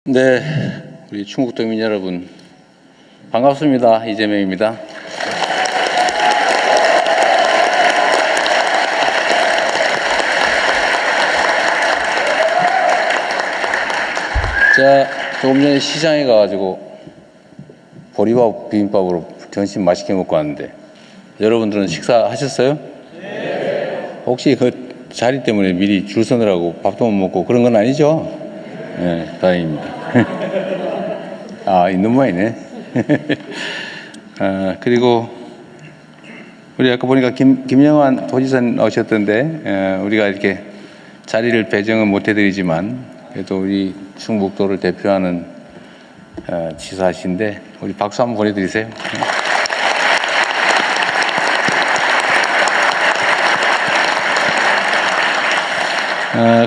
네, 우리 충북도민 여러분 반갑습니다. 이재명입니다. 제가 조금 전에 시장에 가가지고 보리밥 비빔밥으로 점심 맛있게 먹고 왔는데 여러분들은 식사하셨어요? 네. 혹시 그 자리 때문에 미리 줄 서느라고 밥도 못 먹고 그런 건 아니죠? 네, 다행입니다. 아, 있는 모양이네. 그리고 우리 아까 보니까 김영환 도지사님 나오셨던데 우리가 이렇게 자리를 배정은 못 해드리지만 그래도 우리 충북도를 대표하는 지사신데 우리 박수 한번 보내드리세요.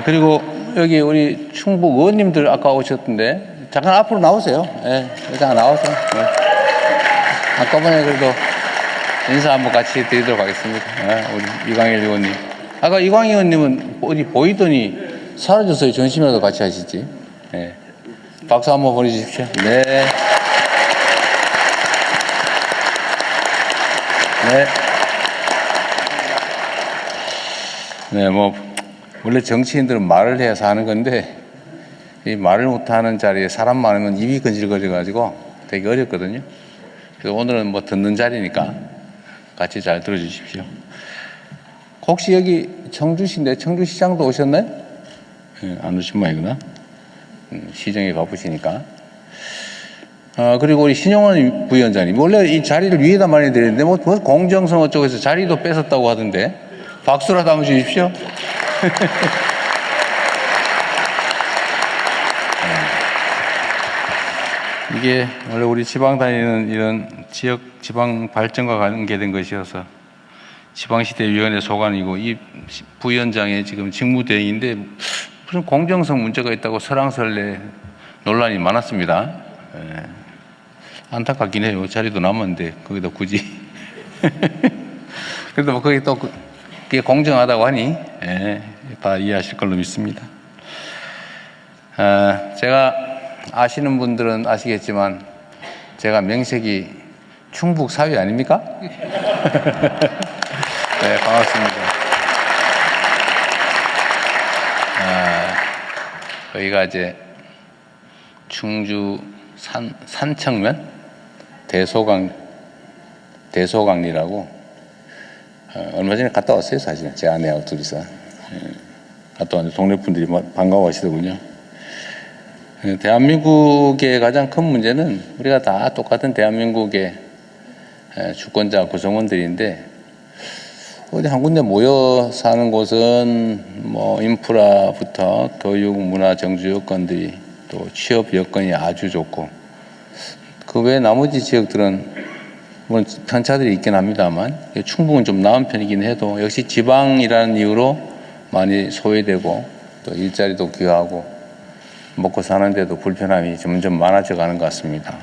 그리고 여기 우리 충북 의원님들 아까 오셨던데 잠깐 앞으로 나오세요. 네, 잠깐 나와서. 네. 아까번에 그래도 인사 한번 같이 드리도록 하겠습니다. 네, 우리 이광일 의원님. 아까 이광일 의원님은 어디 보이더니 사라졌어요. 전심이라도 같이 하시지. 네. 박수 한번 보내주십시오. 네. 네. 네, 뭐 원래 정치인들은 말을 해야 사는 건데 이 말을 못하는 자리에 사람 많으면 입이 건질거려가지고 되게 어렵거든요. 그래서 오늘은 뭐 듣는 자리니까 같이 잘 들어주십시오. 혹시 여기 청주시인데 청주시장도 오셨나요? 네, 안 오신 모양이구나. 시정이 바쁘시니까. 그리고 우리 신용원 부위원장님 원래 이 자리를 위에다 많이 드리는데 뭐 공정성 어쩌고해서 자리도 뺏었다고 하던데 박수라도 한번 주십시오. 이게 원래 우리 지방 다니는 이런 지역 지방 발전과 관계된 것이어서 지방시대위원회 소관이고 이 부위원장의 지금 직무대행인데 무슨 공정성 문제가 있다고 설왕설래 논란이 많았습니다. 안타깝긴 해요. 자리도 남았는데 거기다 굳이 그래도 뭐 거기 또 그게 공정하다고 하니 다 이해하실 걸로 믿습니다. 제가 아시는 분들은 아시겠지만 제가 명색이 충북 사위 아닙니까? 네, 반갑습니다. 여기가 이제 충주 산청면 대소강리라고 얼마 전에 갔다 왔어요. 사실은 제 아내하고 둘이서 갔다 왔는데 동네 분들이 반가워하시더군요. 대한민국의 가장 큰 문제는 우리가 다 똑같은 대한민국의 주권자 구성원들인데 어디 한 군데 모여 사는 곳은 뭐 인프라부터 교육, 문화, 정주 여건들이 또 취업 여건이 아주 좋고 그 외 나머지 지역들은 물론 편차들이 있긴 합니다만 충북은 좀 나은 편이긴 해도 역시 지방이라는 이유로 많이 소외되고 또 일자리도 귀하고 먹고 사는데도 불편함이 점점 많아져 가는 것 같습니다.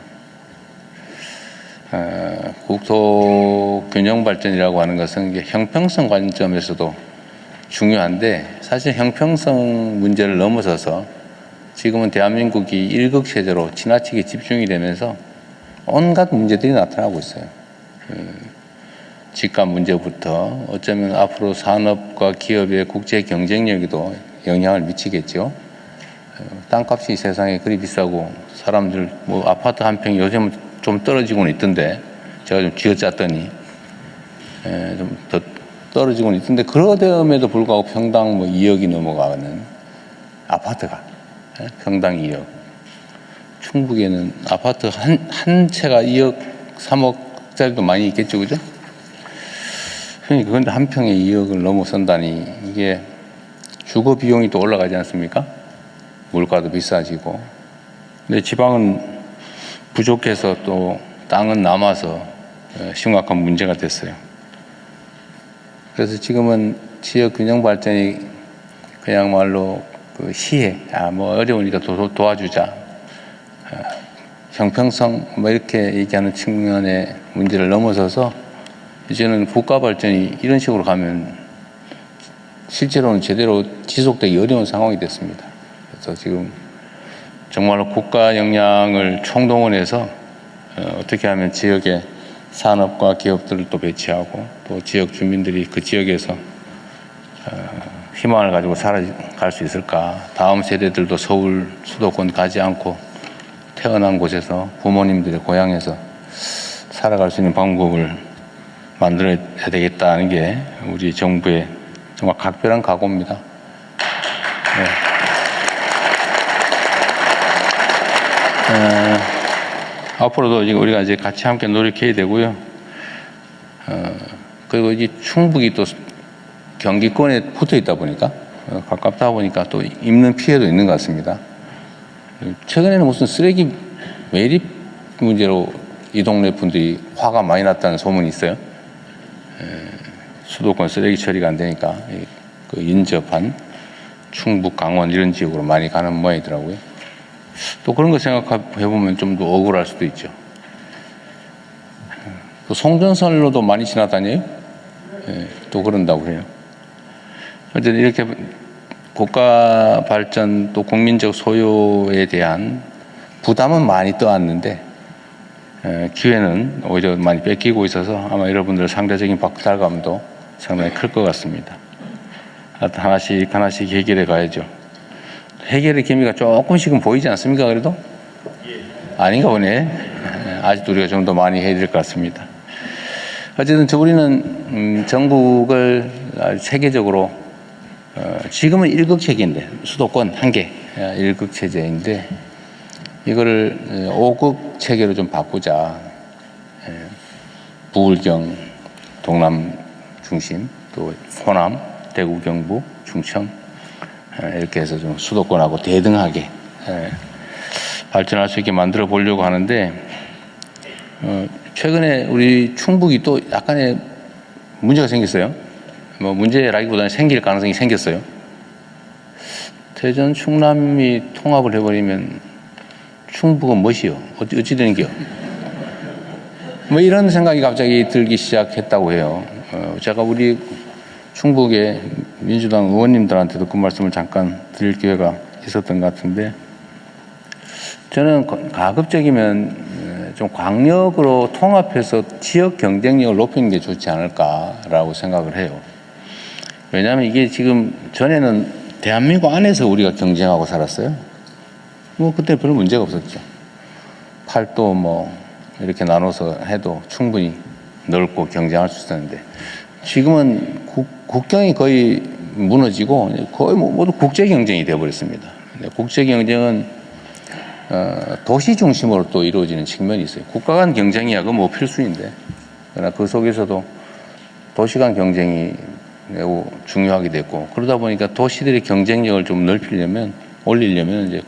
국토 균형 발전이라고 하는 것은 이게 형평성 관점에서도 중요한데 사실 형평성 문제를 넘어서서 지금은 대한민국이 일극체제로 지나치게 집중이 되면서 온갖 문제들이 나타나고 있어요. 집값 문제부터 어쩌면 앞으로 산업과 기업의 국제 경쟁력에도 영향을 미치겠죠. 땅값이 세상에 그리 비싸고 사람들 뭐 아파트 한 평 요즘은 좀 떨어지고는 있던데 제가 좀 쥐어짰더니 좀 더 떨어지고는 있던데 그러됨에도 불구하고 평당 뭐 2억이 넘어가는 아파트가 평당 2억 충북에는 아파트 한 채가 2억 3억짜리도 많이 있겠죠, 그죠? 그러니까 그런데 한 평에 2억을 넘어선다니 이게 주거 비용이 또 올라가지 않습니까? 물가도 비싸지고. 근데 지방은 부족해서 또 땅은 남아서 심각한 문제가 됐어요. 그래서 지금은 지역 균형 발전이 그야말로 그 시해, 뭐 어려우니까 도와주자. 형평성 뭐 이렇게 얘기하는 측면의 문제를 넘어서서 이제는 국가 발전이 이런 식으로 가면 실제로는 제대로 지속되기 어려운 상황이 됐습니다. 그래서 지금 정말로 국가 역량을 총동원해서 어떻게 하면 지역의 산업과 기업들을 또 배치하고 또 지역 주민들이 그 지역에서 희망을 가지고 살아갈 수 있을까. 다음 세대들도 서울 수도권 가지 않고 태어난 곳에서 부모님들의 고향에서 살아갈 수 있는 방법을 만들어야 되겠다는 게 우리 정부의 정말 각별한 각오입니다. 네. 앞으로도 우리가 이제 같이 함께 노력해야 되고요. 그리고 이 충북이 또 경기권에 붙어 있다 보니까 가깝다 보니까 또 입는 피해도 있는 것 같습니다. 최근에는 무슨 쓰레기 매립 문제로 이 동네 분들이 화가 많이 났다는 소문이 있어요. 수도권 쓰레기 처리가 안 되니까 그 인접한 충북, 강원 이런 지역으로 많이 가는 모양이더라고요. 또 그런 거 생각해 보면 좀 더 억울할 수도 있죠. 또 송전선로도 많이 지나다녀요. 또 그런다고 해요. 어쨌든 이렇게 국가 발전 또 국민적 소유에 대한 부담은 많이 떠왔는데 기회는 오히려 많이 뺏기고 있어서 아마 여러분들의 상대적인 박탈감도 상당히 클 것 같습니다. 하나씩 하나씩 해결해 가야죠. 해결의 기미가 조금씩은 보이지 않습니까? 그래도? 아닌가 보네. 아직도 우리가 좀 더 많이 해야 될 것 같습니다. 어쨌든 우리는 전국을 세계적으로 지금은 1극 체계인데 수도권 한 개 1극 체제인데 이거를 5극 체계로 좀 바꾸자. 부울경, 동남 중심, 또 호남, 대구, 경북, 충청 이렇게 해서 좀 수도권하고 대등하게 발전할 수 있게 만들어 보려고 하는데 최근에 우리 충북이 또 약간의 문제가 생겼어요. 뭐 문제라기보다는 생길 가능성이 생겼어요. 대전, 충남이 통합을 해버리면 충북은 무엇이요? 어찌 되는 게요? 뭐 이런 생각이 갑자기 들기 시작했다고 해요. 제가 우리 충북의 민주당 의원님들한테도 그 말씀을 잠깐 드릴 기회가 있었던 것 같은데 저는 가급적이면 좀 광역으로 통합해서 지역 경쟁력을 높이는 게 좋지 않을까라고 생각을 해요. 왜냐하면 이게 지금 전에는 대한민국 안에서 우리가 경쟁하고 살았어요. 뭐 그때 별로 문제가 없었죠. 팔도 뭐 이렇게 나눠서 해도 충분히 넓고 경쟁할 수 있었는데 지금은 국경이 거의 무너지고 거의 모두 국제 경쟁이 되어버렸습니다. 국제 경쟁은 도시 중심으로 또 이루어지는 측면이 있어요. 국가 간 경쟁이야 그건 뭐 필수인데 그러나 그 속에서도 도시 간 경쟁이 매우 중요하게 됐고 그러다 보니까 도시들의 경쟁력을 좀 올리려면 이제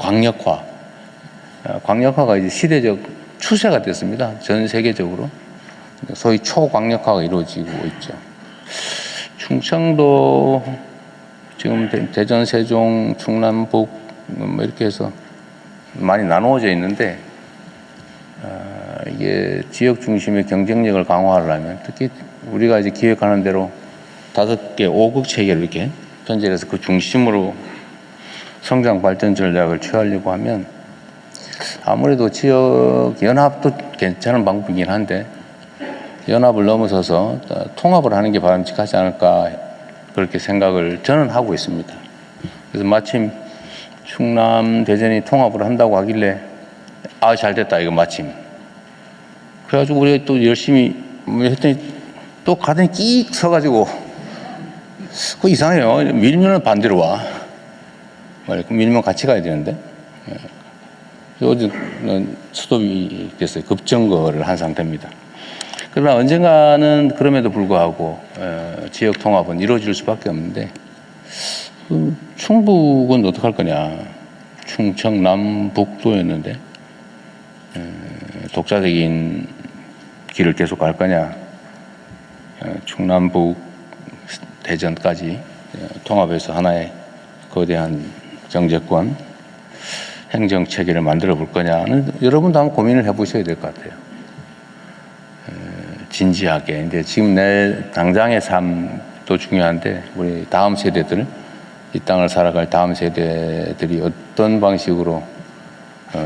광역화가 이제 시대적 추세가 됐습니다. 전 세계적으로 소위 초광역화가 이루어지고 있죠. 충청도 지금 대전, 세종, 충남북 뭐 이렇게 해서 많이 나누어져 있는데 이게 지역 중심의 경쟁력을 강화하려면 특히 우리가 이제 기획하는 대로 5개 5극 체계를 이렇게 편제해서 그 중심으로 성장 발전 전략을 취하려고 하면 아무래도 지역 연합도 괜찮은 방법이긴 한데 연합을 넘어서서 통합을 하는 게 바람직하지 않을까 그렇게 생각을 저는 하고 있습니다. 그래서 마침 충남, 대전이 통합을 한다고 하길래 잘 됐다 이거 마침. 그래가지고 우리가 또 열심히 했더니 또 가더니 끼익 서가지고 그거 이상해요. 밀면은 반대로 와. 밀면 같이 가야 되는데. 어제는 스톱이 됐어요. 급정거를 한 상태입니다. 그러나 언젠가는 그럼에도 불구하고 지역 통합은 이루어질 수밖에 없는데 충북은 어떡할 거냐. 충청 남북도였는데 독자적인 길을 계속 갈 거냐. 충남북 대전까지 통합해서 하나의 거대한 정제권 행정체계를 만들어 볼 거냐는 여러분도 한번 고민을 해보셔야 될 것 같아요. 진지하게. 근데 지금 내 당장의 삶도 중요한데 우리 다음 세대들, 이 땅을 살아갈 다음 세대들이 어떤 방식으로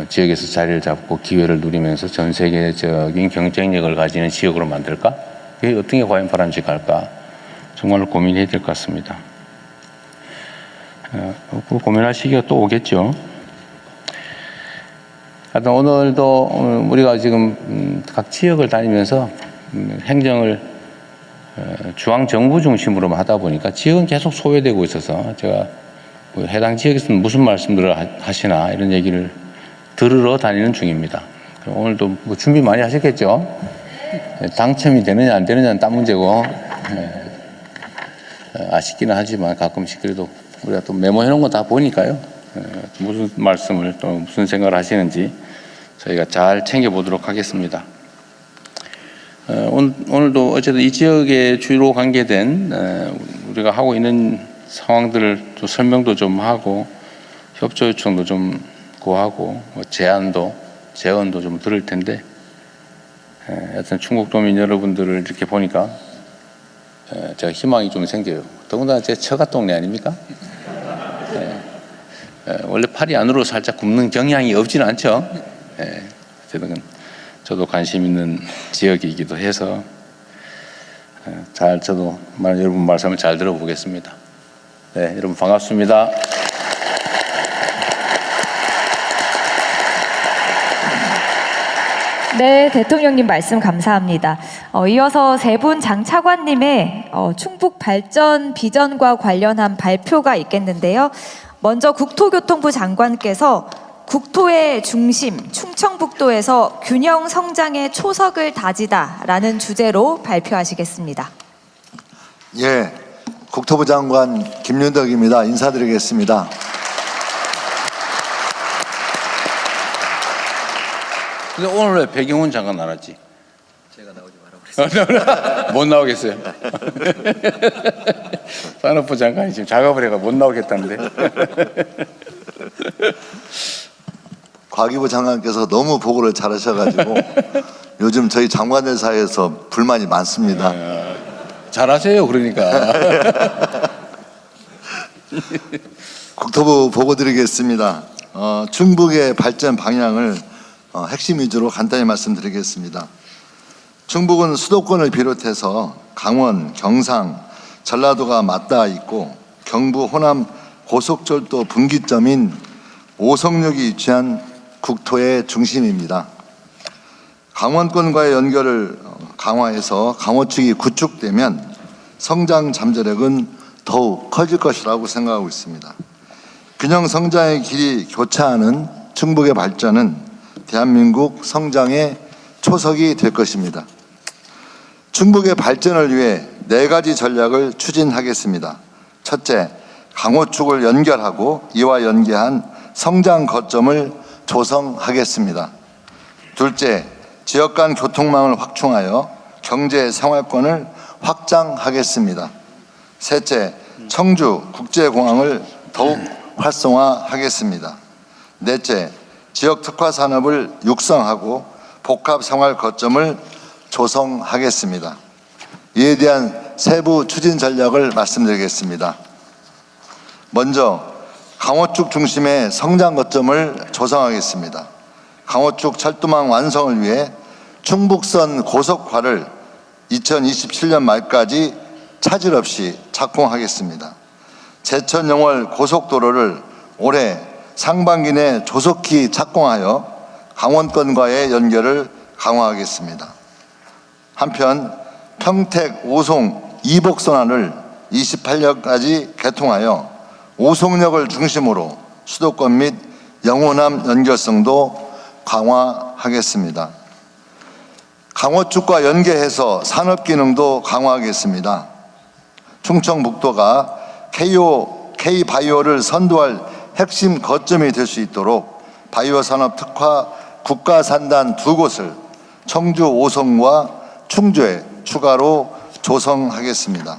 지역에서 자리를 잡고 기회를 누리면서 전 세계적인 경쟁력을 가지는 지역으로 만들까? 그게 어떤 게 과연 바람직할까? 정말로 고민해야 될 것 같습니다. 그 고민할 시기가 또 오겠죠. 하여튼 오늘도 우리가 지금 각 지역을 다니면서 행정을 중앙정부 중심으로만 하다 보니까 지역은 계속 소외되고 있어서 제가 뭐 해당 지역에서는 무슨 말씀들을 하시나 이런 얘기를 들으러 다니는 중입니다. 오늘도 뭐 준비 많이 하셨겠죠? 당첨이 되느냐 안 되느냐는 딴 문제고 아쉽기는 하지만 가끔씩 그래도 우리가 또 메모해 놓은 거 다 보니까요. 무슨 말씀을 또 무슨 생각을 하시는지 저희가 잘 챙겨보도록 하겠습니다. 오늘도 어쨌든 이 지역에 주로 관계된 우리가 하고 있는 상황들을 또 설명도 좀 하고 협조 요청도 좀 구하고 뭐 제언도 좀 들을 텐데 하여튼 충북도민 여러분들을 이렇게 보니까 제가 희망이 좀 생겨요. 더군다나 제 처가 동네 아닙니까? 원래 팔이 안으로 살짝 굽는 경향이 없지는 않죠. 어쨌든 저도 관심 있는 지역이기도 해서 저도 여러분 말씀을 잘 들어보겠습니다. 네, 여러분 반갑습니다. 네, 대통령님 말씀 감사합니다. 이어서 세 분 장차관님의 충북 발전 비전과 관련한 발표가 있겠는데요. 먼저 국토교통부 장관께서 국토의 중심, 충청북도에서 균형 성장의 초석을 다지다라는 주제로 발표하시겠습니다. 예, 국토부 장관 김윤덕입니다. 인사드리겠습니다. 근데 오늘 왜 배경훈 장관 나왔지? 제가 나오지 말라고 그랬어요. 못 나오겠어요. 산업부 장관이 지금 작업을 해가 못 나오겠다는데. 과기부 장관께서 너무 보고를 잘하셔가지고 요즘 저희 장관들 사이에서 불만이 많습니다. 잘하세요, 그러니까. 국토부 보고 드리겠습니다. 충북의 발전 방향을 핵심 위주로 간단히 말씀드리겠습니다. 충북은 수도권을 비롯해서 강원, 경상, 전라도가 맞닿아 있고 경부, 호남 고속철도 분기점인 오송역이 위치한 국토의 중심입니다. 강원권과의 연결을 강화해서 강원축이 구축되면 성장 잠재력은 더욱 커질 것이라고 생각하고 있습니다. 균형 성장의 길이 교차하는 충북의 발전은 대한민국 성장의 초석이 될 것입니다. 충북의 발전을 위해 4가지 전략을 추진하겠습니다. 첫째, 강호축을 연결하고 이와 연계한 성장 거점을 조성하겠습니다. 둘째, 지역 간 교통망을 확충하여 경제 생활권을 확장하겠습니다. 셋째, 청주 국제공항을 더욱 활성화하겠습니다. 넷째, 지역 특화 산업을 육성하고 복합 생활 거점을 조성하겠습니다. 이에 대한 세부 추진 전략을 말씀드리겠습니다. 먼저 강호축 중심의 성장 거점을 조성하겠습니다. 강호축 철도망 완성을 위해 충북선 고속화를 2027년 말까지 차질 없이 착공하겠습니다. 제천 영월 고속도로를 올해 상반기 내 조속히 착공하여 강원권과의 연결을 강화하겠습니다. 한편 평택 오송 이복선환을 28년까지 개통하여 오송역을 중심으로 수도권 및 영호남 연결성도 강화하겠습니다. 강호축과 연계해서 산업기능도 강화하겠습니다. 충청북도가 K바이오를 선도할 핵심 거점이 될 수 있도록 바이오 산업 특화 국가산단 2곳을 청주 오송과 충주에 추가로 조성하겠습니다.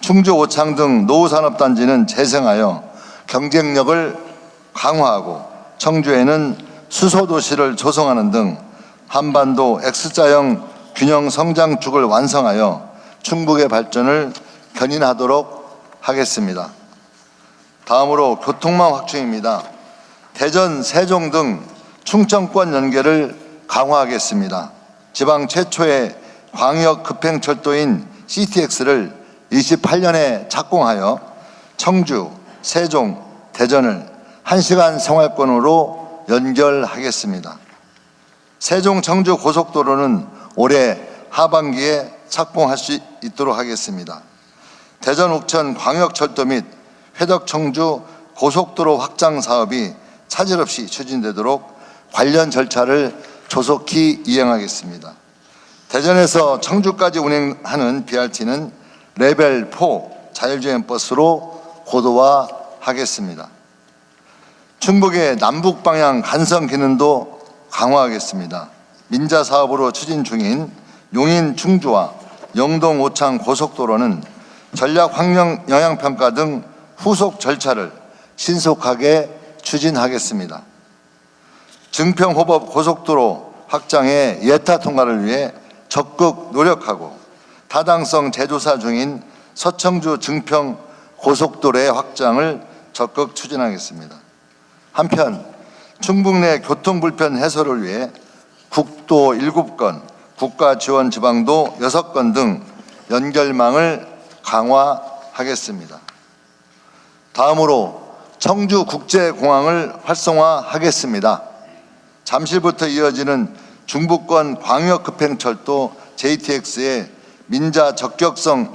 충주 오창 등 노후산업단지는 재생하여 경쟁력을 강화하고 청주에는 수소도시를 조성하는 등 한반도 X자형 균형 성장축을 완성하여 충북의 발전을 견인하도록 하겠습니다. 다음으로 교통망 확충입니다. 대전, 세종 등 충청권 연계를 강화하겠습니다. 지방 최초의 광역 급행철도인 CTX를 28년에 착공하여 청주, 세종, 대전을 1시간 생활권으로 연결하겠습니다. 세종 청주 고속도로는 올해 하반기에 착공할 수 있도록 하겠습니다. 대전 옥천 광역철도 및 회덕 청주 고속도로 확장 사업이 차질 없이 추진되도록 관련 절차를 조속히 이행하겠습니다. 대전에서 청주까지 운행하는 BRT는 레벨 4 자율주행 버스로 고도화하겠습니다. 충북의 남북 방향 간선 기능도 강화하겠습니다. 민자 사업으로 추진 중인 용인 충주와 영동 오창 고속도로는 전략 환경 영향 평가 등 후속 절차를 신속하게 추진하겠습니다. 증평호법 고속도로 확장의 예타 통과를 위해 적극 노력하고 타당성 재조사 중인 서청주 증평 고속도로의 확장을 적극 추진하겠습니다. 한편 충북 내 교통 불편 해소를 위해 국도 7건, 국가 지원 지방도 6건 등 연결망을 강화하겠습니다. 다음으로 청주국제공항을 활성화하겠습니다. 잠실부터 이어지는 중부권 광역급행철도 JTX의 민자 적격성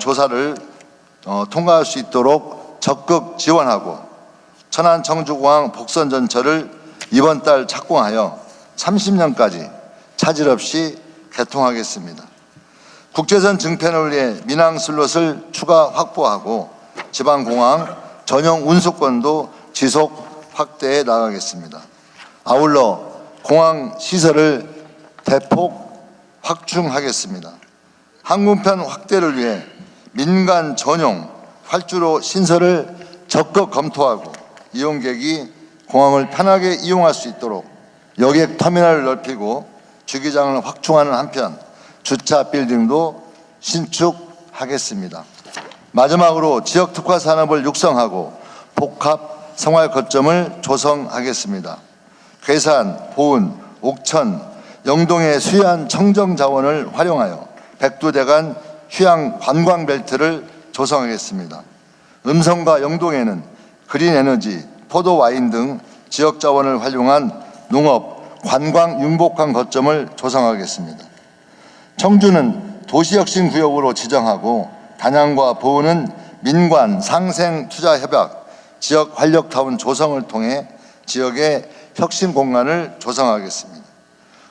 조사를 통과할 수 있도록 적극 지원하고 천안 청주공항 복선 전철을 이번 달 착공하여 30년까지 차질 없이 개통하겠습니다. 국제선 증편을 위해 민항 슬롯을 추가 확보하고 지방공항 전용 운수권도 지속 확대해 나가겠습니다. 아울러 공항 시설을 대폭 확충하겠습니다. 항공편 확대를 위해 민간 전용 활주로 신설을 적극 검토하고 이용객이 공항을 편하게 이용할 수 있도록 여객 터미널을 넓히고 주기장을 확충하는 한편 주차 빌딩도 신축하겠습니다. 마지막으로 지역 특화 산업을 육성하고 복합 생활 거점을 조성하겠습니다. 괴산, 보은, 옥천, 영동의 수해안 청정 자원을 활용하여 백두대간 휴양 관광 벨트를 조성하겠습니다. 음성과 영동에는 그린 에너지, 포도 와인 등 지역 자원을 활용한 농업, 관광 융복한 거점을 조성하겠습니다. 청주는 도시혁신 구역으로 지정하고 단양과 보은은 민관 상생 투자 협약, 지역 활력타운 조성을 통해 지역의 혁신 공간을 조성하겠습니다.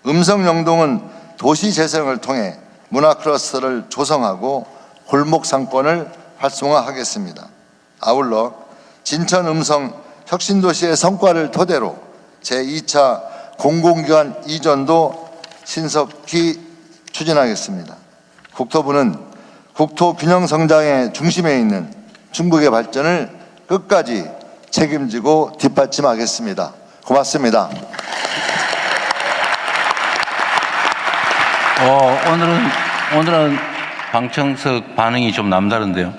음성 영동은 도시 재생을 통해 문화 클러스터를 조성하고 골목 상권을 활성화하겠습니다. 아울러 진천 음성 혁신도시의 성과를 토대로 제2차 공공기관 이전도 신속히 추진하겠습니다. 국토부는 국토 균형 성장의 중심에 있는 충북의 발전을 끝까지 책임지고 뒷받침하겠습니다. 고맙습니다. 오늘은 방청석 반응이 좀 남다른데요.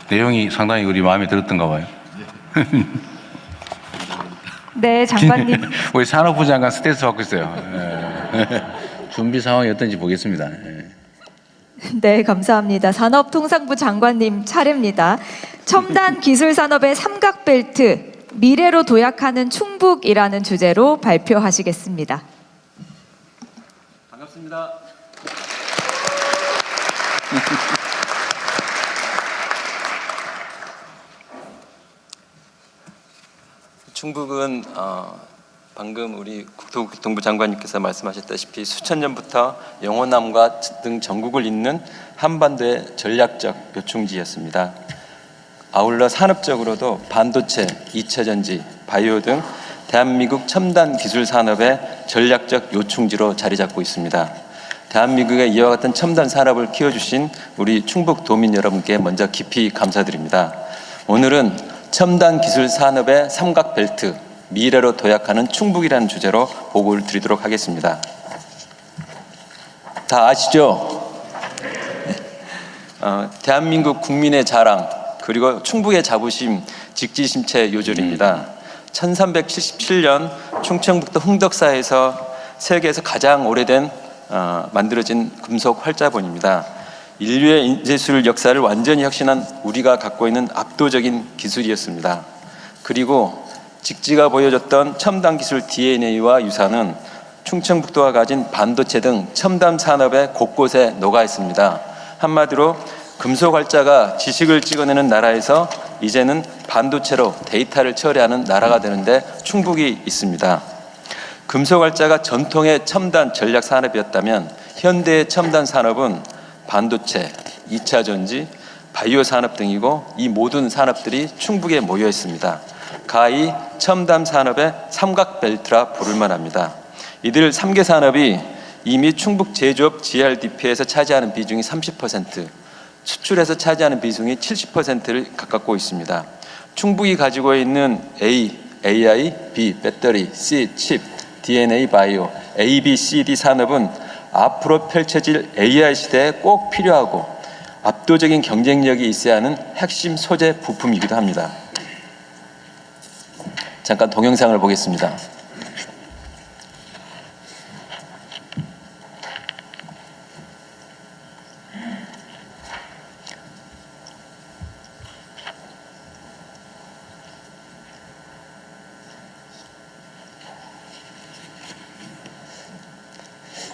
내용이 상당히 우리 마음에 들었던가 봐요. 네, 장관님. 우리 산업부 장관 스트레스 받고 있어요. 준비 상황이 어떤지 보겠습니다. 네, 감사합니다. 산업통상부 장관님 차례입니다. 첨단 기술 산업의 삼각벨트, 미래로 도약하는 충북이라는 주제로 발표하시겠습니다. 반갑습니다. 충북은 방금 우리 국토교통부 장관님께서 말씀하셨다시피 수천 년부터 영호남과 등 전국을 잇는 한반도의 전략적 요충지였습니다. 아울러 산업적으로도 반도체, 2차전지, 바이오 등 대한민국 첨단 기술 산업의 전략적 요충지로 자리 잡고 있습니다. 대한민국의 이와 같은 첨단 산업을 키워주신 우리 충북 도민 여러분께 먼저 깊이 감사드립니다. 오늘은 첨단 기술 산업의 삼각벨트, 미래로 도약하는 충북이라는 주제로 보고를 드리도록 하겠습니다. 다 아시죠? 대한민국 국민의 자랑, 그리고 충북의 자부심, 직지심체 요절입니다. 1377년 충청북도 흥덕사에서 세계에서 가장 오래된 만들어진 금속 활자본입니다. 인류의 인쇄술 역사를 완전히 혁신한 우리가 갖고 있는 압도적인 기술이었습니다. 그리고 직지가 보여줬던 첨단 기술 DNA와 유산은 충청북도가 가진 반도체 등 첨단 산업의 곳곳에 녹아 있습니다. 한마디로 금속 활자가 지식을 찍어내는 나라에서 이제는 반도체로 데이터를 처리하는 나라가 되는데 충북이 있습니다. 금속 활자가 전통의 첨단 전략 산업이었다면 현대의 첨단 산업은 반도체, 2차 전지, 바이오 산업 등이고 이 모든 산업들이 충북에 모여 있습니다. 가히 첨단 산업의 삼각벨트라 부를 만합니다. 이들 3개 산업이 이미 충북 제조업 GRDP에서 차지하는 비중이 30%, 수출에서 차지하는 비중이 70%를 가깝고 있습니다. 충북이 가지고 있는 A, AI, B, 배터리, C, 칩, DNA, 바이오, A, B, C, D 산업은 앞으로 펼쳐질 AI 시대에 꼭 필요하고 압도적인 경쟁력이 있어야 하는 핵심 소재 부품이기도 합니다. 잠깐 동영상을 보겠습니다.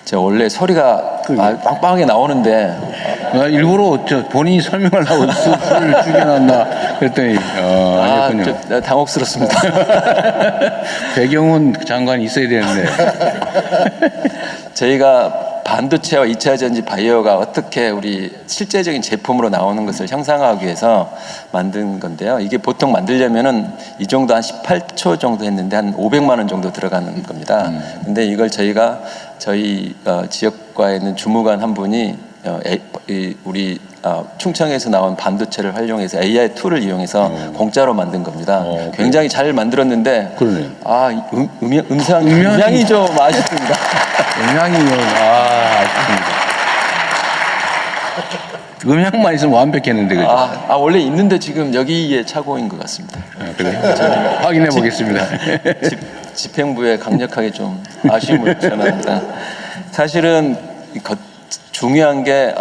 제가 원래 소리가 빵빵하게 나오는데 일부러 본인이 설명하려고 술을 죽여놨나 그랬더니 아니었군요. 당혹스럽습니다. 배경은 장관이 있어야 되는데. 저희가 반도체와 2차 전지 바이오가 어떻게 우리 실제적인 제품으로 나오는 것을 형상화하기 위해서 만든 건데요. 이게 보통 만들려면은 이 정도 한 18초 정도 했는데 한 500만 원 정도 들어가는 겁니다. 근데 이걸 저희가 저희 지역과에 있는 주무관 한 분이 우리 충청에서 나온 반도체를 활용해서 AI 툴을 이용해서 공짜로 만든 겁니다. 굉장히 잘 만들었는데 그러네요. 음향이 좀 아쉽습니다. 음향이요. 아쉽습니다. 음향만 있으면 완벽했는데 그죠? 원래 있는데 지금 여기에 착오인 것 같습니다. 그래요? 확인해 보겠습니다. 집행부에 강력하게 좀 아쉬움을 전합니다. 사실은 중요한 게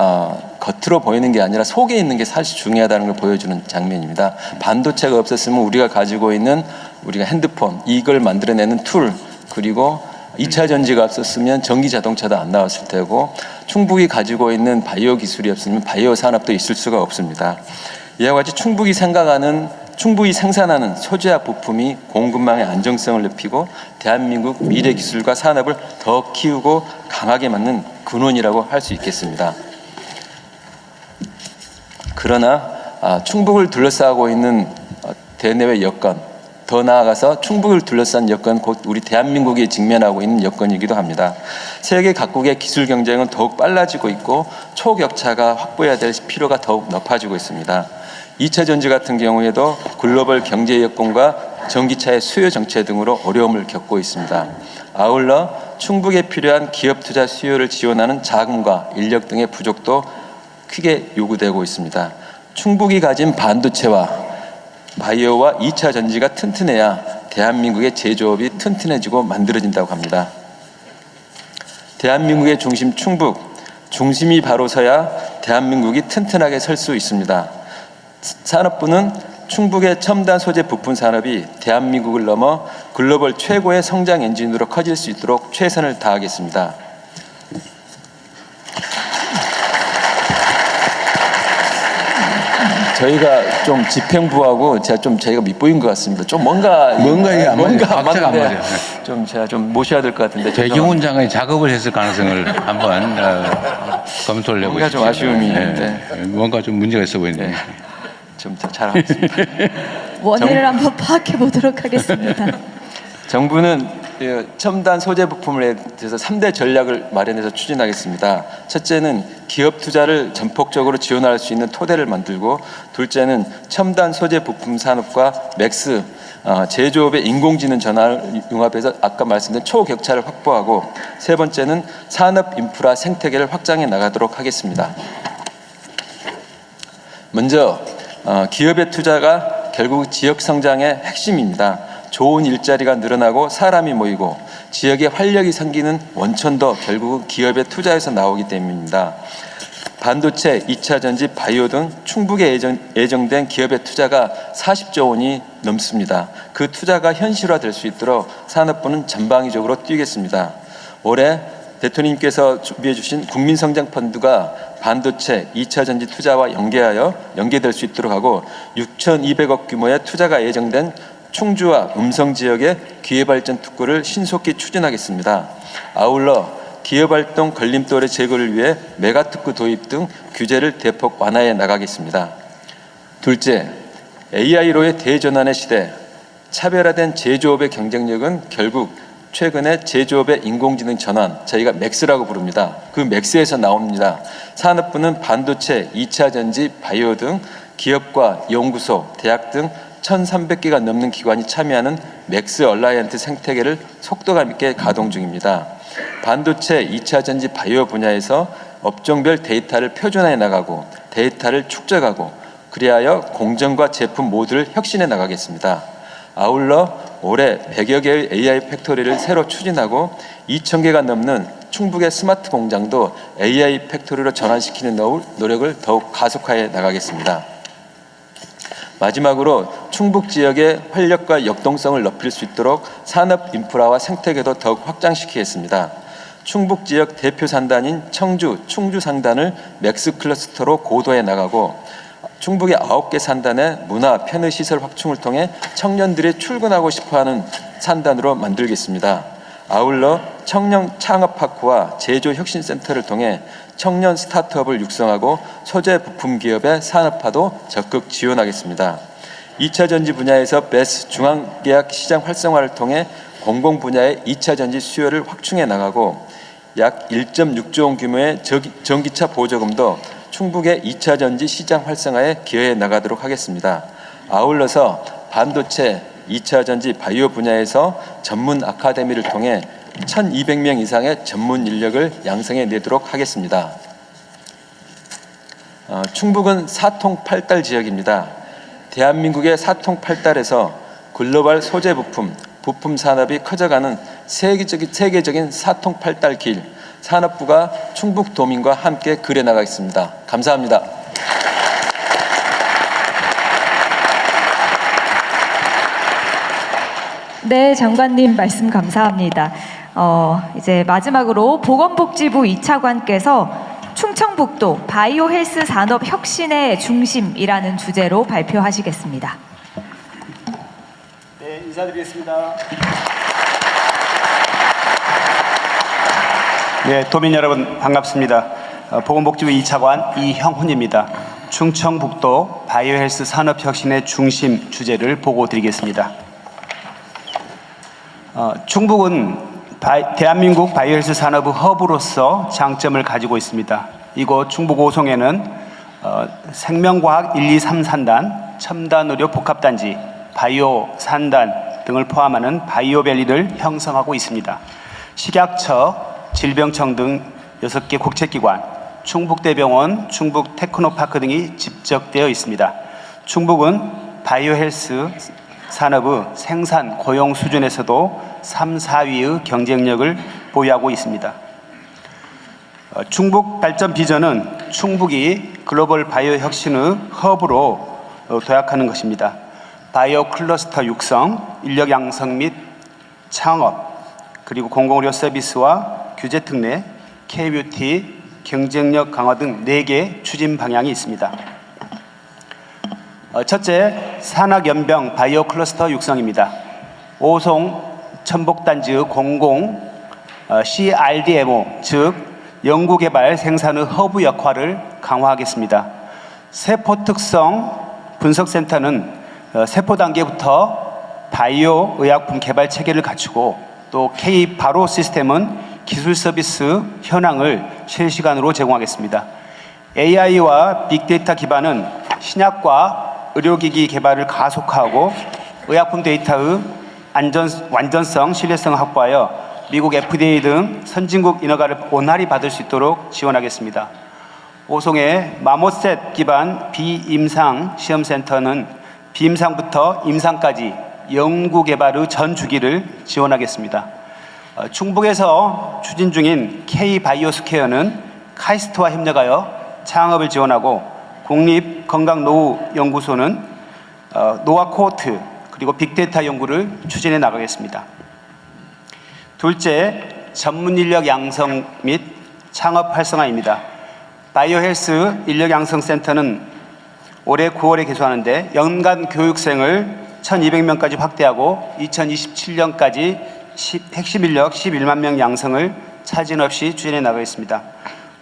겉으로 보이는 게 아니라 속에 있는 게 사실 중요하다는 걸 보여주는 장면입니다. 반도체가 없었으면 우리가 가지고 있는 우리가 핸드폰 이걸 만들어내는 툴 그리고 2차 전지가 없었으면 전기 자동차도 안 나왔을 테고 충북이 가지고 있는 바이오 기술이 없으면 바이오 산업도 있을 수가 없습니다. 이와 같이 충북이 생산하는 소재와 부품이 공급망의 안정성을 높이고 대한민국 미래 기술과 산업을 더 키우고 강하게 만든 근원이라고 할 수 있겠습니다. 그러나 충북을 둘러싸고 있는 대내외 여건, 더 나아가서 충북을 둘러싼 여건, 곧 우리 대한민국이 직면하고 있는 여건이기도 합니다. 세계 각국의 기술 경쟁은 더욱 빨라지고 있고 초격차가 확보해야 될 필요가 더욱 높아지고 있습니다. 2차 전지 같은 경우에도 글로벌 경제 여건과 전기차의 수요 정체 등으로 어려움을 겪고 있습니다. 아울러 충북에 필요한 기업 투자 수요를 지원하는 자금과 인력 등의 부족도 크게 요구되고 있습니다. 충북이 가진 반도체와 바이오와 2차 전지가 튼튼해야 대한민국의 제조업이 튼튼해지고 만들어진다고 합니다. 대한민국의 중심 충북, 중심이 바로 서야 대한민국이 튼튼하게 설 수 있습니다. 산업부는 충북의 첨단 소재 부품 산업이 대한민국을 넘어 글로벌 최고의 성장 엔진으로 커질 수 있도록 최선을 다하겠습니다. 저희가 좀 집행부하고 저희가 밑보인 것 같습니다. 좀 뭔가 이게 안 맞아요. 안 박자가 안 맞는데 맞아요. 좀 제가 좀 모셔야 될 것 같은데 배경훈 장관이 작업을 했을 가능성을 한번 검토를 해보시죠. 뭔가 좀 아쉬움이 있는데. 뭔가 좀 문제가 있어 보이네요. 좀 더 잘하겠습니다. 원인을 한번 파악해 보도록 하겠습니다. 정부는 첨단 소재 부품에 대해서 3대 전략을 마련해서 추진하겠습니다. 첫째는 기업 투자를 전폭적으로 지원할 수 있는 토대를 만들고, 둘째는 첨단 소재 부품 산업과 맥스 제조업의 인공지능 전환을 융합해서 아까 말씀드린 초격차를 확보하고, 세 번째는 산업 인프라 생태계를 확장해 나가도록 하겠습니다. 먼저 기업의 투자가 결국 지역 성장의 핵심입니다. 좋은 일자리가 늘어나고 사람이 모이고 지역에 활력이 생기는 원천도 결국은 기업의 투자에서 나오기 때문입니다. 반도체, 2차 전지, 바이오 등 충북에 예정된 기업의 투자가 40조 원이 넘습니다. 그 투자가 현실화될 수 있도록 산업부는 전방위적으로 뛰겠습니다. 올해 대통령님께서 준비해 주신 국민성장펀드가 반도체, 2차 전지 투자와 연계될 수 있도록 하고 6,200억 규모의 투자가 예정된 충주와 음성 지역의 기회발전 특구를 신속히 추진하겠습니다. 아울러 기업활동 걸림돌의 제거를 위해 메가특구 도입 등 규제를 대폭 완화해 나가겠습니다. 둘째, AI로의 대전환의 시대, 차별화된 제조업의 경쟁력은 결국 최근에 제조업의 인공지능 전환, 저희가 맥스라고 부릅니다. 그 맥스에서 나옵니다. 산업부는 반도체, 2차 전지, 바이오 등 기업과 연구소, 대학 등 1,300개가 넘는 기관이 참여하는 맥스 얼라이언트 생태계를 속도감 있게 가동 중입니다. 반도체, 2차 전지, 바이오 분야에서 업종별 데이터를 표준화해 나가고 데이터를 축적하고 그리하여 공정과 제품 모두를 혁신해 나가겠습니다. 아울러 올해 100여 개의 AI 팩토리를 새로 추진하고 2,000개가 넘는 충북의 스마트 공장도 AI 팩토리로 전환시키는 노력을 더욱 가속화해 나가겠습니다. 마지막으로 충북 지역의 활력과 역동성을 높일 수 있도록 산업 인프라와 생태계도 더욱 확장시키겠습니다. 충북 지역 대표 산단인 청주, 충주 산단을 맥스 클러스터로 고도해 나가고 충북의 9개 산단의 문화, 편의 시설 확충을 통해 청년들이 출근하고 싶어하는 산단으로 만들겠습니다. 아울러 청년 창업파크와 제조혁신센터를 통해 청년 스타트업을 육성하고 소재 부품 기업의 산업화도 적극 지원하겠습니다. 2차 전지 분야에서 베스 중앙계약 시장 활성화를 통해 공공 분야의 2차 전지 수요를 확충해 나가고 약 1.6조 원 규모의 전기차 보조금도 충북의 2차 전지 시장 활성화에 기여해 나가도록 하겠습니다. 아울러서 반도체, 2차 전지, 바이오 분야에서 전문 아카데미를 통해 1,200명 이상의 전문 인력을 양성해 내도록 하겠습니다. 충북은 사통팔달 지역입니다. 대한민국의 사통팔달에서 글로벌 소재 부품 산업이 커져가는 세계적인 사통팔달 길, 산업부가 충북 도민과 함께 그려나가겠습니다. 감사합니다. 네, 장관님 말씀 감사합니다. 이제 마지막으로 보건복지부 2차관께서 충청북도 바이오 헬스 산업 혁신의 중심이라는 주제로 발표하시겠습니다. 네, 인사드리겠습니다. 네, 도민 여러분 반갑습니다. 보건복지부 2차관 이형훈입니다. 충청북도 바이오헬스 산업혁신의 중심 주제를 보고 드리겠습니다. 충북은 대한민국 바이오헬스 산업의 허브로서 장점을 가지고 있습니다. 이곳 충북 오송에는 생명과학 1, 2, 3 산단, 첨단의료 복합단지, 바이오 산단 등을 포함하는 바이오밸리를 형성하고 있습니다. 식약처, 질병청 등 6개 국책기관, 충북대병원, 충북테크노파크 등이 집적되어 있습니다. 충북은 바이오헬스 산업의 생산, 고용 수준에서도 3, 4위의 경쟁력을 보유하고 있습니다. 충북 발전 비전은 충북이 글로벌 바이오 혁신의 허브로 도약하는 것입니다. 바이오 클러스터 육성, 인력 양성 및 창업, 그리고 공공의료 서비스와 규제 특례, K-뷰티, 경쟁력 강화 등 4개 추진 방향이 있습니다. 첫째, 산학연병 바이오 클러스터 육성입니다. 오송 첨복단지의 공공 CRDMO, 즉 연구개발 생산의 허브 역할을 강화하겠습니다. 세포 특성 분석센터는 세포 단계부터 바이오 의약품 개발 체계를 갖추고 또 K-바로 시스템은 기술 서비스 현황을 실시간으로 제공하겠습니다. AI와 빅데이터 기반은 신약과 의료기기 개발을 가속화하고 의약품 데이터의 완전성, 신뢰성을 확보하여 미국 FDA 등 선진국 인허가를 원활히 받을 수 있도록 지원하겠습니다. 오송의 마모셋 기반 비임상 시험센터는 비임상부터 임상까지 연구개발의 전 주기를 지원하겠습니다. 충북에서 추진 중인 K바이오스퀘어는 카이스트와 협력하여 창업을 지원하고 국립건강노후연구소는 노화 코호트 그리고 빅데이터 연구를 추진해 나가겠습니다. 둘째, 전문 인력 양성 및 창업 활성화입니다. 바이오헬스 인력 양성 센터는 올해 9월에 개소하는데 연간 교육생을 1,200명까지 확대하고 2027년까지 핵심 인력 11만 명 양성을 차질 없이 추진해 나가겠습니다.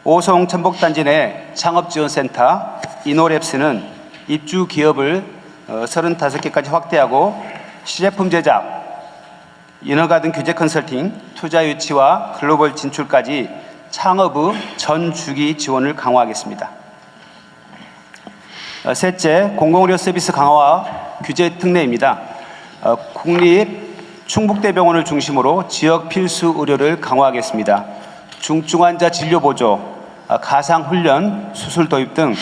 오송 천복단지 내 창업지원센터 이노랩스는 입주 기업을 35개까지 확대하고 시제품 제작, 인허가등 규제 컨설팅, 투자 유치와 글로벌 진출까지 창업의 전 주기 지원을 강화하겠습니다. 셋째, 공공의료 서비스 강화와 규제 특례입니다. 국립 충북대병원을 중심으로 지역 필수 의료를 강화하겠습니다. 중증환자 진료 보조, 가상훈련, 수술 도입 등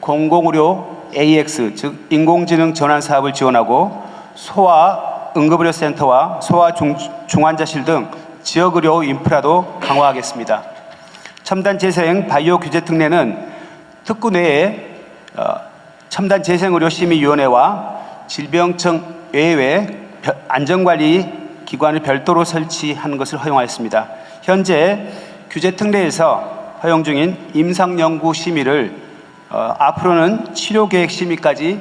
공공의료 AX, 즉 인공지능 전환 사업을 지원하고 소아응급의료센터와 소아중환자실 등 지역의료 인프라도 강화하겠습니다. 첨단재생 바이오 규제 특례는 특구 내에 첨단재생의료심의위원회와 질병청 외외 안전관리 기관을 별도로 설치하는 것을 허용하였습니다. 현재 규제 특례에서 허용 중인 임상연구 심의를 앞으로는 치료계획 심의까지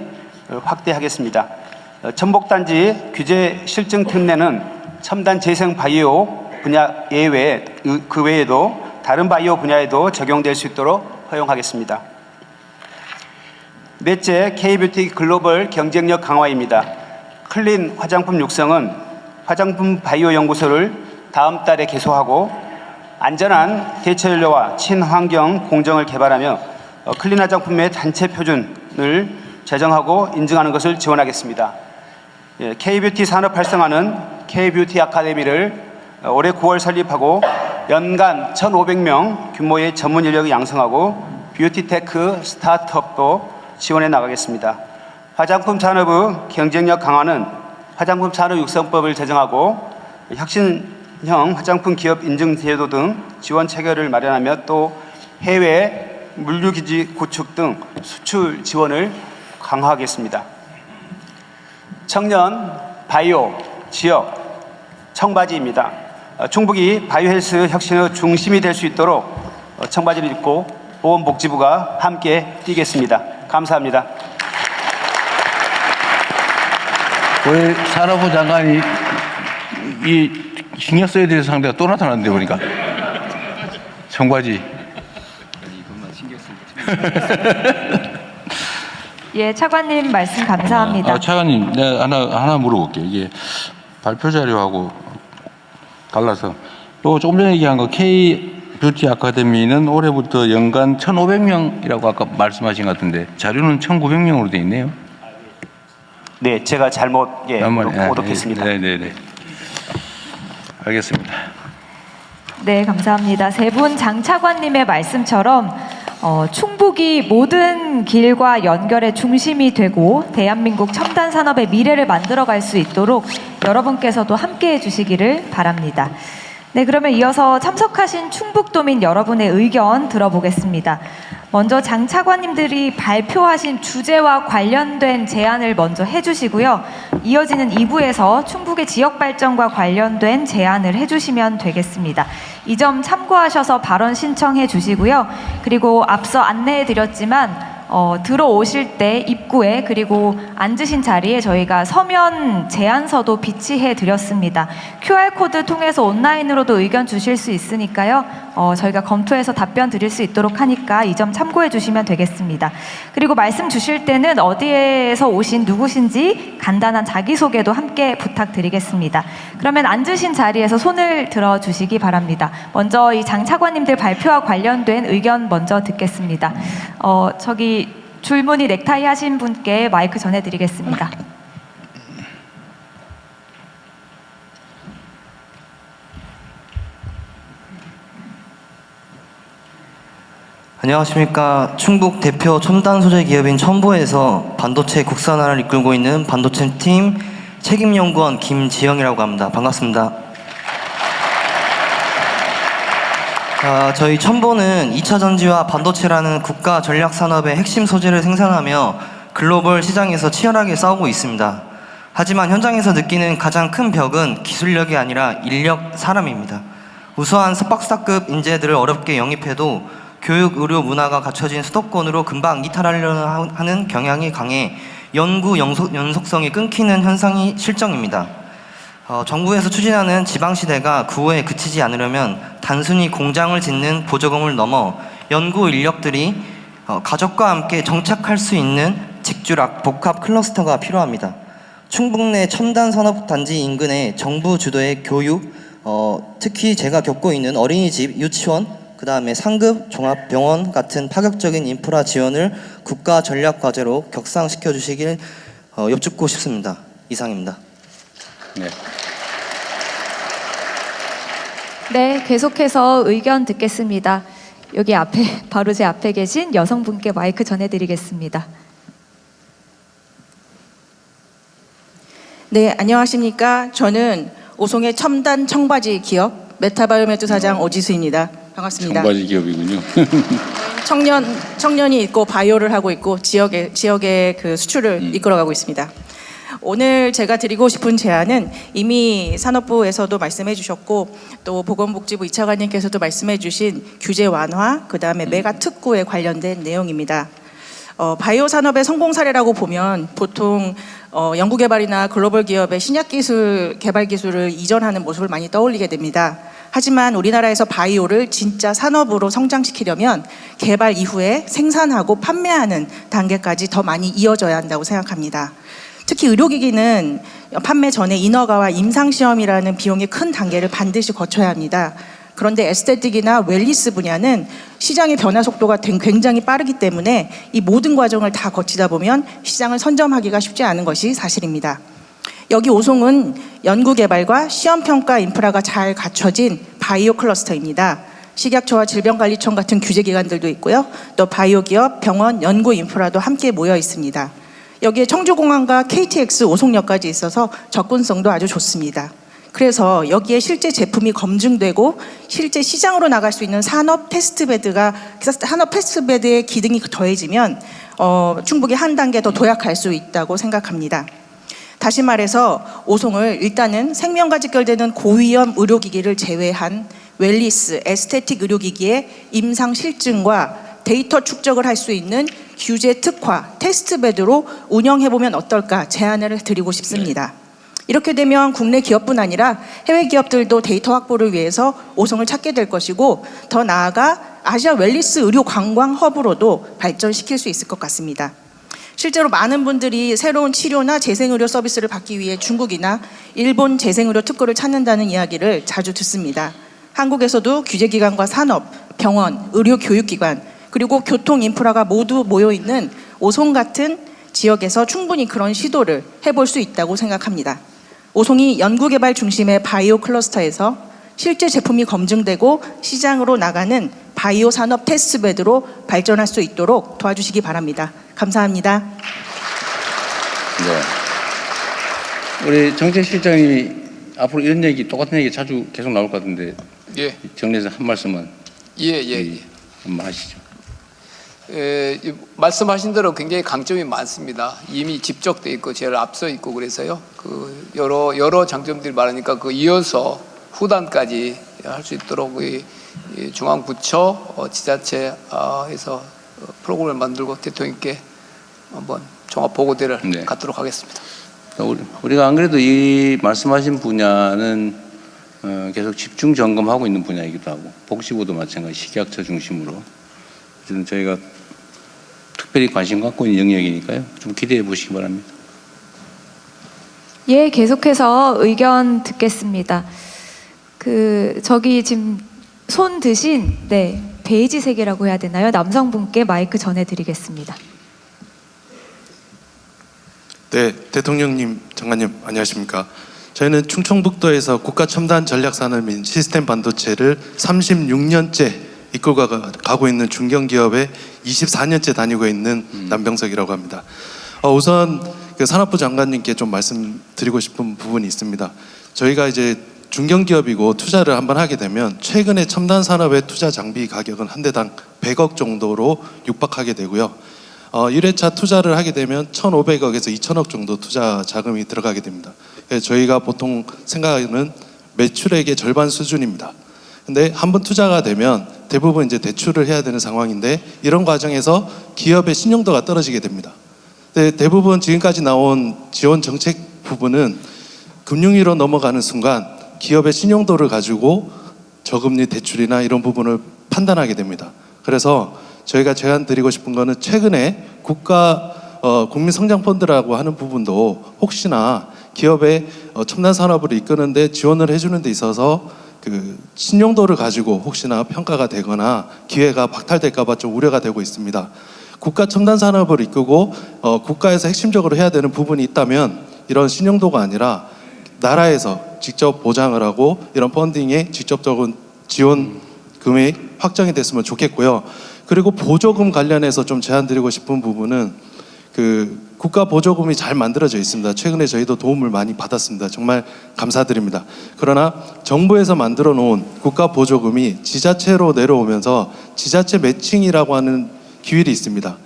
확대하겠습니다. 천복단지 규제 실증 특례는 첨단 재생 바이오 분야 예외 그 외에도 다른 바이오 분야에도 적용될 수 있도록 허용하겠습니다. 넷째, K뷰티 글로벌 경쟁력 강화입니다. 클린 화장품 육성은 화장품 바이오 연구소를 다음 달에 개소하고 안전한 대체 연료와 친환경 공정을 개발하며 클린 화장품의 단체 표준을 제정하고 인증하는 것을 지원하겠습니다. K뷰티 산업 활성화는 K뷰티 아카데미를 올해 9월 설립하고 연간 1,500명 규모의 전문 인력을 양성하고 뷰티테크 스타트업도 지원해 나가겠습니다. 화장품 산업의 경쟁력 강화는 화장품 산업 육성법을 제정하고 혁신형 화장품 기업 인증 제도 등 지원 체계를 마련하며 또 해외 물류기지 구축 등 수출 지원을 강화하겠습니다. 청년, 바이오, 지역, 청바지입니다. 충북이 바이오헬스 혁신의 중심이 될 수 있도록 청바지를 입고 보건복지부가 함께 뛰겠습니다. 감사합니다. 왜 산업부 장관이 이 신경 써야 될 상대가 또 나타났는데 보니까 청바지. 예, 차관님 말씀 감사합니다. 차관님, 내가 하나 물어볼게요. 이게 발표 자료하고 달라서 또 조금 전에 얘기한 거 K 뷰티 아카데미는 올해부터 연간 1,500명이라고 아까 말씀하신 것 같은데 자료는 1,900명으로 돼 있네요. 네, 제가 잘못 오독했습니다. 네. 알겠습니다. 네, 감사합니다. 세 분 장 차관님의 말씀처럼 충북이 모든 길과 연결의 중심이 되고 대한민국 첨단 산업의 미래를 만들어갈 수 있도록 여러분께서도 함께해 주시기를 바랍니다. 네, 그러면 이어서 참석하신 충북도민 여러분의 의견 들어보겠습니다. 먼저 장 차관님들이 발표하신 주제와 관련된 제안을 먼저 해주시고요. 이어지는 2부에서 충북의 지역 발전과 관련된 제안을 해주시면 되겠습니다. 이 점 참고하셔서 발언 신청해 주시고요. 그리고 앞서 안내해 드렸지만 들어오실 때 입구에 그리고 앉으신 자리에 저희가 서면 제안서도 비치해 드렸습니다. QR코드 통해서 온라인으로도 의견 주실 수 있으니까요. 저희가 검토해서 답변 드릴 수 있도록 하니까 이 점 참고해 주시면 되겠습니다. 그리고 말씀 주실 때는 어디에서 오신 누구신지 간단한 자기소개도 함께 부탁드리겠습니다. 그러면 앉으신 자리에서 손을 들어 주시기 바랍니다. 먼저 이 장 차관님들 발표와 관련된 의견 먼저 듣겠습니다. 저기 줄무늬 넥타이 하신 분께 마이크 전해드리겠습니다. 안녕하십니까. 충북 대표 첨단 소재 기업인 첨보에서 반도체 국산화를 이끌고 있는 반도체 팀 책임연구원 김지영이라고 합니다. 반갑습니다. 저희 첨보는 2차 전지와 반도체라는 국가 전략 산업의 핵심 소재를 생산하며 글로벌 시장에서 치열하게 싸우고 있습니다. 하지만 현장에서 느끼는 가장 큰 벽은 기술력이 아니라 인력, 사람입니다. 우수한 석박사급 인재들을 어렵게 영입해도 교육, 의료, 문화가 갖춰진 수도권으로 금방 이탈하려는 하는 경향이 강해 연구 연속성이 끊기는 현상이 실정입니다. 정부에서 추진하는 지방시대가 구호에 그치지 않으려면 단순히 공장을 짓는 보조금을 넘어 연구 인력들이 가족과 함께 정착할 수 있는 직주락 복합 클러스터가 필요합니다. 충북 내 첨단 산업단지 인근에 정부 주도의 교육, 특히 제가 겪고 있는 어린이집, 유치원, 그 다음에 상급 종합병원 같은 파격적인 인프라 지원을 국가 전략 과제로 격상시켜 주시길 여쭙고 싶습니다. 이상입니다. 네. 네, 계속해서 의견 듣겠습니다. 여기 앞에, 바로 제 앞에 계신 여성분께 마이크 전해드리겠습니다. 네, 안녕하십니까. 저는 오송의 첨단 청바지 기업 메타바이오메트 사장 오지수입니다. 반갑습니다. 청바지 기업이군요. 청년이 있고 바이오를 하고 있고 지역의 그 수출을 이끌어가고 있습니다. 오늘 제가 드리고 싶은 제안은 이미 산업부에서도 말씀해 주셨고 또 보건복지부 이차관님께서도 말씀해 주신 규제 완화, 그 다음에 메가 특구에 관련된 내용입니다. 바이오 산업의 성공 사례라고 보면 보통 연구개발이나 글로벌 기업의 신약 기술, 개발 기술을 이전하는 모습을 많이 떠올리게 됩니다. 하지만 우리나라에서 바이오를 진짜 산업으로 성장시키려면 개발 이후에 생산하고 판매하는 단계까지 더 많이 이어져야 한다고 생각합니다. 특히 의료기기는 판매 전에 인허가와 임상시험이라는 비용의 큰 단계를 반드시 거쳐야 합니다. 그런데 에스테틱이나 웰니스 분야는 시장의 변화 속도가 굉장히 빠르기 때문에 이 모든 과정을 다 거치다 보면 시장을 선점하기가 쉽지 않은 것이 사실입니다. 여기 오송은 연구개발과 시험평가 인프라가 잘 갖춰진 바이오 클러스터입니다. 식약처와 질병관리청 같은 규제기관들도 있고요. 또 바이오 기업, 병원, 연구 인프라도 함께 모여 있습니다. 여기에 청주공항과 KTX 오송역까지 있어서 접근성도 아주 좋습니다. 그래서 여기에 실제 제품이 검증되고 실제 시장으로 나갈 수 있는 산업 테스트베드의 기능이 더해지면 충북이 한 단계 더 도약할 수 있다고 생각합니다. 다시 말해서 오송을 일단은 생명과 직결되는 고위험 의료기기를 제외한 웰니스, 에스테틱 의료기기의 임상 실증과 데이터 축적을 할 수 있는 규제 특화, 테스트베드로 운영해보면 어떨까 제안을 드리고 싶습니다. 이렇게 되면 국내 기업뿐 아니라 해외 기업들도 데이터 확보를 위해서 오송을 찾게 될 것이고 더 나아가 아시아 웰니스 의료 관광 허브로도 발전시킬 수 있을 것 같습니다. 실제로 많은 분들이 새로운 치료나 재생의료 서비스를 받기 위해 중국이나 일본 재생의료 특구를 찾는다는 이야기를 자주 듣습니다. 한국에서도 규제기관과 산업, 병원, 의료 교육기관 그리고 교통 인프라가 모두 모여있는 오송 같은 지역에서 충분히 그런 시도를 해볼 수 있다고 생각합니다. 오송이 연구개발 중심의 바이오 클러스터에서 실제 제품이 검증되고 시장으로 나가는 바이오 산업 테스트베드로 발전할 수 있도록 도와주시기 바랍니다. 감사합니다. 네. 우리 정책실장님이 앞으로 이런 얘기, 똑같은 얘기 자주 계속 나올 것 같은데 예. 정리해서 한 말씀만 한번 하시죠. 말씀하신 대로 굉장히 강점이 많습니다. 이미 집적돼 있고 제일 앞서 있고 그래서요. 그 여러 장점들이 많으니까 그 이어서 후단까지 할 수 있도록 이 중앙부처 지자체에서 프로그램을 만들고 대통령께 한번 종합 보고대를 갖도록 하겠습니다. 우리가 안 그래도 이 말씀하신 분야는 계속 집중 점검하고 있는 분야이기도 하고 복지부도 마찬가지 식약처 중심으로 어쨌든 저희가 특별히 관심 갖고 있는 영역이니까요. 좀 기대해 보시기 바랍니다. 예, 계속해서 의견 듣겠습니다. 저기 지금 손 드신 베이지색이라고 해야 되나요? 남성분께 마이크 전해드리겠습니다. 네, 대통령님, 장관님 안녕하십니까? 저희는 충청북도에서 국가첨단전략산업인 시스템 반도체를 36년째 이끌고 가고 있는 중견기업에 24년째 다니고 있는 남병석이라고 합니다. 우선 그 산업부 장관님께 좀 말씀드리고 싶은 부분이 있습니다. 저희가 이제 중견기업이고 투자를 한번 하게 되면 최근에 첨단 산업의 투자 장비 가격은 한 대당 100억 정도로 육박하게 되고요. 1회차 투자를 하게 되면 1,500억에서 2,000억 정도 투자 자금이 들어가게 됩니다. 그래서 저희가 보통 생각하는 매출액의 절반 수준입니다. 근데 한번 투자가 되면 대부분 이제 대출을 해야 되는 상황인데 이런 과정에서 기업의 신용도가 떨어지게 됩니다. 근데 대부분 지금까지 나온 지원 정책 부분은 금융위로 넘어가는 순간 기업의 신용도를 가지고 저금리 대출이나 이런 부분을 판단하게 됩니다. 그래서 저희가 제안드리고 싶은 거는 최근에 국가 국민성장펀드라고 하는 부분도 혹시나 기업의 첨단 산업을 이끄는데 지원을 해주는 데 있어서 그 신용도를 가지고 혹시나 평가가 되거나 기회가 박탈될까 봐 좀 우려가 되고 있습니다. 국가 첨단 산업을 이끄고 국가에서 핵심적으로 해야 되는 부분이 있다면 이런 신용도가 아니라 나라에서 직접 보장을 하고 이런 펀딩에 직접적인 지원 금액이 확정이 됐으면 좋겠고요. 그리고 보조금 관련해서 좀 제안드리고 싶은 부분은 그 국가 보조금이 잘 만들어져 있습니다. 최근에 저희도 도움을 많이 받았습니다. 정말 감사드립니다. 그러나 정부에서 만들어 놓은 국가 보조금이 지자체로 내려오면서 지자체 매칭이라고 하는 기율이 있습니다.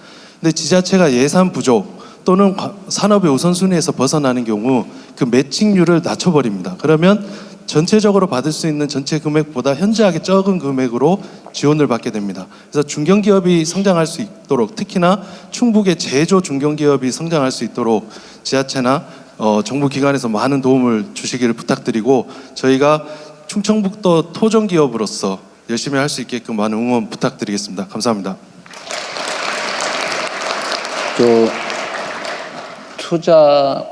근데 지자체가 예산 부족 또는 산업의 우선순위에서 벗어나는 경우 그 매칭률을 낮춰버립니다. 그러면 전체적으로 받을 수 있는 전체 금액보다 현저하게 적은 금액으로 지원을 받게 됩니다. 그래서 중견기업이 성장할 수 있도록 특히나 충북의 제조 중견기업이 성장할 수 있도록 지자체나 정부 기관에서 많은 도움을 주시기를 부탁드리고 저희가 충청북도 토종기업으로서 열심히 할 수 있게끔 많은 응원 부탁드리겠습니다. 감사합니다. 투자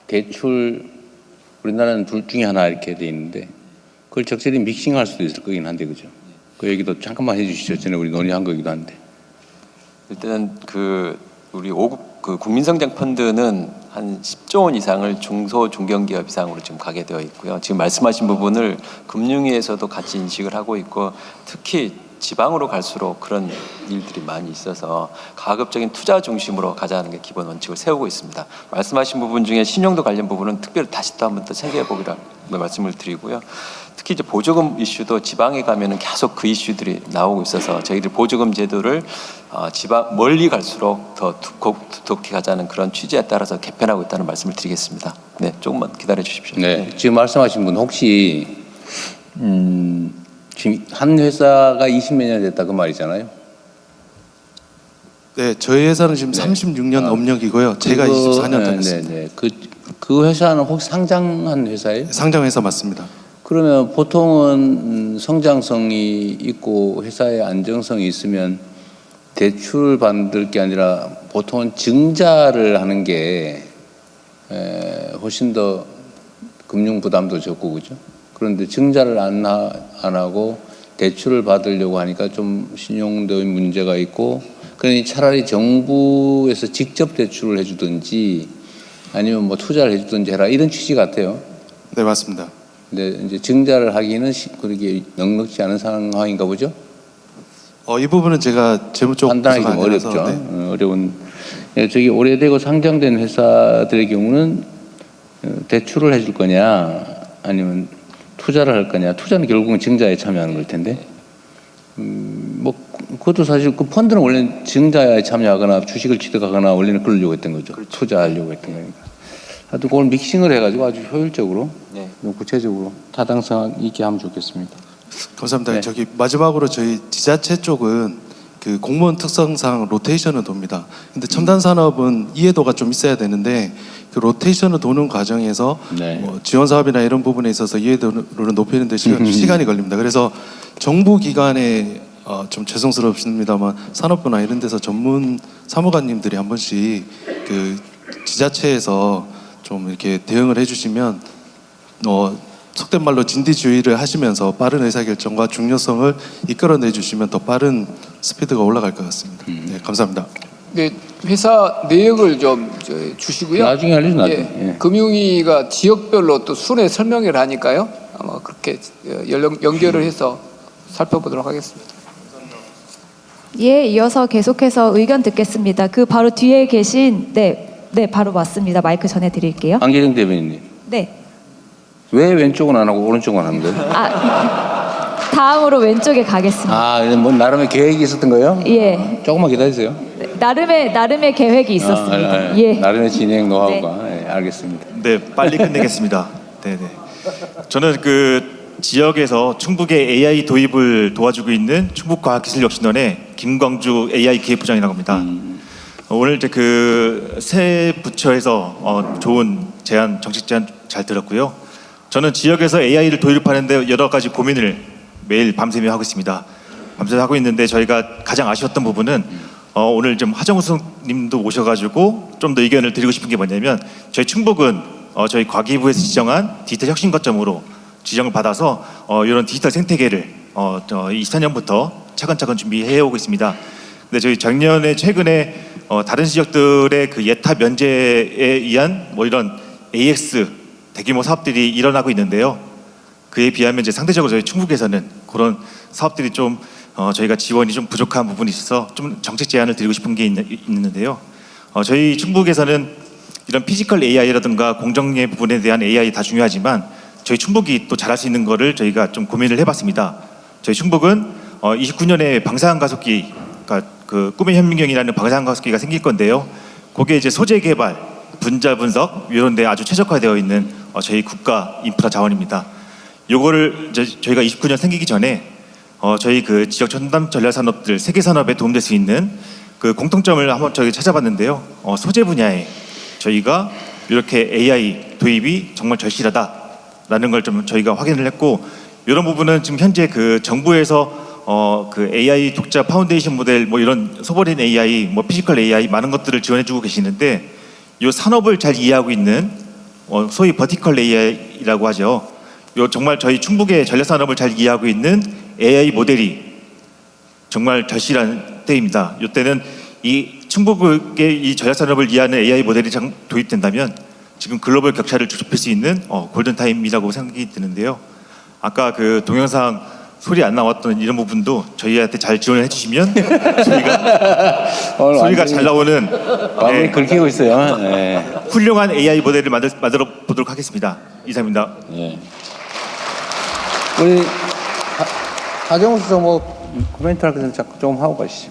대출 우리나라는 둘 중에 하나 이렇게 돼 있는데 그걸 적절히 믹싱할 수도 있을 거긴 한데 그죠? 그 얘기도 잠깐만 해주시죠. 전에 우리 논의한 거기도 한데. 일단 우리 5국 국민성장 펀드는 한 10조 원 이상을 중소 중견기업 이상으로 지금 가게 되어 있고요. 지금 말씀하신 부분을 금융위에서도 같이 인식을 하고 있고 특히 지방으로 갈수록 그런 일들이 많이 있어서 가급적인 투자 중심으로 가자는 게 기본 원칙을 세우고 있습니다. 말씀하신 부분 중에 신용도 관련 부분은 특별히 다시 또 한 번 더 생각해 보기로 말씀을 드리고요. 특히 이제 보조금 이슈도 지방에 가면은 계속 그 이슈들이 나오고 있어서 저희들 보조금 제도를 지방 멀리 갈수록 더 두텁게 가자는 그런 취지에 따라서 개편하고 있다는 말씀을 드리겠습니다. 네, 조금만 기다려 주십시오. 네, 지금 말씀하신 분 혹시 지금 한 회사가 20몇 년 됐다 그 말이잖아요. 네, 저희 회사는 지금 네. 36년 업력이고요. 제가 24년 다녔습니다. 네. 그 회사는 혹시 상장한 회사예요? 상장회사 맞습니다. 그러면 보통은 성장성이 있고 회사의 안정성이 있으면 대출 받을 게 아니라 보통은 증자를 하는 게 훨씬 더 금융 부담도 적고 그죠? 그런데 증자를 안 하고 대출을 받으려고 하니까 좀 신용도의 문제가 있고 그러니 차라리 정부에서 직접 대출을 해주든지 아니면 뭐 투자를 해주든지 해라 이런 취지 같아요. 네, 맞습니다. 근데 이제 증자를 하기는 그렇게 넉넉지 않은 상황인가 보죠? 이 부분은 제가 재무 쪽 판단하기 좀 아니라서, 어렵죠. 네. 어려운. 저기 오래되고 상장된 회사들의 경우는 대출을 해줄 거냐 아니면 투자를 할 거냐. 투자는 결국은 증자에 참여하는 걸 텐데. 뭐 그것도 사실 그 펀드는 원래 증자에 참여하거나 주식을 취득하거나 원래는 그러려고 했던 거죠. 그렇죠. 투자하려고 했던 거니까. 하여튼 그걸 믹싱을 해가지고 아주 효율적으로, 구체적으로 타당성 있게 하면 좋겠습니다. 감사합니다. 네. 저기 마지막으로 저희 지자체 쪽은 그 공무원 특성상 로테이션을 돕니다. 근데 첨단 산업은 이해도가 좀 있어야 되는데 그 로테이션을 도는 과정에서 뭐 지원 사업이나 이런 부분에 있어서 이해도를 높이는 데 시간이 걸립니다. 그래서 정부 기관에 좀 죄송스럽습니다만 산업부나 이런 데서 전문 사무관님들이 한 번씩 그 지자체에서 좀 이렇게 대응을 해주시면 속된 말로 진디주의를 하시면서 빠른 의사결정과 중요성을 이끌어내 주시면 더 빠른 스피드가 올라갈 것 같습니다. 네, 감사합니다. 네, 회사 내역을 좀 주시고요. 나중에 알려줘 나중에. 금융위가 지역별로 또 순회 설명을 하니까요. 아마 그렇게 연결을 해서 살펴보도록 하겠습니다. 예, 이어서 계속해서 의견 듣겠습니다. 그 바로 뒤에 계신 네, 바로 맞습니다. 마이크 전해드릴게요. 안계정 대변인님. 네. 왜 왼쪽은 안 하고 오른쪽은 하는 거예요? 다음으로 왼쪽에 가겠습니다. 아, 뭐 나름의 계획이 있었던 거예요? 예. 조금만 기다리세요. 나름의 계획이 있었습니다. 예. 나름의 진행 노하우가. 네. 알겠습니다. 네, 빨리 끝내겠습니다. 네네. 저는 그 지역에서 충북의 AI 도입을 도와주고 있는 충북과학기술혁신원의 김광주 AI 기획부장이라고 합니다. 오늘 이제 그 새 부처에서 좋은 제안, 정책 제안 잘 들었고요. 저는 지역에서 AI를 도입하는데 여러 가지 고민을 매일 밤새며 하고 있습니다. 밤새서 하고 있는데 저희가 가장 아쉬웠던 부분은 오늘 좀 하정우님도 오셔가지고 좀 더 의견을 드리고 싶은 게 뭐냐면 저희 충북은 저희 과기부에서 지정한 디지털 혁신 거점으로 지정을 받아서 이런 디지털 생태계를 24년부터 차근차근 준비해 오고 있습니다. 근데 저희 작년에 최근에 다른 지역들의 그 예타 면제에 의한 뭐 이런 AX 대규모 사업들이 일어나고 있는데요. 그에 비하면 이제 상대적으로 저희 충북에서는 그런 사업들이 좀 저희가 지원이 좀 부족한 부분이 있어서 좀 정책 제안을 드리고 싶은 게 있는데요. 저희 충북에서는 이런 피지컬 AI라든가 공정의 부분에 대한 AI 다 중요하지만 저희 충북이 또 잘할 수 있는 거를 저희가 좀 고민을 해봤습니다. 저희 충북은 29년에 방사능 가속기, 그러니까 그 꿈의 현민경이라는 방사능 가속기가 생길 건데요. 그게 이제 소재 개발, 분자 분석 이런 데 아주 최적화되어 있는 저희 국가 인프라 자원입니다. 요거를 저희가 29년 생기기 전에 저희 그 지역 첨단 전략 산업들 세계 산업에 도움될 수 있는 그 공통점을 한번 저희 찾아봤는데요. 소재 분야에 저희가 이렇게 AI 도입이 정말 절실하다라는 걸 좀 저희가 확인을 했고 이런 부분은 지금 현재 그 정부에서 그 AI 독자 파운데이션 모델 뭐 이런 소버린 AI, 뭐 피지컬 AI 많은 것들을 지원해주고 계시는데 이 산업을 잘 이해하고 있는 소위 버티컬 AI라고 하죠. 요 정말 저희 충북의 전략 산업을 잘 이해하고 있는 AI 모델이 정말 절실한 때입니다. 이때는 이 충북의 이 전략 산업을 이해하는 AI 모델이 도입된다면 지금 글로벌 격차를 좁힐 수 있는 골든 타임이라고 생각이 드는데요. 아까 그 동영상 소리 안 나왔던 이런 부분도 저희한테 잘 지원을 해주시면 저희가 소리가 잘 나오는 마음이 긁히고 있어요. 네. 훌륭한 AI 모델을 만들어 보도록 하겠습니다. 이상입니다. 네. 우리 하정우 수석 뭐 코멘트 할 것은 좀 하고 가시죠.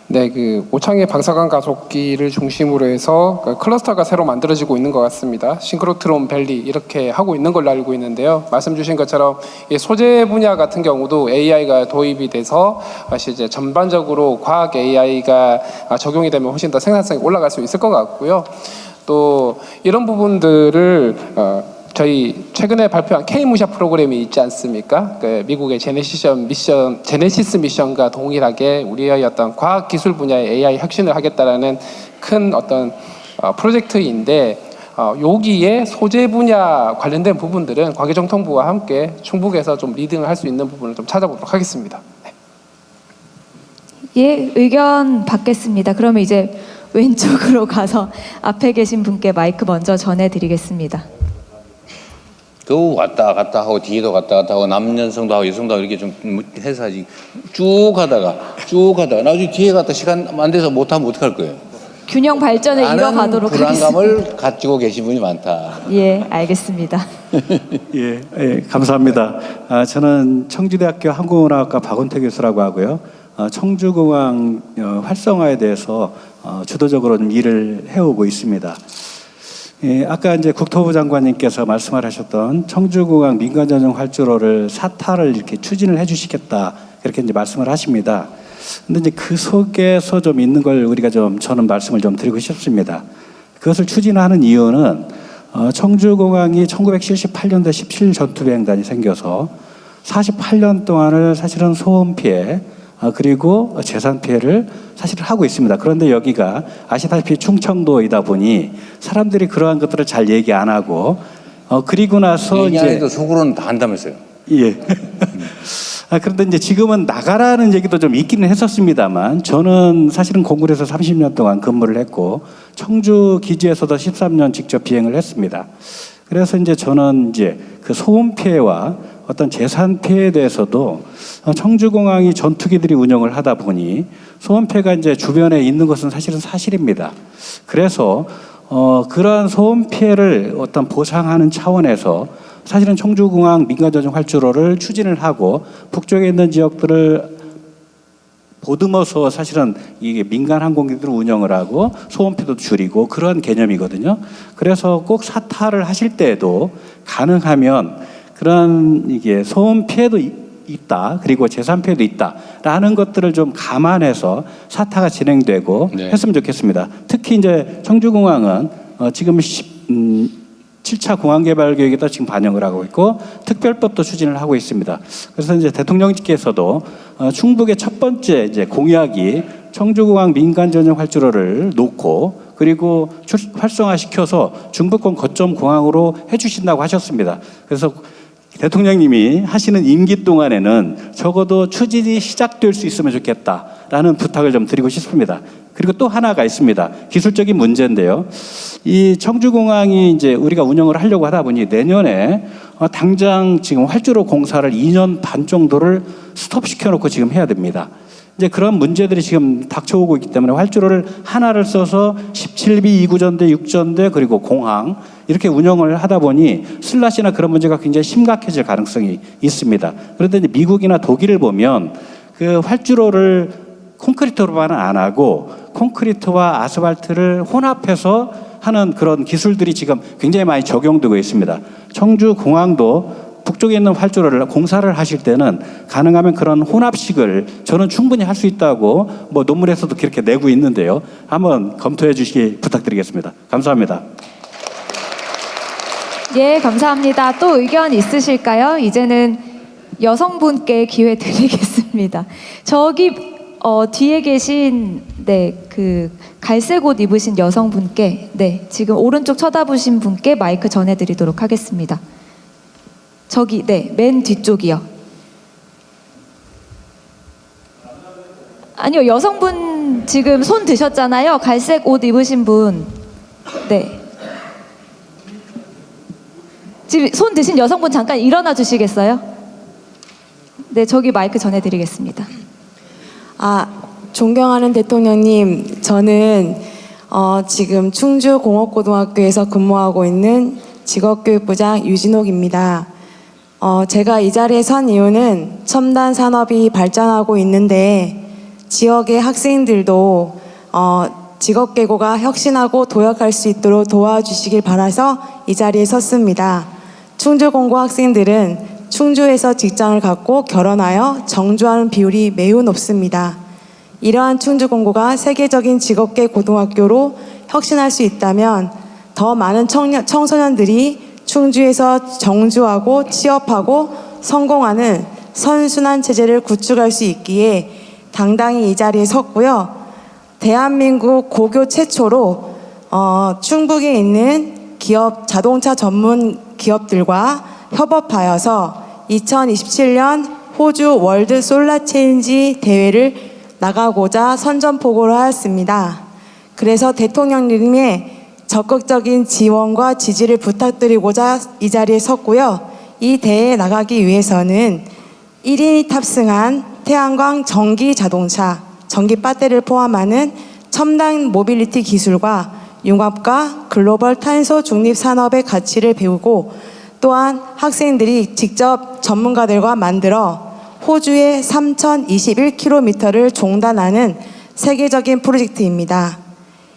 네, 그 오창의 방사능 가속기를 중심으로 해서 클러스터가 새로 만들어지고 있는 것 같습니다. 싱크로트론 밸리 이렇게 하고 있는 걸로 알고 있는데요. 말씀 주신 것처럼 이 소재 분야 같은 경우도 AI가 도입이 돼서 이제 전반적으로 과학 AI가 적용이 되면 훨씬 더 생산성이 올라갈 수 있을 것 같고요. 또 이런 부분들을 저희 최근에 발표한 K-무샤 프로그램이 있지 않습니까? 그 미국의 제네시스 미션과 동일하게 우리의 어떤 과학 기술 분야의 AI 혁신을 하겠다라는 큰 어떤 프로젝트인데 여기에 소재 분야 관련된 부분들은 과기정통부와 함께 충북에서 좀 리딩을 할 수 있는 부분을 좀 찾아보도록 하겠습니다. 네. 예, 의견 받겠습니다. 그러면 이제 왼쪽으로 가서 앞에 계신 분께 마이크 먼저 전해드리겠습니다. 그 왔다 갔다 하고 뒤에도 왔다 갔다 하고 남녀성도 하고 여성도 하고 이렇게 좀 해서 하지 쭉 하다가 나중에 뒤에 갔다 시간 안 돼서 못하면 어떡할 거예요? 균형 발전을 이뤄가도록 하겠습니다. 불안감을 가지고 계신 분이 많다. 예, 알겠습니다. 예, 감사합니다. 저는 청주대학교 항공운항학과 박원태 교수라고 하고요. 청주공항 활성화에 대해서 주도적으로 좀 일을 해오고 있습니다. 예, 아까 이제 국토부 장관님께서 말씀을 하셨던 청주공항 민간전용 활주로를 4타를 이렇게 추진을 해주시겠다 이렇게 이제 말씀을 하십니다. 근데 이제 그 속에서 좀 있는 걸 우리가 저는 말씀을 좀 드리고 싶습니다. 그것을 추진하는 이유는 청주공항이 1978년도에 17전투비행단이 생겨서 48년 동안을 사실은 소음 피해 그리고 재산 피해를 사실 하고 있습니다. 그런데 여기가 아시다시피 충청도이다 보니 사람들이 그러한 것들을 잘 얘기 안 하고 그리고 나서 얘기 안 해도 속으로는 다 한다면서요. 예. 그런데 이제 지금은 나가라는 얘기도 좀 있기는 했었습니다만 저는 사실은 공군에서 30년 동안 근무를 했고 청주 기지에서도 13년 직접 비행을 했습니다. 그래서 이제 저는 이제 그 소음 피해와 어떤 재산 피해에 대해서도 청주공항이 전투기들이 운영을 하다 보니 소음 피해가 이제 주변에 있는 것은 사실은 사실입니다. 그래서 그러한 소음 피해를 어떤 보상하는 차원에서 사실은 청주공항 민간전용 활주로를 추진을 하고 북쪽에 있는 지역들을 보듬어서 사실은 이게 민간 항공기들을 운영을 하고 소음피도 줄이고 그런 개념이거든요. 그래서 꼭 사타를 하실 때에도 가능하면 그런 이게 소음 피해도 있다, 그리고 재산 피해도 있다라는 것들을 좀 감안해서 사타가 진행되고 했으면 좋겠습니다. 특히 이제 청주공항은 지금 7차 공항 개발 계획에다 지금 반영을 하고 있고 특별법도 추진을 하고 있습니다. 그래서 이제 대통령께서도 충북의 첫 번째 이제 공약이 청주공항 민간 전용 활주로를 놓고 그리고 활성화시켜서 중부권 거점 공항으로 해주신다고 하셨습니다. 그래서 대통령님이 하시는 임기 동안에는 적어도 추진이 시작될 수 있으면 좋겠다라는 부탁을 좀 드리고 싶습니다. 그리고 또 하나가 있습니다. 기술적인 문제인데요. 이 청주공항이 이제 우리가 운영을 하려고 하다 보니 내년에 당장 지금 활주로 공사를 2년 반 정도를 스톱시켜놓고 지금 해야 됩니다. 이제 그런 문제들이 지금 닥쳐오고 있기 때문에 활주로를 하나를 써서 17비 2구전대, 6전대 그리고 공항 이렇게 운영을 하다 보니 슬라시나 그런 문제가 굉장히 심각해질 가능성이 있습니다. 그런데 이제 미국이나 독일을 보면 그 활주로를 콘크리트로만 안 하고 콘크리트와 아스팔트를 혼합해서 하는 그런 기술들이 지금 굉장히 많이 적용되고 있습니다. 청주공항도 북쪽에 있는 활주로를 공사를 하실 때는 가능하면 그런 혼합식을 저는 충분히 할 수 있다고 뭐 논문에서도 그렇게 내고 있는데요. 한번 검토해 주시기 부탁드리겠습니다. 감사합니다. 예, 감사합니다. 또 의견 있으실까요? 이제는 여성분께 기회 드리겠습니다. 저기 뒤에 계신 그 갈색 옷 입으신 여성분께 지금 오른쪽 쳐다보신 분께 마이크 전해드리도록 하겠습니다. 저기 맨 뒤쪽이요. 아니요, 여성분 지금 손 드셨잖아요. 갈색 옷 입으신 분. 지금 손 드신 여성분 잠깐 일어나 주시겠어요? 저기 마이크 전해드리겠습니다. 존경하는 대통령님, 저는 지금 충주공업고등학교에서 근무하고 있는 직업교육부장 유진옥입니다. 제가 이 자리에 선 이유는 첨단 산업이 발전하고 있는데 지역의 학생들도 직업계고가 혁신하고 도약할 수 있도록 도와주시길 바라서 이 자리에 섰습니다. 충주공고 학생들은 충주에서 직장을 갖고 결혼하여 정주하는 비율이 매우 높습니다. 이러한 충주공고가 세계적인 직업계 고등학교로 혁신할 수 있다면 더 많은 청소년들이 충주에서 정주하고 취업하고 성공하는 선순환 체제를 구축할 수 있기에 당당히 이 자리에 섰고요. 대한민국 고교 최초로 충북에 있는 기업 자동차 전문 기업들과 협업하여서 2027년 호주 월드 솔라 체인지 대회를 나가고자 선전포고를 하였습니다. 그래서 대통령님의 적극적인 지원과 지지를 부탁드리고자 이 자리에 섰고요. 이 대회에 나가기 위해서는 1인이 탑승한 태양광 전기 자동차, 전기 배터리를 포함하는 첨단 모빌리티 기술과 융합과 글로벌 탄소 중립 산업의 가치를 배우고 또한 학생들이 직접 전문가들과 만들어 호주의 3,021km를 종단하는 세계적인 프로젝트입니다.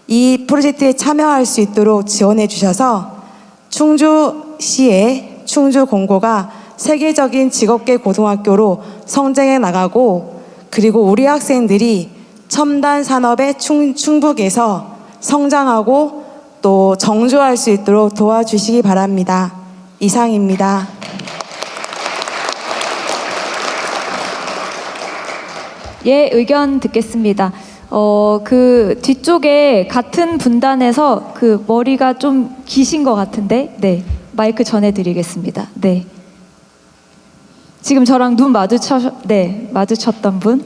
이 프로젝트에 참여할 수 있도록 지원해 주셔서 충주시의 충주공고가 세계적인 직업계 고등학교로 성장해 나가고 그리고 우리 학생들이 첨단 산업의 충북에서 성장하고 또 정주할 수 있도록 도와주시기 바랍니다. 이상입니다. 예, 의견 듣겠습니다. 그 뒤쪽에 같은 분단에서 그 머리가 좀 기신 것 같은데, 마이크 전해드리겠습니다. 지금 저랑 눈 마주쳤던 분?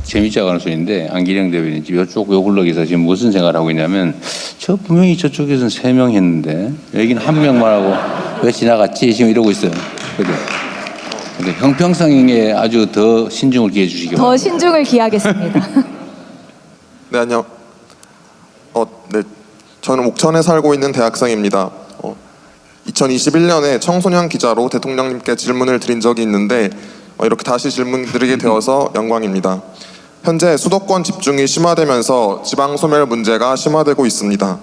재밌지 않은 소리인데 안기령 대변인 이쪽 요 블럭에서 지금 무슨 생각을 하고 있냐면 저 분명히 저쪽에서는 3명 했는데 여기는 1명만 하고 왜 지나갔지 지금 이러고 있어요. 근데 형평성에 아주 더 신중을 기해 주시기 바랍니다. 더 신중을 기하겠습니다. 네, 안녕. 저는 옥천에 살고 있는 대학생입니다. 2021년에 청소년 기자로 대통령님께 질문을 드린 적이 있는데 이렇게 다시 질문 드리게 되어서 영광입니다. 현재 수도권 집중이 심화되면서 지방 소멸 문제가 심화되고 있습니다.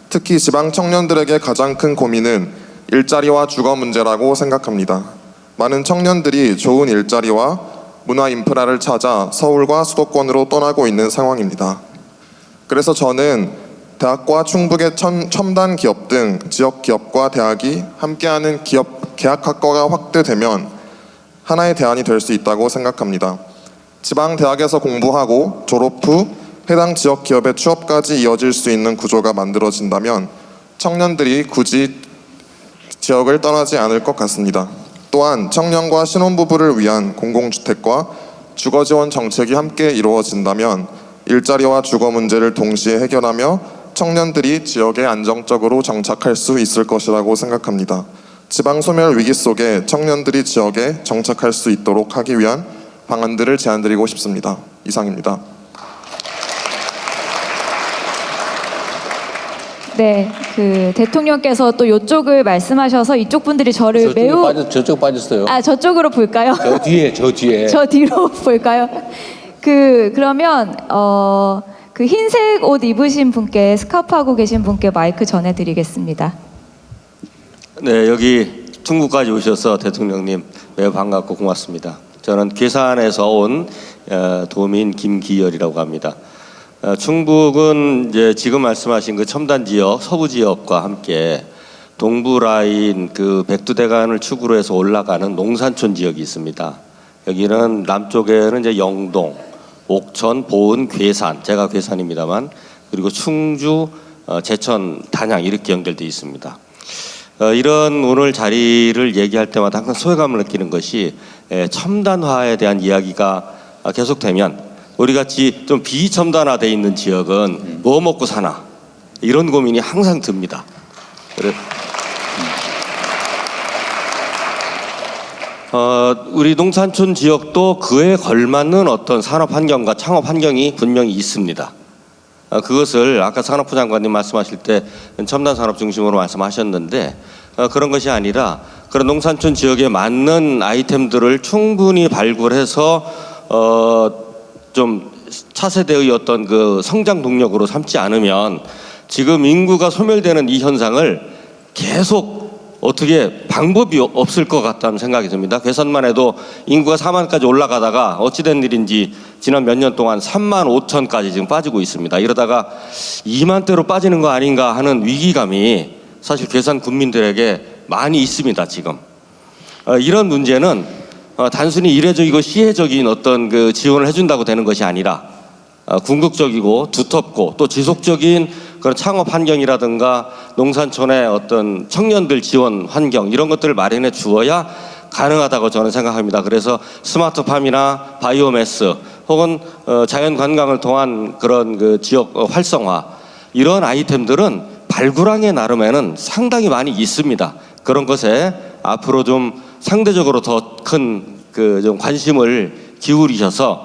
특히 지방 청년들에게 가장 큰 고민은 일자리와 주거 문제라고 생각합니다. 많은 청년들이 좋은 일자리와 문화 인프라를 찾아 서울과 수도권으로 떠나고 있는 상황입니다. 그래서 저는 대학과 충북의 첨단 기업 등 지역 기업과 대학이 함께하는 계약학과가 확대되면 하나의 대안이 될 수 있다고 생각합니다. 지방 대학에서 공부하고 졸업 후 해당 지역 기업의 취업까지 이어질 수 있는 구조가 만들어진다면 청년들이 굳이 지역을 떠나지 않을 것 같습니다. 또한 청년과 신혼부부를 위한 공공주택과 주거지원 정책이 함께 이루어진다면 일자리와 주거 문제를 동시에 해결하며 청년들이 지역에 안정적으로 정착할 수 있을 것이라고 생각합니다. 지방 소멸 위기 속에 청년들이 지역에 정착할 수 있도록 하기 위한 방안들을 제안드리고 싶습니다. 이상입니다. 네, 그 대통령께서 또 이쪽을 말씀하셔서 이쪽 분들이 저를 매우 저쪽 빠졌어요. 저쪽으로 볼까요? 저 뒤에. 저 뒤로 볼까요? 그러면 그 흰색 옷 입으신 분께 스카프하고 계신 분께 마이크 전해드리겠습니다. 네, 여기 충북까지 오셔서 대통령님 매우 반갑고 고맙습니다. 저는 괴산에서 온 도민 김기열이라고 합니다. 충북은 이제 지금 말씀하신 그 첨단 지역, 서부 지역과 함께 동부 라인 그 백두대간을 축으로 해서 올라가는 농산촌 지역이 있습니다. 여기는 남쪽에는 이제 영동, 옥천, 보은, 괴산, 제가 괴산입니다만, 그리고 충주, 제천, 단양 이렇게 연결되어 있습니다. 이런 오늘 자리를 얘기할 때마다 항상 소외감을 느끼는 것이 첨단화에 대한 이야기가 계속되면 우리 같이 좀 비첨단화되어 있는 지역은 뭐 먹고 사나 이런 고민이 항상 듭니다. 우리 농산촌 지역도 그에 걸맞는 어떤 산업 환경과 창업 환경이 분명히 있습니다. 그것을 아까 산업부 장관님 말씀하실 때 첨단 산업 중심으로 말씀하셨는데 그런 것이 아니라 그런 농산촌 지역에 맞는 아이템들을 충분히 발굴해서 좀 차세대의 어떤 그 성장 동력으로 삼지 않으면 지금 인구가 소멸되는 이 현상을 계속 어떻게 방법이 없을 것 같다는 생각이 듭니다. 괴산만 해도 인구가 4만까지 올라가다가 어찌된 일인지 지난 몇 년 동안 3만 5천까지 지금 빠지고 있습니다. 이러다가 2만대로 빠지는 거 아닌가 하는 위기감이 사실 괴산 군민들에게 많이 있습니다. 지금 이런 문제는 단순히 이례적이고 시혜적인 어떤 그 지원을 해준다고 되는 것이 아니라 궁극적이고 두텁고 또 지속적인 그런 창업 환경이라든가 농산촌의 어떤 청년들 지원 환경 이런 것들을 마련해 주어야 가능하다고 저는 생각합니다. 그래서 스마트팜이나 바이오매스 혹은 자연 관광을 통한 그런 그 지역 활성화 이런 아이템들은 발굴하기에 나름에는 상당히 많이 있습니다. 그런 것에 앞으로 좀 상대적으로 더 큰 그 좀 관심을 기울이셔서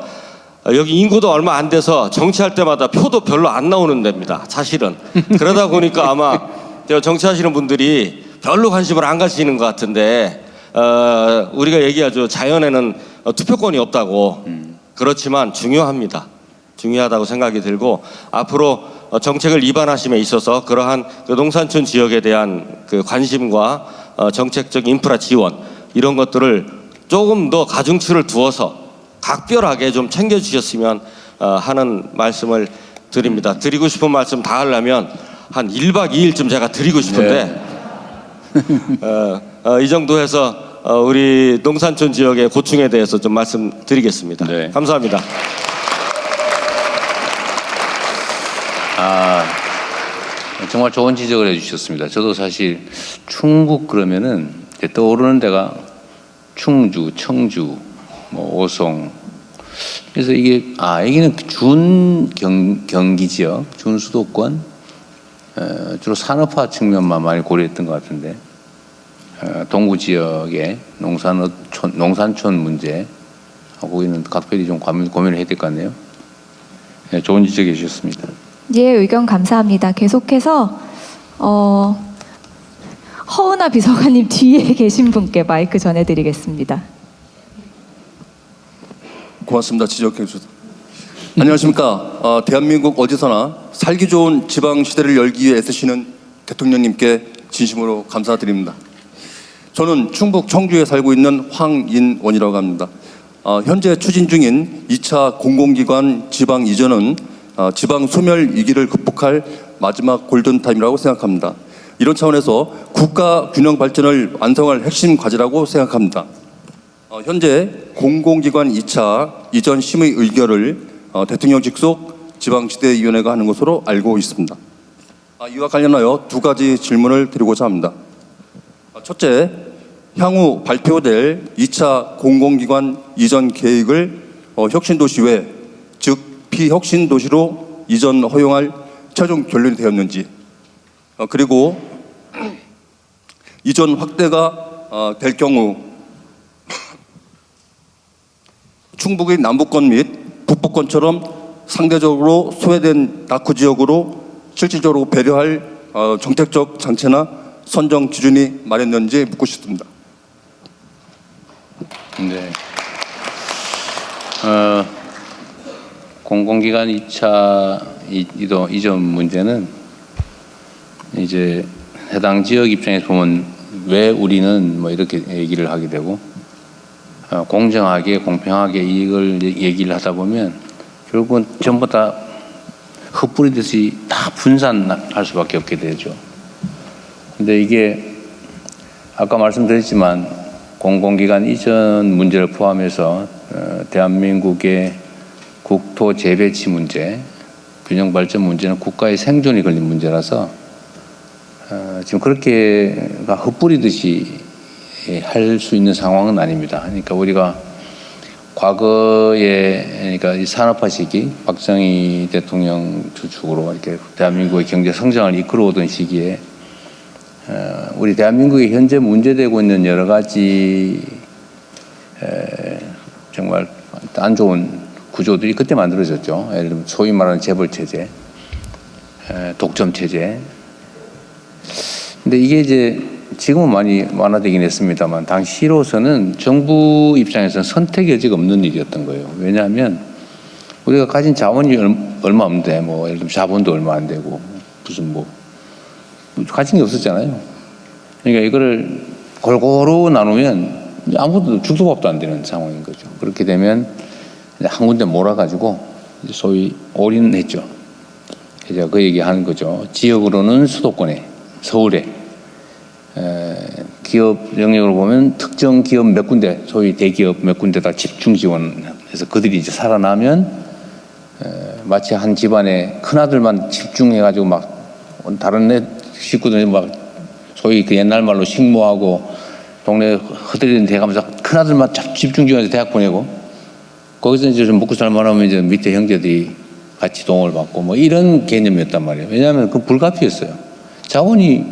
여기 인구도 얼마 안 돼서 정치할 때마다 표도 별로 안 나오는 데입니다. 사실은 그러다 보니까 아마 정치하시는 분들이 별로 관심을 안 가지시는 것 같은데 우리가 얘기하죠. 자연에는 투표권이 없다고. 그렇지만 중요합니다. 중요하다고 생각이 들고 앞으로 정책을 입안하심에 있어서 그러한 그 농산촌 지역에 대한 그 관심과 정책적 인프라 지원 이런 것들을 조금 더 가중치를 두어서 각별하게 좀 챙겨주셨으면 하는 말씀을 드립니다. 드리고 싶은 말씀 다 하려면 한 1박 2일쯤 제가 드리고 싶은데 이 정도 해서 우리 농산촌 지역의 고충에 대해서 좀 말씀드리겠습니다. 네. 감사합니다. 정말 좋은 지적을 해주셨습니다. 저도 사실 충북 그러면은 떠오르는 데가 충주, 청주, 뭐 오송. 그래서 이게 여기는 준 경기 지역, 준 수도권, 주로 산업화 측면만 많이 고려했던 것 같은데 동구 지역의 농산촌 문제 거기는 각별히 좀 고민을 해야 될 것 같네요. 네, 좋은 지적해 주셨습니다. 예, 의견 감사합니다. 계속해서 허은하 비서관님 뒤에 계신 분께 마이크 전해드리겠습니다. 고맙습니다. 지적해 주셔서. 안녕하십니까. 대한민국 어디서나 살기 좋은 지방 시대를 열기 위해 애쓰시는 대통령님께 진심으로 감사드립니다. 저는 충북 청주에 살고 있는 황인원이라고 합니다. 현재 추진 중인 2차 공공기관 지방 이전은 지방 소멸 위기를 극복할 마지막 골든타임이라고 생각합니다. 이런 차원에서 국가 균형 발전을 완성할 핵심 과제라고 생각합니다. 현재 공공기관 2차 이전 심의 의결을 대통령 직속 지방지대위원회가 하는 것으로 알고 있습니다. 이와 관련하여 두 가지 질문을 드리고자 합니다. 첫째, 향후 발표될 2차 공공기관 이전 계획을 혁신도시 외, 즉 비혁신도시로 이전 허용할 최종 결론이 되었는지, 그리고 이전 확대가 될 경우 충북의 남부권 및 북부권처럼 상대적으로 소외된 낙후 지역으로 실질적으로 배려할 정책적 장치나 선정 기준이 마련된지 묻고 싶습니다. 네. 공공기관 2차 이전 문제는 이제 해당 지역 입장에서 보면 왜 우리는 뭐 이렇게 얘기를 하게 되고 공정하게 공평하게 이걸 얘기를 하다 보면 결국은 전부 다 흩뿌리듯이 다 분산할 수밖에 없게 되죠. 근데 이게 아까 말씀드렸지만 공공기관 이전 문제를 포함해서 대한민국의 국토 재배치 문제, 균형 발전 문제는 국가의 생존이 걸린 문제라서 지금 그렇게가 흩뿌리듯이 할 수 있는 상황은 아닙니다. 그러니까 우리가 과거에 그러니까 이 산업화 시기 박정희 대통령 주축으로 이렇게 대한민국의 경제 성장을 이끌어오던 시기에 우리 대한민국이 현재 문제되고 있는 여러 가지 정말 안 좋은 구조들이 그때 만들어졌죠. 예를 들면 소위 말하는 재벌 체제, 독점 체제. 근데 이게 이제 지금은 많이 완화되긴 했습니다만 당시로서는 정부 입장에서는 선택 여지가 없는 일이었던 거예요. 왜냐하면 우리가 가진 자원이 얼마 없는데 뭐 예를 들면 자본도 얼마 안 되고 무슨 뭐 가진 게 없었잖아요. 그러니까 이거를 골고루 나누면 아무도 죽도 밥도 안 되는 상황인 거죠. 그렇게 되면 한 군데 몰아가지고 소위 올인했죠. 제가 그 얘기하는 거죠. 지역으로는 수도권에 서울에 기업 영역으로 보면 특정 기업 몇 군데, 소위 대기업 몇 군데다 집중 지원해서 그들이 이제 살아나면 마치 한 집안에 큰 아들만 집중해가지고 막 다른 애 식구들이 막 소위 그 옛날 말로 식모하고 동네 흐드리는 데 가면서 큰 아들만 집중 지원해서 대학 보내고 거기서 이제 좀 먹고 살만하면 이제 밑에 형제들이 같이 도움을 받고 뭐 이런 개념이었단 말이에요. 왜냐하면 그 불가피했어요. 자원이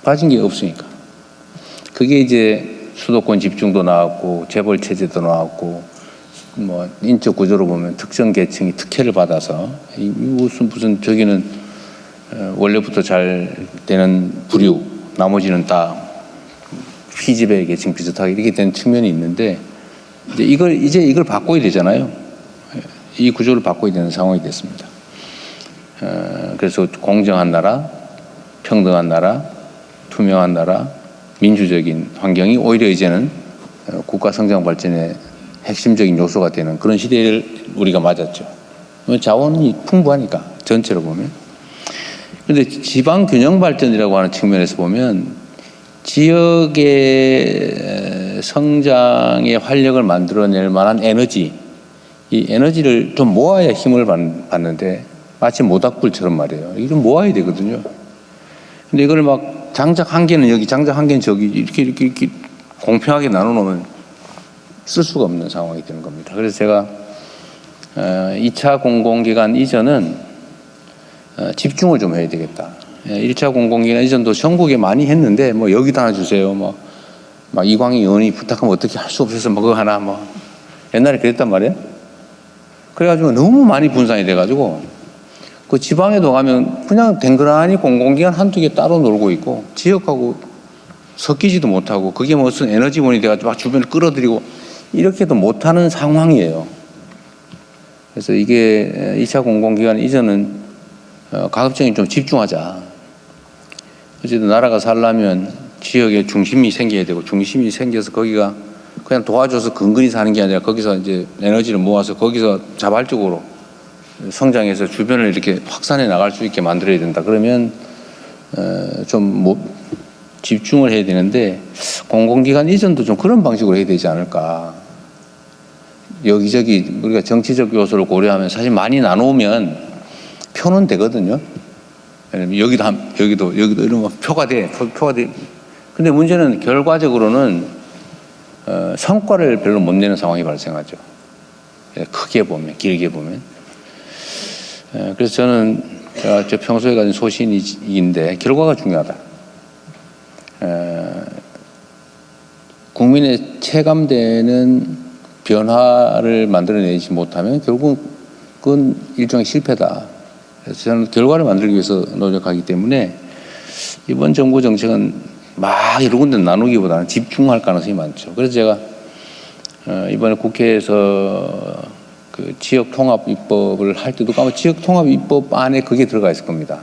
가진 게 없으니까. 그게 이제 수도권 집중도 나왔고 재벌 체제도 나왔고 뭐 인적 구조로 보면 특정 계층이 특혜를 받아서 무슨 저기는 원래부터 잘 되는 부류, 나머지는 다 피지배 계층 비슷하게 이렇게 된 측면이 있는데 이제 이걸 바꿔야 되잖아요. 이 구조를 바꿔야 되는 상황이 됐습니다. 그래서 공정한 나라, 평등한 나라, 투명한 나라, 민주적인 환경이 오히려 이제는 국가 성장 발전의 핵심적인 요소가 되는 그런 시대를 우리가 맞았죠. 자원이 풍부하니까 전체로 보면. 그런데 지방 균형 발전이라고 하는 측면에서 보면 지역의 성장의 활력을 만들어낼 만한 에너지, 이 에너지를 좀 모아야 힘을 받는데 마치 모닥불처럼 말이에요. 이걸 모아야 되거든요. 근데 이걸 막 장작 한 개는 여기, 장작 한 개는 저기 이렇게 공평하게 나눠놓으면 쓸 수가 없는 상황이 되는 겁니다. 그래서 제가 2차 공공기관 이전은 집중을 좀 해야 되겠다. 1차 공공기관 이전도 전국에 많이 했는데 뭐 여기다 하나 주세요. 막 이광희 의원이 부탁하면 어떻게 할 수 없어서 뭐 그거 하나 뭐 옛날에 그랬단 말이에요. 그래가지고 너무 많이 분산이 돼가지고 그 지방에도 가면 그냥 댕그라니 공공기관 한두 개 따로 놀고 있고 지역하고 섞이지도 못하고 그게 무슨 에너지원이 돼가지고 막 주변을 끌어들이고 이렇게도 못하는 상황이에요. 그래서 이게 2차 공공기관 이전은 가급적이 좀 집중하자. 어쨌든 나라가 살려면 지역에 중심이 생겨야 되고 중심이 생겨서 거기가 그냥 도와줘서 근근히 사는 게 아니라 거기서 이제 에너지를 모아서 거기서 자발적으로 성장해서 주변을 이렇게 확산해 나갈 수 있게 만들어야 된다. 그러면 좀 집중을 해야 되는데 공공기관 이전도 좀 그런 방식으로 해야 되지 않을까. 여기저기 우리가 정치적 요소를 고려하면 사실 많이 나누면 표는 되거든요. 여기도 이러면 표가 돼. 근데 문제는 결과적으로는 성과를 별로 못 내는 상황이 발생하죠. 크게 보면, 길게 보면. 그래서 저는 저 평소에 가진 소신인데 결과가 중요하다. 국민의 체감되는 변화를 만들어내지 못하면 결국은 일종의 실패다. 그래서 저는 결과를 만들기 위해서 노력하기 때문에 이번 정부 정책은 막 여러 군데 나누기보다는 집중할 가능성이 많죠. 그래서 제가 이번에 국회에서 그 지역 통합 입법을 할 때도 아마 지역 통합 입법 안에 그게 들어가 있을 겁니다.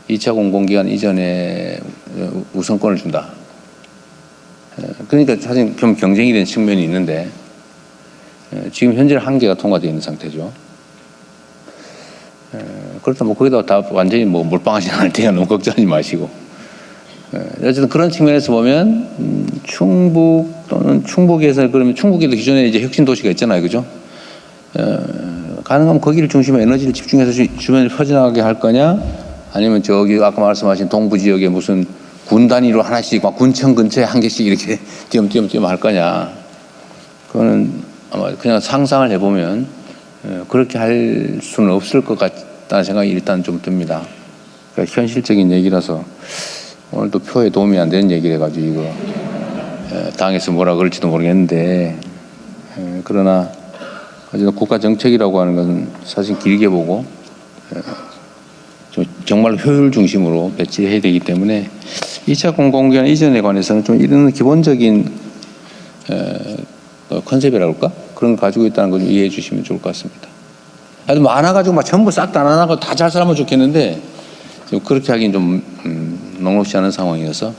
2차 공공기관 이전에 우선권을 준다. 그러니까 사실 좀 경쟁이 된 측면이 있는데 지금 현재 한 개가 통과되어 있는 상태죠. 그렇다면 뭐 거기다 다 완전히 뭐 몰빵하지 않을 테니까 너무 걱정하지 마시고. 어쨌든 그런 측면에서 보면 충북 또는 충북에서 그러면 충북에도 기존에 이제 혁신 도시가 있잖아요, 그죠? 가능하면 거기를 중심으로 에너지를 집중해서 주변에 퍼져나가게 할 거냐, 아니면 저기 아까 말씀하신 동부 지역에 무슨 군 단위로 하나씩 막 군청 근처에 한 개씩 이렇게 띄엄띄엄 할 거냐? 그거는 아마 그냥 상상을 해보면 그렇게 할 수는 없을 것 같다는 생각이 일단 좀 듭니다. 그러니까 현실적인 얘기라서 오늘도 표에 도움이 안 되는 얘기를 해가지고 이거 당에서 뭐라 그럴지도 모르겠는데 그러나 어쨌든 국가 정책이라고 하는 것은 사실 길게 보고 좀 정말 효율 중심으로 배치해야 되기 때문에 2차 공공기관 이전에 관해서는 좀 이런 기본적인 컨셉이라고 할까? 그런 거 가지고 있다는 걸 좀 이해해 주시면 좋을 것 같습니다. 아주 많아가지고 막 전부 싹 다 안 하고 다 잘 살면 좋겠는데 좀 그렇게 하긴 좀 녹록지 않은 상황이어서.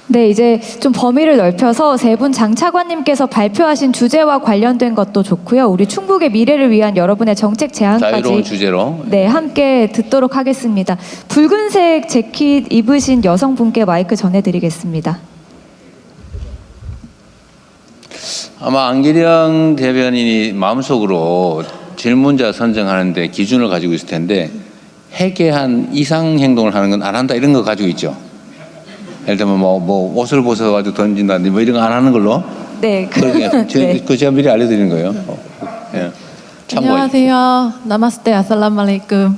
네, 이제 좀 범위를 넓혀서 세 분 장차관님께서 발표하신 주제와 관련된 것도 좋고요. 우리 충북의 미래를 위한 여러분의 정책 제안까지 자유로운 주제로. 네, 함께 듣도록 하겠습니다. 붉은색 재킷 입으신 여성분께 마이크 전해드리겠습니다. 아마 안기령 대변인이 마음속으로 질문자 선정하는데 기준을 가지고 있을 텐데 해괴한 이상 행동을 하는 건 안 한다 이런 거 가지고 있죠. 예를 들면 뭐 옷을 벗어가지고 던진다든지 뭐 이런 거 안 하는 걸로. 네. 네. 그 제가 미리 알려드리는 거예요. 예. 안녕하세요. 나마스테 아살라말레이쿰.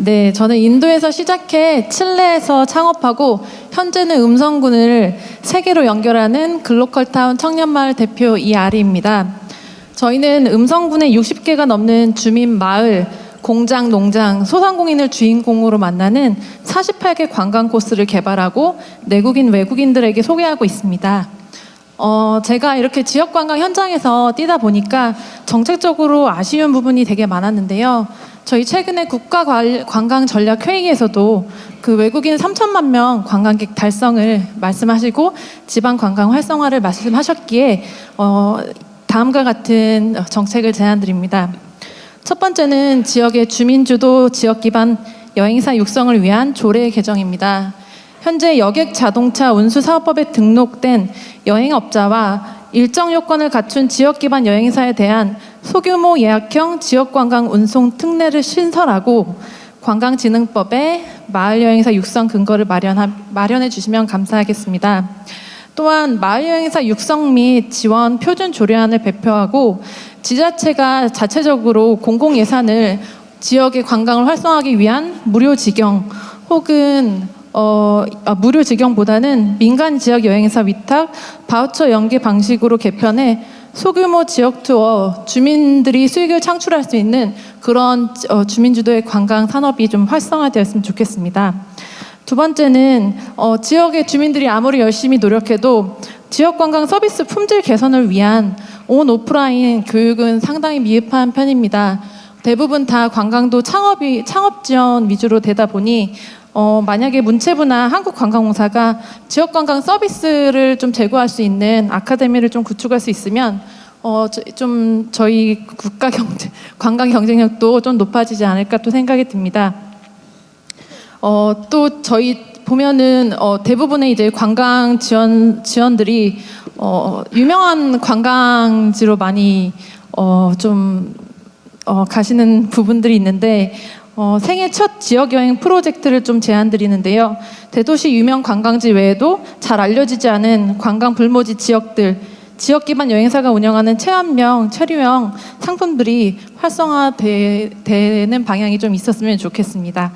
네, 저는 인도에서 시작해 칠레에서 창업하고 현재는 음성군을 세계로 연결하는 글로컬타운 청년마을 대표 이아리입니다. 저희는 음성군의 60개가 넘는 주민 마을, 공장, 농장, 소상공인을 주인공으로 만나는 48개 관광 코스를 개발하고 내국인, 외국인들에게 소개하고 있습니다. 제가 이렇게 지역관광 현장에서 뛰다 보니까 정책적으로 아쉬운 부분이 되게 많았는데요. 저희 최근에 국가관광전략회의에서도 그 외국인 3천만 명 관광객 달성을 말씀하시고 지방관광 활성화를 말씀하셨기에 다음과 같은 정책을 제안드립니다. 첫 번째는 지역의 주민주도 지역 기반 여행사 육성을 위한 조례 개정입니다. 현재 여객 자동차 운수 사업법에 등록된 여행업자와 일정 요건을 갖춘 지역 기반 여행사에 대한 소규모 예약형 지역 관광 운송 특례를 신설하고 관광진흥법에 마을 여행사 육성 근거를 마련해 주시면 감사하겠습니다. 또한 마을 여행사 육성 및 지원 표준 조례안을 발표하고 지자체가 자체적으로 공공 예산을 지역의 관광을 활성화하기 위한 무료 직영 혹은 무료 직영보다는 민간 지역 여행사 위탁 바우처 연계 방식으로 개편해 소규모 지역 투어, 주민들이 수익을 창출할 수 있는 그런 주민주도의 관광 산업이 좀 활성화되었으면 좋겠습니다. 두 번째는 지역의 주민들이 아무리 열심히 노력해도 지역 관광 서비스 품질 개선을 위한 온 오프라인 교육은 상당히 미흡한 편입니다. 대부분 다 관광도 창업 지원 위주로 되다 보니 만약에 문체부나 한국관광공사가 지역관광 서비스를 좀 제공할 수 있는 아카데미를 좀 구축할 수 있으면 좀 저희 국가 관광 경쟁력도 좀 높아지지 않을까 또 생각이 듭니다. 또 저희 보면은 대부분의 이제 관광 지원들이 유명한 관광지로 많이 가시는 부분들이 있는데 생애 첫 지역여행 프로젝트를 좀 제안드리는데요. 대도시 유명 관광지 외에도 잘 알려지지 않은 관광 불모지 지역들, 지역 기반 여행사가 운영하는 체험형, 체류형 상품들이 활성화되는 방향이 좀 있었으면 좋겠습니다.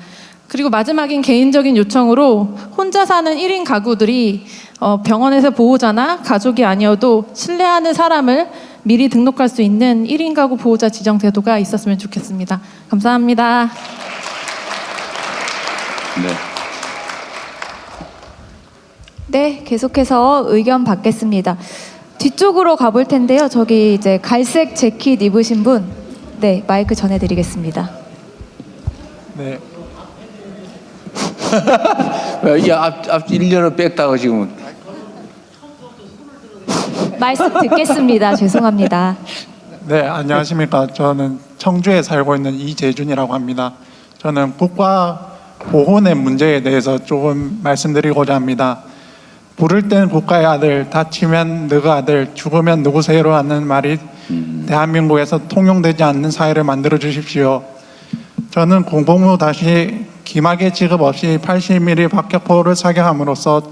그리고 마지막인 개인적인 요청으로 혼자 사는 1인 가구들이 병원에서 보호자나 가족이 아니어도 신뢰하는 사람을 미리 등록할 수 있는 1인 가구 보호자 지정 제도가 있었으면 좋겠습니다. 감사합니다. 네, 계속해서 의견 받겠습니다. 뒤쪽으로 가볼 텐데요. 저기 이제 갈색 재킷 입으신 분, 네, 마이크 전해드리겠습니다. 네. 이게 앞 1년을 뺐다고 지금. 말씀 듣겠습니다. 죄송합니다. 네, 안녕하십니까. 저는 청주에 살고 있는 이재준이라고 합니다. 저는 국가 보훈의 문제에 대해서 조금 말씀드리고자 합니다. 부를 땐 국가의 아들, 다치면 너가 아들, 죽으면 누구세요로 하는 말이 대한민국에서 통용되지 않는 사회를 만들어 주십시오. 저는 공복무 다시 기막의 지급 없이 80mm 박격포를 사격함으로써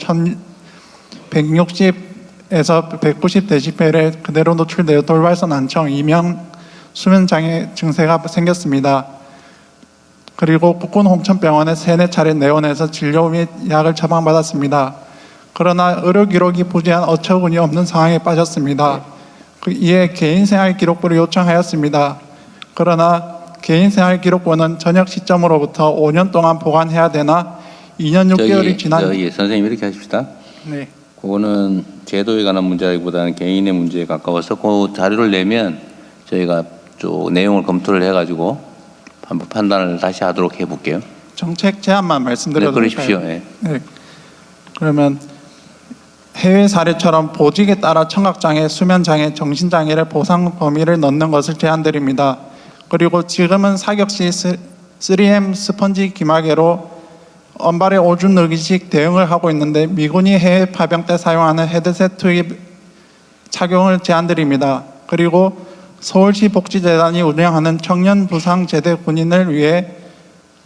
160에서 190dB에 그대로 노출되어 돌발성 난청, 이명, 수면장애 증세가 생겼습니다. 그리고 국군 홍천병원에 3-4차례 내원해서 진료 및 약을 처방받았습니다. 그러나 의료 기록이 부재한 어처구니 없는 상황에 빠졌습니다. 이에 개인생활 기록부를 요청하였습니다. 그러나 개인생활 기록부는 전역 시점으로부터 5년 동안 보관해야 되나 2년 6개월이 지난 선생님 이렇게 하십시다. 네. 그거는 제도에 관한 문제라기보다는 개인의 문제에 가까워서 그 자료를 내면 저희가 쭉 내용을 검토를 해가지고 한번 판단을 다시 하도록 해볼게요. 정책 제안만 말씀드려도 네, 그러십시오. 될까요? 네. 그러면 해외 사례처럼 보직에 따라 청각장애, 수면장애, 정신장애를 보상 범위를 넣는 것을 제안드립니다. 그리고 지금은 사격 시 3M 스펀지 기마개로 언발에 오줌 넣기식 대응을 하고 있는데 미군이 해외 파병 때 사용하는 헤드셋 투입 착용을 제안드립니다. 그리고 서울시 복지재단이 운영하는 청년부상제대 군인을 위해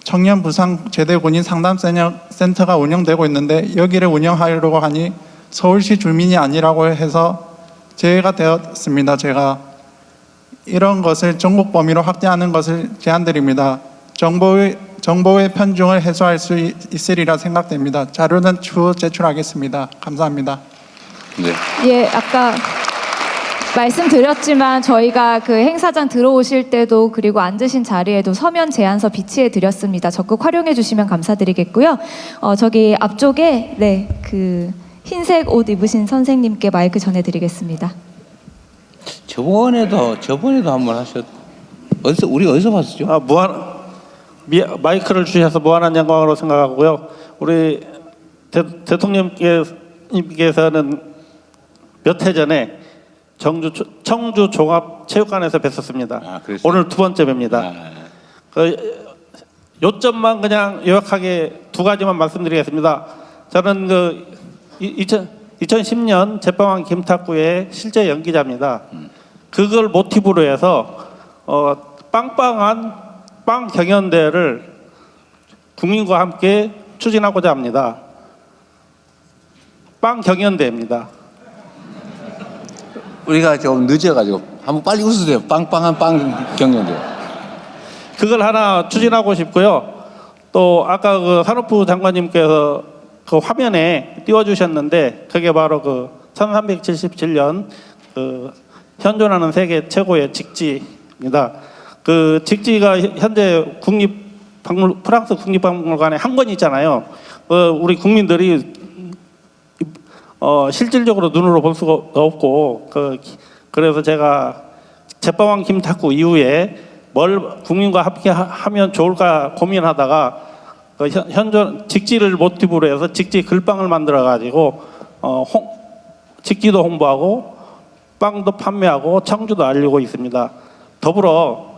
청년부상제대 군인 상담센터가 운영되고 있는데 여기를 운영하려고 하니 서울시 주민이 아니라고 해서 제외가 되었습니다. 제가 이런 것을 전국 범위로 확대하는 것을 제안드립니다. 정보의 편중을 해소할 수 있으리라 생각됩니다. 자료는 추후 제출하겠습니다. 감사합니다. 네. 예, 아까 말씀드렸지만 저희가 그 행사장 들어오실 때도 그리고 앉으신 자리에도 서면 제안서 비치해 드렸습니다. 적극 활용해 주시면 감사드리겠고요. 저기 앞쪽에 그 흰색 옷 입으신 선생님께 마이크 전해드리겠습니다. 저번에도 한번 하셨. 우리 어디서 봤었죠? 마이크를 주셔서 무한한 영광으로 생각하고요. 우리 대통령께서는 몇 해 전에 청주 종합체육관에서 뵀었습니다. 오늘 두 번째 뵙니다. 요점만 그냥 요약하게 두 가지만 말씀드리겠습니다. 저는 2010년 제빵왕 김탁구의 실제 연기자입니다. 그걸 모티브로 해서 빵빵한 빵 경연대회를 국민과 함께 추진하고자 합니다. 빵 경연대회입니다. 우리가 좀 늦어가지고 한번 빨리 웃으세요. 빵빵한 빵 경연대. 그걸 하나 추진하고 싶고요. 또 아까 그 산업부 장관님께서 그 화면에 띄워주셨는데 그게 바로 그 1377년 그 현존하는 세계 최고의 직지입니다. 그 직지가 현재 프랑스 국립박물관에 한 권 있잖아요. 우리 국민들이 실질적으로 눈으로 볼 수가 없고 그래서 제가 제빵왕 김탁구 이후에 뭘 국민과 함께 하면 좋을까 고민하다가 현존 직지를 모티브로 해서 직지 글빵을 만들어 가지고 직지도 홍보하고 빵도 판매하고 청주도 알리고 있습니다. 더불어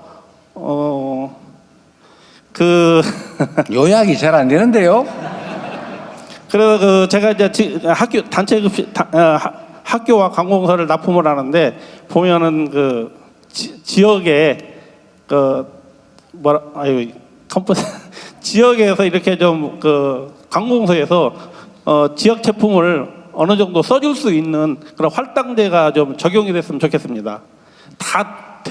요약이 잘 안 되는데요. 그래서 제가 이제 학교 단체 급식 학교와 관공서를 납품을 하는데 보면은 지역에 지역에서 이렇게 좀 관공서에서 지역 제품을 어느 정도 써줄 수 있는 그런 할당제가 좀 적용이 됐으면 좋겠습니다. 다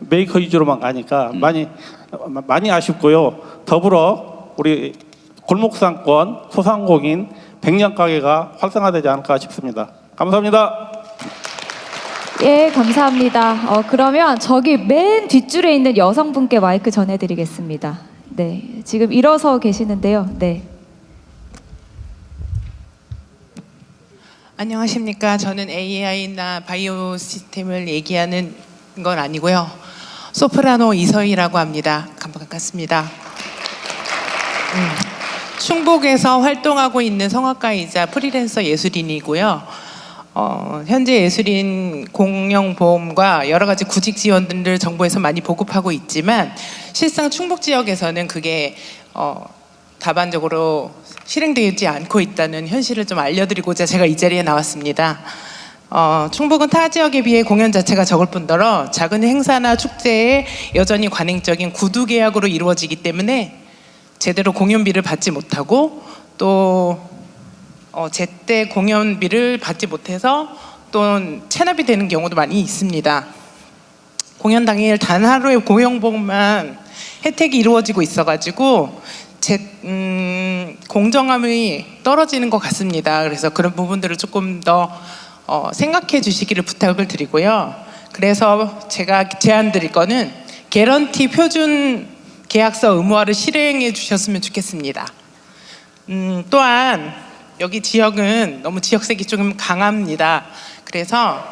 메이커 위주로만 가니까 많이 아쉽고요. 더불어 우리 골목상권 소상공인 백년 가게가 활성화되지 않을까 싶습니다. 감사합니다. 예, 감사합니다. 그러면 저기 맨 뒷줄에 있는 여성분께 마이크 전해드리겠습니다. 네, 지금 일어서 계시는데요. 네. 안녕하십니까. 저는 AI나 바이오 시스템을 얘기하는 건 아니고요. 소프라노 이서희라고 합니다. 반갑습니다. 충북에서 활동하고 있는 성악가이자 프리랜서 예술인이고요. 현재 예술인 공영보험과 여러 가지 구직 지원들을 정부에서 많이 보급하고 있지만 실상 충북 지역에서는 그게 다반적으로 실행되지 않고 있다는 현실을 좀 알려드리고자 제가 이 자리에 나왔습니다. 충북은 타 지역에 비해 공연 자체가 적을 뿐더러 작은 행사나 축제에 여전히 관행적인 구두 계약으로 이루어지기 때문에 제대로 공연비를 받지 못하고 또 제때 공연비를 받지 못해서 또 체납이 되는 경우도 많이 있습니다. 공연 당일 단 하루의 고용보험만 혜택이 이루어지고 있어가지고 공정함이 떨어지는 것 같습니다. 그래서 그런 부분들을 조금 더 생각해 주시기를 부탁을 드리고요. 그래서 제가 제안 드릴 거는 개런티 표준 계약서 의무화를 실행해 주셨으면 좋겠습니다. 또한 여기 지역은 너무 지역색이 조금 강합니다. 그래서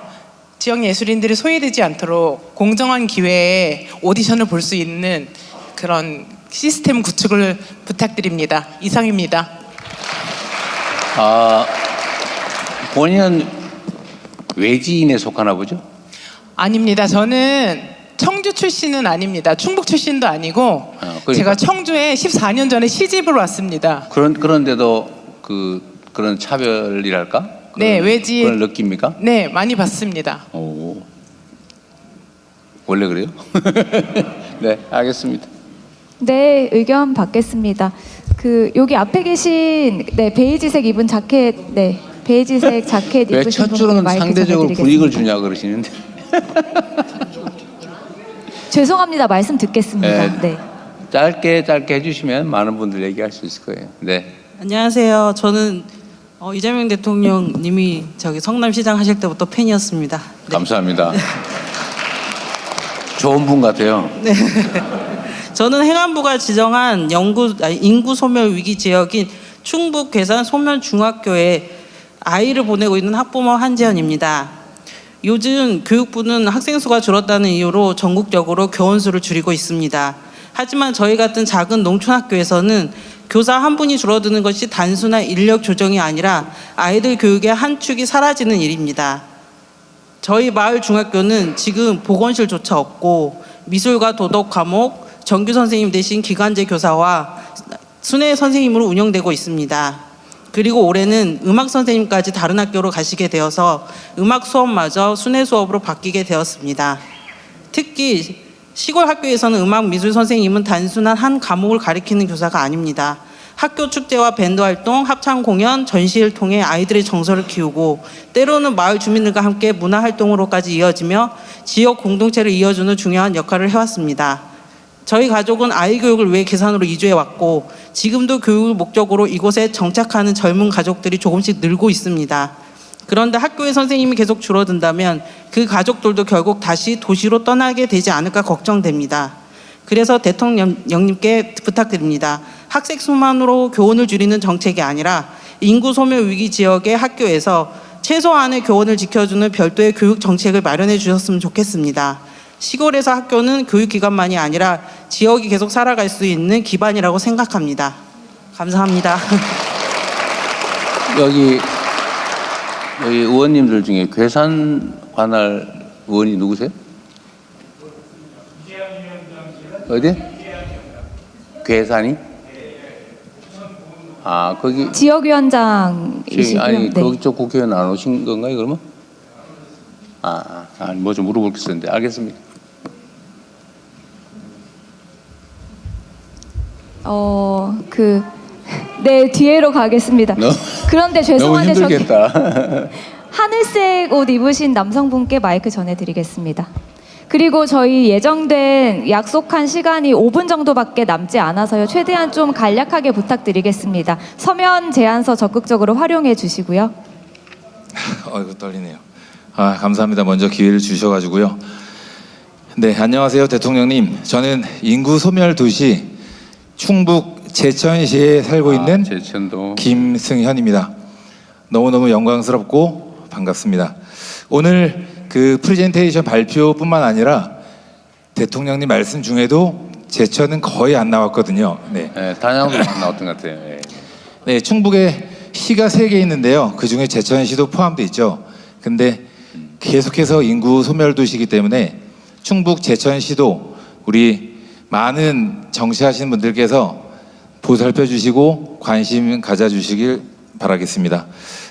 지역 예술인들이 소외되지 않도록 공정한 기회에 오디션을 볼 수 있는 그런 시스템 구축을 부탁드립니다. 이상입니다. 본인은 외지인에 속하나 보죠? 아닙니다. 저는 청주 출신은 아닙니다. 충북 출신도 아니고 그러니까. 제가 청주에 14년 전에 시집을 왔습니다. 그런데도 그런 차별이랄까? 네, 외지 그걸 느낍니까? 네, 많이 받습니다. 오, 원래 그래요? 네, 알겠습니다. 네, 의견 받겠습니다. 여기 앞에 계신 베이지색 입은 자켓, 베이지색 자켓 왜 입으신 첫 분께 줄은 마이크 상대적으로 전해드리겠습니다. 불이익을 주냐 그러시는데. 죄송합니다. 말씀 듣겠습니다. 네. 짧게 해주시면 많은 분들 얘기할 수 있을 거예요. 네. 안녕하세요. 저는 이재명 대통령님이 성남시장 하실 때부터 팬이었습니다. 네. 감사합니다. 좋은 분 같아요. 네. 저는 행안부가 지정한 인구 소멸 위기 지역인 충북 괴산 소멸중학교에 아이를 보내고 있는 학부모 한지연입니다. 요즘 교육부는 학생 수가 줄었다는 이유로 전국적으로 교원 수를 줄이고 있습니다. 하지만 저희 같은 작은 농촌학교에서는 교사 한 분이 줄어드는 것이 단순한 인력 조정이 아니라 아이들 교육의 한 축이 사라지는 일입니다. 저희 마을 중학교는 지금 보건실조차 없고 미술과 도덕 과목, 정규 선생님 대신 기간제 교사와 순회 선생님으로 운영되고 있습니다. 그리고 올해는 음악 선생님까지 다른 학교로 가시게 되어서 음악 수업마저 순회 수업으로 바뀌게 되었습니다. 특히 시골 학교에서는 음악 미술 선생님은 단순한 한 과목을 가리키는 교사가 아닙니다. 학교 축제와 밴드 활동, 합창 공연, 전시를 통해 아이들의 정서를 키우고 때로는 마을 주민들과 함께 문화 활동으로까지 이어지며 지역 공동체를 이어주는 중요한 역할을 해왔습니다. 저희 가족은 아이 교육을 위해 괴산으로 이주해왔고 지금도 교육을 목적으로 이곳에 정착하는 젊은 가족들이 조금씩 늘고 있습니다. 그런데 학교의 선생님이 계속 줄어든다면 그 가족들도 결국 다시 도시로 떠나게 되지 않을까 걱정됩니다. 그래서 대통령님께 부탁드립니다. 학생 수만으로 교원을 줄이는 정책이 아니라 인구 소멸 위기 지역의 학교에서 최소한의 교원을 지켜주는 별도의 교육 정책을 마련해 주셨으면 좋겠습니다. 시골에서 학교는 교육기관만이 아니라 지역이 계속 살아갈 수 있는 기반이라고 생각합니다. 감사합니다. 여기 의원님들 중에 괴산 관할 의원이 누구세요? 어디? 괴산이? 아, 거기 지역위원장이시고요. 아니 네. 그쪽 국회의원 안 오신 건가요, 그러면? 뭐 좀 물어볼 게 있었는데. 알겠습니다. 네, 뒤로 가겠습니다. 그런데 죄송한데 너무 저기 힘들겠다. 하늘색 옷 입으신 남성분께 마이크 전해드리겠습니다. 그리고 저희 예정된 약속한 시간이 5분 정도밖에 남지 않아서요. 최대한 좀 간략하게 부탁드리겠습니다. 서면 제안서 적극적으로 활용해 주시고요. 이거 떨리네요. 감사합니다. 먼저 기회를 주셔가지고요. 네, 안녕하세요, 대통령님. 저는 인구 소멸 도시 충북 제천시에 살고 있는 제천도. 김승현입니다. 너무너무 영광스럽고 반갑습니다. 오늘 그 프레젠테이션 발표뿐만 아니라 대통령님 말씀 중에도 제천은 거의 안 나왔거든요. 네, 단양도 안 나왔던 것 같아요. 네, 충북에 시가 3개 있는데요. 그 중에 제천시도 포함되어 있죠. 근데 계속해서 인구 소멸 도시이기 때문에 충북 제천시도 우리 많은 정치하시는 분들께서 보살펴 주시고 관심 가져주시길 바라겠습니다.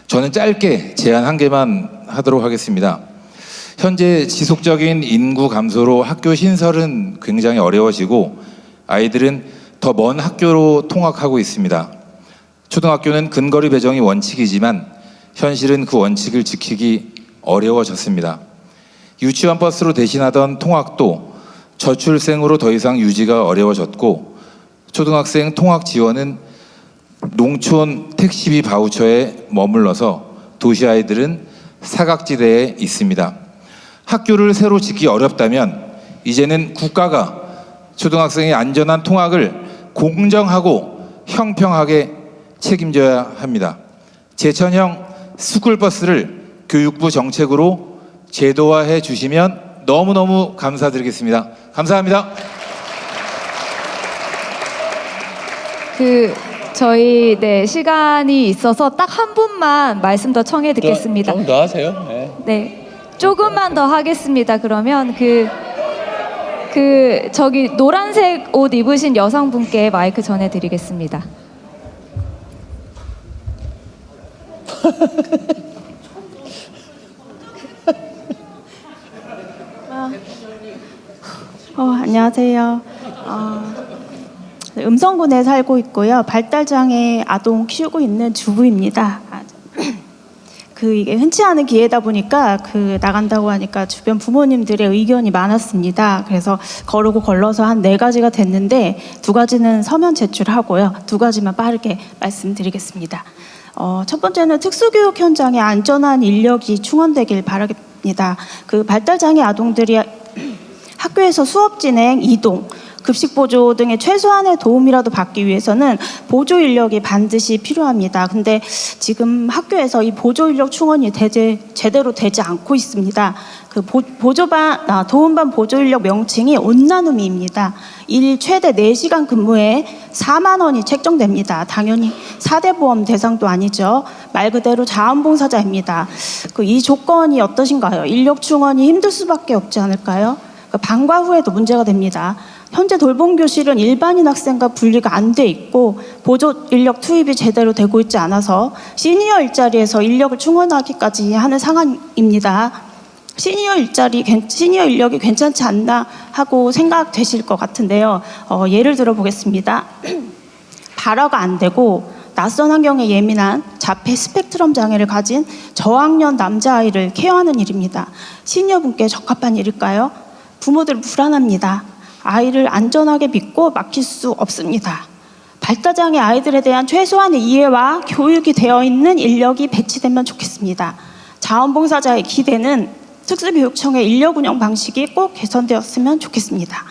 저는 짧게 제안 1개만 하도록 하겠습니다. 현재 지속적인 인구 감소로 학교 신설은 굉장히 어려워지고 아이들은 더 먼 학교로 통학하고 있습니다. 초등학교는 근거리 배정이 원칙이지만 현실은 그 원칙을 지키기 어려워졌습니다. 유치원 버스로 대신하던 통학도 저출생으로 더 이상 유지가 어려워졌고 초등학생 통학 지원은 농촌 택시비 바우처에 머물러서 도시 아이들은 사각지대에 있습니다. 학교를 새로 짓기 어렵다면 이제는 국가가 초등학생의 안전한 통학을 공정하고 형평하게 책임져야 합니다. 제천형 스쿨버스를 교육부 정책으로 제도화해 주시면 너무너무 감사드리겠습니다. 감사합니다. 저희 시간이 있어서 딱 한 분만 말씀 더 청해 듣겠습니다. 좀 더 하세요. 네, 조금만 더 하겠습니다. 그러면 저기 노란색 옷 입으신 여성분께 마이크 전해드리겠습니다. 안녕하세요. 음성군에 살고 있고요. 발달장애 아동 키우고 있는 주부입니다. 이게 흔치 않은 기회다 보니까 나간다고 하니까 주변 부모님들의 의견이 많았습니다. 그래서 거르고 걸러서 한 4가지가 됐는데 2가지는 서면 제출하고요. 2가지만 빠르게 말씀드리겠습니다. 첫 번째는 특수교육 현장에 안전한 인력이 충원되길 바라겠습니다. 발달장애 아동들이 학교에서 수업 진행, 이동, 급식 보조 등의 최소한의 도움이라도 받기 위해서는 보조 인력이 반드시 필요합니다. 근데 지금 학교에서 이 보조 인력 충원이 제대로 되지 않고 있습니다. 도움반 보조 인력 명칭이 온나눔이입니다. 일 최대 4시간 근무에 4만 원이 책정됩니다. 당연히 4대 보험 대상도 아니죠. 말 그대로 자원봉사자입니다. 이 조건이 어떠신가요? 인력 충원이 힘들 수밖에 없지 않을까요? 방과 후에도 문제가 됩니다. 현재 돌봄교실은 일반인 학생과 분리가 안 돼 있고 보조 인력 투입이 제대로 되고 있지 않아서 시니어 일자리에서 인력을 충원하기까지 하는 상황입니다. 시니어 인력이 괜찮지 않나 하고 생각되실 것 같은데요. 예를 들어 보겠습니다. 발화가 안 되고 낯선 환경에 예민한 자폐 스펙트럼 장애를 가진 저학년 남자아이를 케어하는 일입니다. 시니어분께 적합한 일일까요? 부모들 불안합니다. 아이를 안전하게 믿고 맡길 수 없습니다. 발달장애 아이들에 대한 최소한의 이해와 교육이 되어 있는 인력이 배치되면 좋겠습니다. 자원봉사자의 기대는 특수교육청의 인력 운영 방식이 꼭 개선되었으면 좋겠습니다.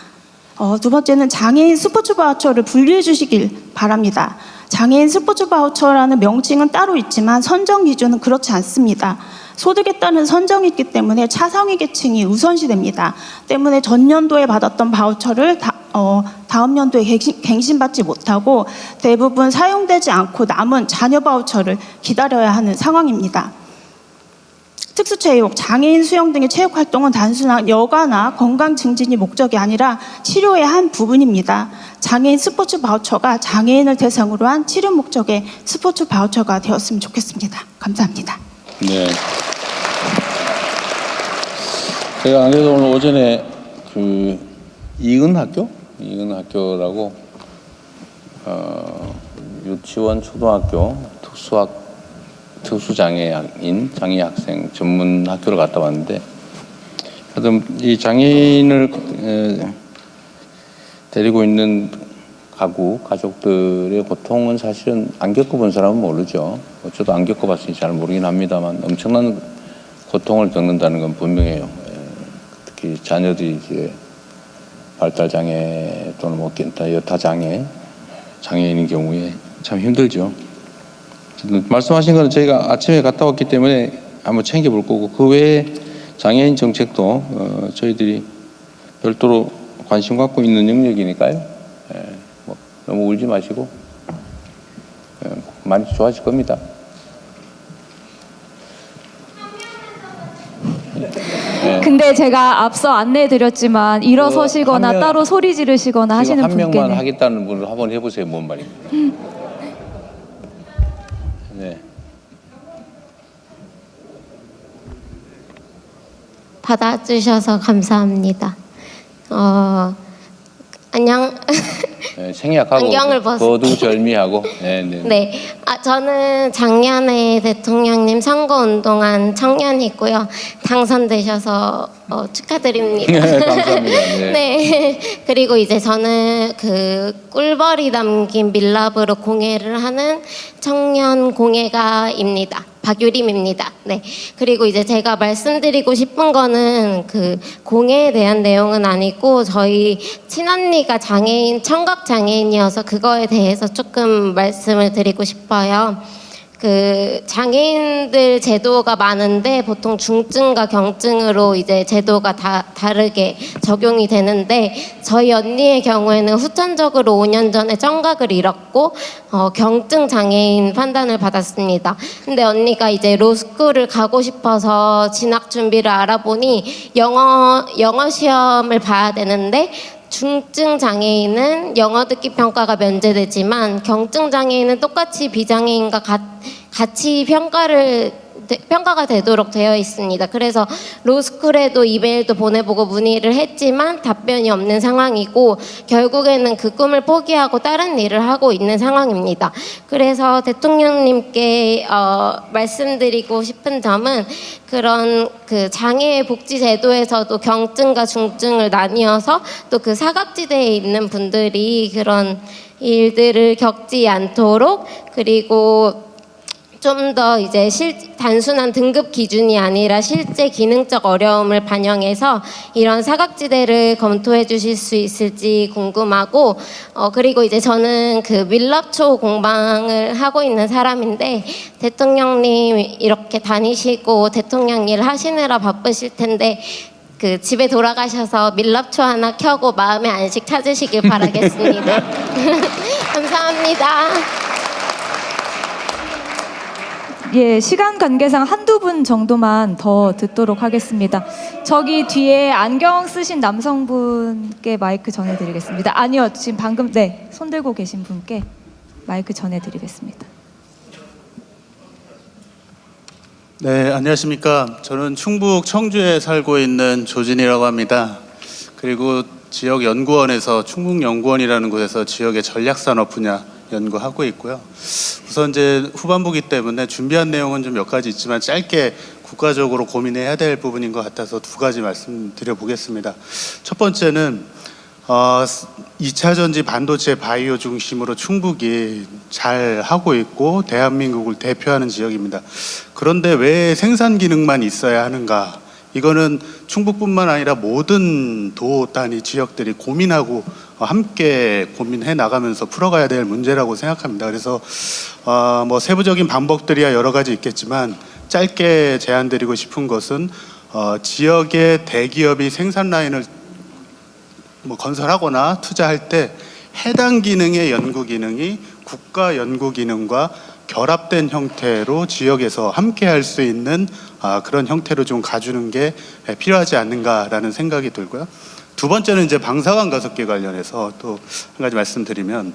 두 번째는 장애인 스포츠 바우처를 분리해 주시길 바랍니다. 장애인 스포츠 바우처라는 명칭은 따로 있지만 선정 기준은 그렇지 않습니다. 소득에 따른 선정이 있기 때문에 차상위 계층이 우선시됩니다. 때문에 전년도에 받았던 바우처를 다음 연도에 갱신받지 못하고 대부분 사용되지 않고 남은 자녀 바우처를 기다려야 하는 상황입니다. 특수체육, 장애인 수영 등의 체육활동은 단순한 여가나 건강 증진이 목적이 아니라 치료의 한 부분입니다. 장애인 스포츠 바우처가 장애인을 대상으로 한 치료 목적의 스포츠 바우처가 되었으면 좋겠습니다. 감사합니다. 네. 제가 안 그래도 오늘 오전에 그 이은학교라고 유치원, 초등학교 특수장애인 장애 학생 전문 학교를 갔다 왔는데, 하여튼 이 장애인을 데리고 있는 가족들의 고통은 사실은 안 겪어본 사람은 모르죠. 저도 안 겪어봤으니 잘 모르긴 합니다만 엄청난 고통을 겪는다는 건 분명해요. 특히 자녀들이 이제 발달장애 또는 뭐 여타 장애인인 경우에 참 힘들죠. 말씀하신 거는 저희가 아침에 갔다 왔기 때문에 한번 챙겨볼 거고, 그 외에 장애인 정책도 저희들이 별도로 관심 갖고 있는 영역이니까요. 뭐 너무 울지 마시고 많이 좋아질 겁니다. 근데 제가 앞서 안내해드렸지만 일어서시거나 따로 소리 지르시거나 하시는 한 분께는 명만 하겠다는 분을 한번 해보세요. 뭔 말입니까? 네. 받아주셔서 감사합니다. 안녕. 네, 생략하고 안경을 거두절미하고. 네. 네, 저는 작년에 대통령님 선거운동한 청년이고요. 당선되셔서 축하드립니다. 네, 감사합니다. 네. 네. 그리고 이제 저는 그 꿀벌이 담긴 밀랍으로 공예를 하는 청년 공예가입니다. 박유림입니다. 네. 그리고 이제 제가 말씀드리고 싶은 거는 그 공예에 대한 내용은 아니고, 저희 친언니가 청각 장애인이어서 그거에 대해서 조금 말씀을 드리고 싶어요. 그 장애인들 제도가 많은데 보통 중증과 경증으로 이제 제도가 다 다르게 적용이 되는데, 저희 언니의 경우에는 후천적으로 5년 전에 청각을 잃었고 경증 장애인 판단을 받았습니다. 근데 언니가 이제 로스쿨을 가고 싶어서 진학 준비를 알아보니 영어 시험을 봐야 되는데, 중증 장애인은 영어 듣기 평가가 면제되지만 경증 장애인은 똑같이 비장애인과 같이 평가가 되도록 되어 있습니다. 그래서 로스쿨에도 이메일도 보내보고 문의를 했지만 답변이 없는 상황이고, 결국에는 그 꿈을 포기하고 다른 일을 하고 있는 상황입니다. 그래서 대통령님께 말씀드리고 싶은 점은, 그런 그 장애 복지 제도에서도 경증과 중증을 나뉘어서 또 그 사각지대에 있는 분들이 그런 일들을 겪지 않도록, 그리고 좀 더 이제 단순한 등급 기준이 아니라 실제 기능적 어려움을 반영해서 이런 사각지대를 검토해 주실 수 있을지 궁금하고, 그리고 이제 저는 그 밀랍초 공방을 하고 있는 사람인데, 대통령님 이렇게 다니시고 대통령 일 하시느라 바쁘실 텐데 그 집에 돌아가셔서 밀랍초 하나 켜고 마음의 안식 찾으시길 바라겠습니다. 감사합니다. 예, 시간 관계상 한두 분 정도만 더 듣도록 하겠습니다. 저기 뒤에 안경 쓰신 남성분께 마이크 전해드리겠습니다. 아니요, 지금 방금 손 들고 계신 분께 마이크 전해드리겠습니다. 네, 안녕하십니까. 저는 충북 청주에 살고 있는 조진이라고 합니다. 그리고 지역 연구원에서 충북연구원이라는 곳에서 지역의 전략산업 분야 연구하고 있고요. 우선 이제 후반부기 때문에 준비한 내용은 좀 몇 가지 있지만 짧게 국가적으로 고민해야 될 부분인 것 같아서 두 가지 말씀드려 보겠습니다. 첫 번째는 2차 전지 반도체 바이오 중심으로 충북이 잘 하고 있고 대한민국을 대표하는 지역입니다. 그런데 왜 생산 기능만 있어야 하는가? 이거는 충북뿐만 아니라 모든 도 단위 지역들이 고민하고 함께 고민해 나가면서 풀어가야 될 문제라고 생각합니다. 그래서 뭐 세부적인 방법들이야 여러 가지 있겠지만 짧게 제안드리고 싶은 것은 지역의 대기업이 생산 라인을 뭐 건설하거나 투자할 때 해당 기능의 연구 기능이 국가 연구 기능과 결합된 형태로 지역에서 함께 할 수 있는 그런 형태로 좀 가주는 게 필요하지 않는가라는 생각이 들고요. 두 번째는 이제 방사관 가속기 관련해서 또 한 가지 말씀드리면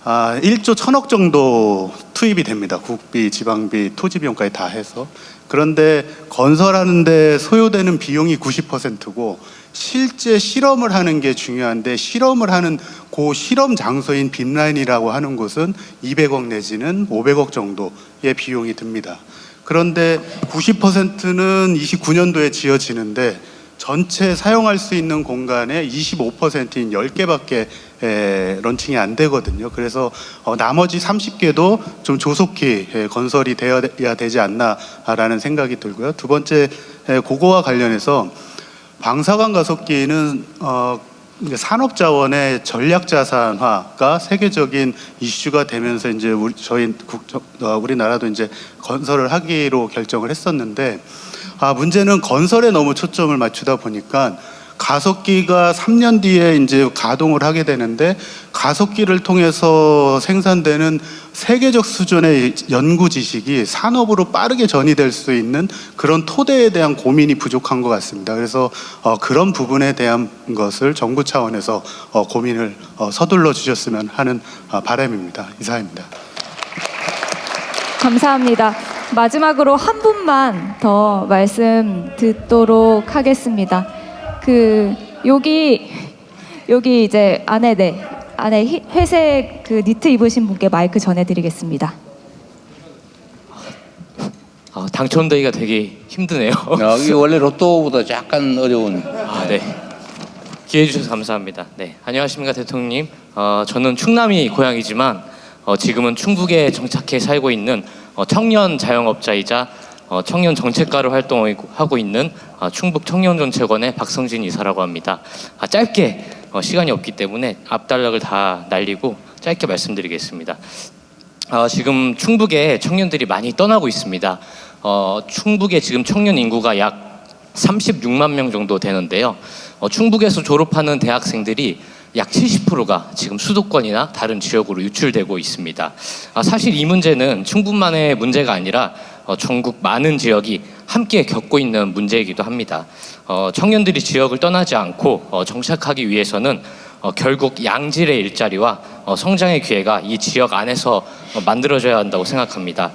1조 1,000억 정도 투입이 됩니다. 국비, 지방비, 토지 비용까지 다 해서. 그런데 건설하는 데 소요되는 비용이 90%고 실제 실험을 하는 게 중요한데 실험을 하는 그 실험 장소인 빈라인이라고 하는 곳은 200억 내지는 500억 정도의 비용이 듭니다. 그런데 90%는 29년도에 지어지는데 전체 사용할 수 있는 공간의 25%인 10개밖에 런칭이 안 되거든요. 그래서 나머지 30개도 좀 조속히 건설이 되어야 되지 않나라는 생각이 들고요. 두 번째, 그거와 관련해서 방사관 가속기는 산업자원의 전략자산화가 세계적인 이슈가 되면서 이제 우리나라도 이제 건설을 하기로 결정을 했었는데 문제는 건설에 너무 초점을 맞추다 보니까 가속기가 3년 뒤에 이제 가동을 하게 되는데 가속기를 통해서 생산되는 세계적 수준의 연구 지식이 산업으로 빠르게 전이될 수 있는 그런 토대에 대한 고민이 부족한 것 같습니다. 그래서 그런 부분에 대한 것을 정부 차원에서 고민을 서둘러 주셨으면 하는 바람입니다. 이상입니다. 감사합니다. 마지막으로 한 분만 더 말씀 듣도록 하겠습니다. 여기 이제 안에 회색 니트 입으신 분께 마이크 전해드리겠습니다. 당첨되기가 되게 힘드네요. 이게 원래 로또보다 약간 어려운. 네. 기회 주셔서 감사합니다. 네, 안녕하십니까 대통령님. 저는 충남이 고향이지만 지금은 충북에 정착해 살고 있는 청년 자영업자이자 청년 정책가로 활동하고 있는 충북 청년정책원의 박성진 이사라고 합니다. 짧게 시간이 없기 때문에 앞단락을 다 날리고 짧게 말씀드리겠습니다. 지금 충북에 청년들이 많이 떠나고 있습니다. 충북에 지금 청년 인구가 약 36만 명 정도 되는데요. 충북에서 졸업하는 대학생들이 약 70%가 지금 수도권이나 다른 지역으로 유출되고 있습니다. 사실 이 문제는 충북만의 문제가 아니라 전국 많은 지역이 함께 겪고 있는 문제이기도 합니다. 청년들이 지역을 떠나지 않고 정착하기 위해서는 결국 양질의 일자리와 성장의 기회가 이 지역 안에서 만들어져야 한다고 생각합니다.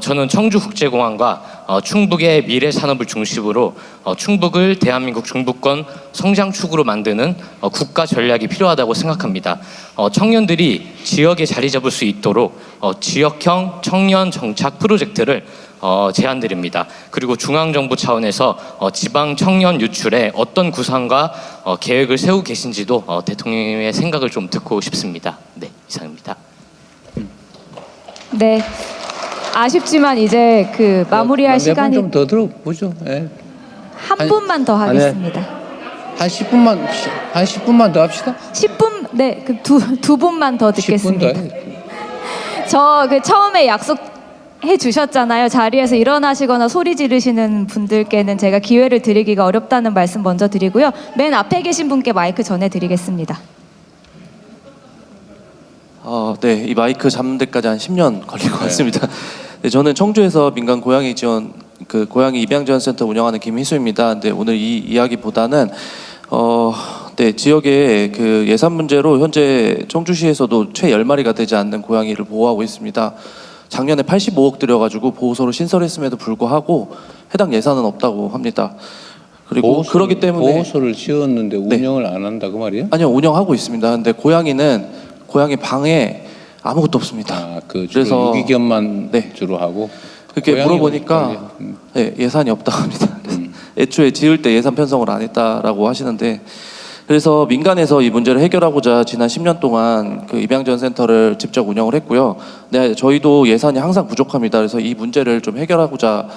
저는 청주국제공항과 충북의 미래 산업을 중심으로 충북을 대한민국 중부권 성장축으로 만드는 국가 전략이 필요하다고 생각합니다. 청년들이 지역에 자리 잡을 수 있도록 지역형 청년 정착 프로젝트를 제안드립니다. 그리고 중앙정부 차원에서 지방 청년 유출에 어떤 구상과 계획을 세우고 계신지도 대통령님의 생각을 좀 듣고 싶습니다. 네, 이상입니다. 네, 아쉽지만 이제 마무리할 시간이 좀 더 들어보죠. 네. 한 분만 더 하겠습니다. 한 10분만 더 합시다. 10분, 네, 두 분만 더 듣겠습니다. 저 처음에 약속해 주셨잖아요. 자리에서 일어나시거나 소리 지르시는 분들께는 제가 기회를 드리기가 어렵다는 말씀 먼저 드리고요. 맨 앞에 계신 분께 마이크 전해드리겠습니다. 네, 이 마이크 잡는 데까지 한 10년 걸릴 것 같습니다. 네, 저는 청주에서 민간 고양이 지원 고양이 입양 지원 센터 운영하는 김희수입니다. 근데 오늘 이 이야기보다는 네, 지역의 예산 문제로 현재 청주시에서도 채 10마리가 되지 않는 고양이를 보호하고 있습니다. 작년에 85억 들여가지고 보호소를 신설했음에도 불구하고 해당 예산은 없다고 합니다. 그리고 그렇기 때문에 보호소를 지었는데 운영을 안 한다 그 말이에요? 아니요, 운영하고 있습니다. 근데 고양이 방에 아무것도 없습니다. 그래서 유기견만 주로 하고 그렇게 물어보니까 네, 예산이 없다고 합니다. 애초에 지을 때 예산 편성을 안 했다라고 하시는데 그래서 민간에서 이 문제를 해결하고자 지난 10년 동안 그 입양지원 센터를 직접 운영을 했고요. 네, 저희도 예산이 항상 부족합니다. 그래서 이 문제를 좀 해결하고자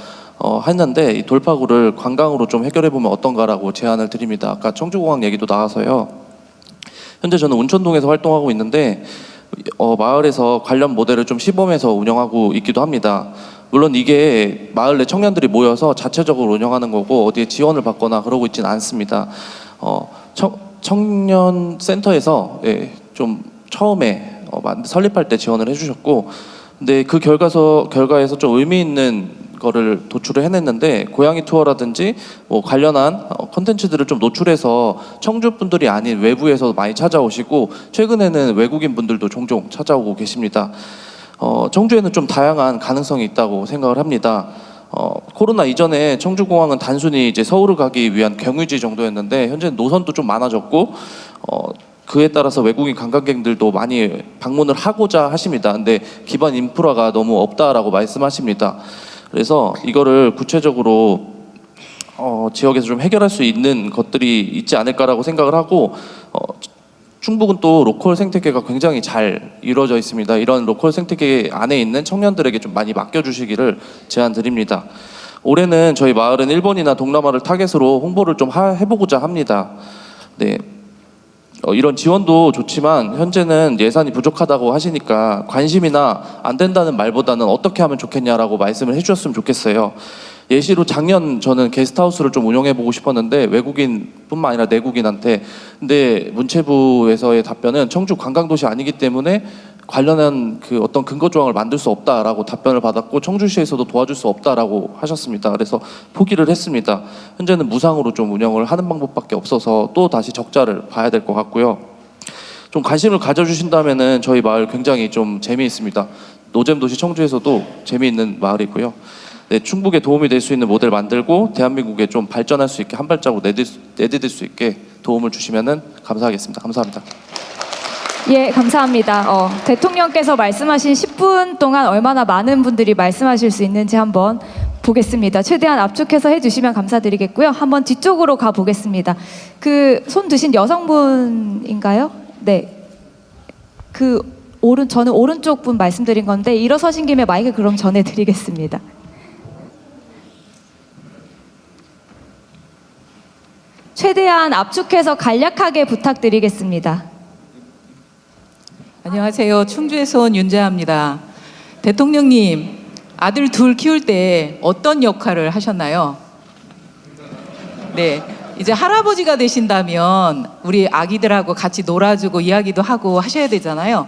했는데 이 돌파구를 관광으로 좀 해결해 보면 어떤가라고 제안을 드립니다. 아까 청주공항 얘기도 나와서요. 현재 저는 운천동에서 활동하고 있는데 마을에서 관련 모델을 좀 시범해서 운영하고 있기도 합니다. 물론 이게 마을 내 청년들이 모여서 자체적으로 운영하는 거고 어디에 지원을 받거나 그러고 있지는 않습니다. 청년 센터에서 좀 처음에 설립할 때 지원을 해주셨고, 근데 그 결과에서 좀 의미 있는 거를 도출을 해냈는데 고양이 투어라든지 뭐 관련한 콘텐츠들을 좀 노출해서 청주 분들이 아닌 외부에서 많이 찾아오시고 최근에는 외국인 분들도 종종 찾아오고 계십니다. 청주에는 좀 다양한 가능성이 있다고 생각을 합니다. 코로나 이전에 청주공항은 단순히 이제 서울을 가기 위한 경유지 정도였는데 현재는 노선도 좀 많아졌고 그에 따라서 외국인 관광객들도 많이 방문을 하고자 하십니다. 근데 기반 인프라가 너무 없다라고 말씀하십니다. 그래서 이거를 구체적으로 지역에서 좀 해결할 수 있는 것들이 있지 않을까라고 생각을 하고 충북은 또 로컬 생태계가 굉장히 잘 이루어져 있습니다. 이런 로컬 생태계 안에 있는 청년들에게 좀 많이 맡겨주시기를 제안드립니다. 올해는 저희 마을은 일본이나 동남아를 타겟으로 홍보를 좀 해보고자 합니다. 네. 이런 지원도 좋지만 현재는 예산이 부족하다고 하시니까 관심이나 안 된다는 말보다는 어떻게 하면 좋겠냐라고 말씀을 해주셨으면 좋겠어요. 예시로 작년 저는 게스트하우스를 좀 운영해보고 싶었는데 외국인뿐만 아니라 내국인한테, 근데 문체부에서의 답변은 청주 관광도시 아니기 때문에 관련한 그 어떤 근거 조항을 만들 수 없다라고 답변을 받았고 청주시에서도 도와줄 수 없다라고 하셨습니다. 그래서 포기를 했습니다. 현재는 무상으로 좀 운영을 하는 방법밖에 없어서 또 다시 적자를 봐야 될 것 같고요. 좀 관심을 가져주신다면은 저희 마을 굉장히 좀 재미있습니다. 노잼도시 청주에서도 재미있는 마을이고요. 네, 충북에 도움이 될 수 있는 모델 만들고 대한민국에 좀 발전할 수 있게 한 발자국 내디딜 수 있게 도움을 주시면은 감사하겠습니다. 감사합니다. 예, 감사합니다. 대통령께서 말씀하신 10분 동안 얼마나 많은 분들이 말씀하실 수 있는지 한번 보겠습니다. 최대한 압축해서 해주시면 감사드리겠고요. 한번 뒤쪽으로 가 보겠습니다. 그 손 드신 여성분인가요? 네. 저는 오른쪽 분 말씀드린 건데 일어서신 김에 마이크 그럼 전해드리겠습니다. 최대한 압축해서 간략하게 부탁드리겠습니다. 안녕하세요. 충주에서 온 윤재아입니다. 대통령님, 아들 둘 키울 때 어떤 역할을 하셨나요? 네, 이제 할아버지가 되신다면 우리 아기들하고 같이 놀아주고 이야기도 하고 하셔야 되잖아요.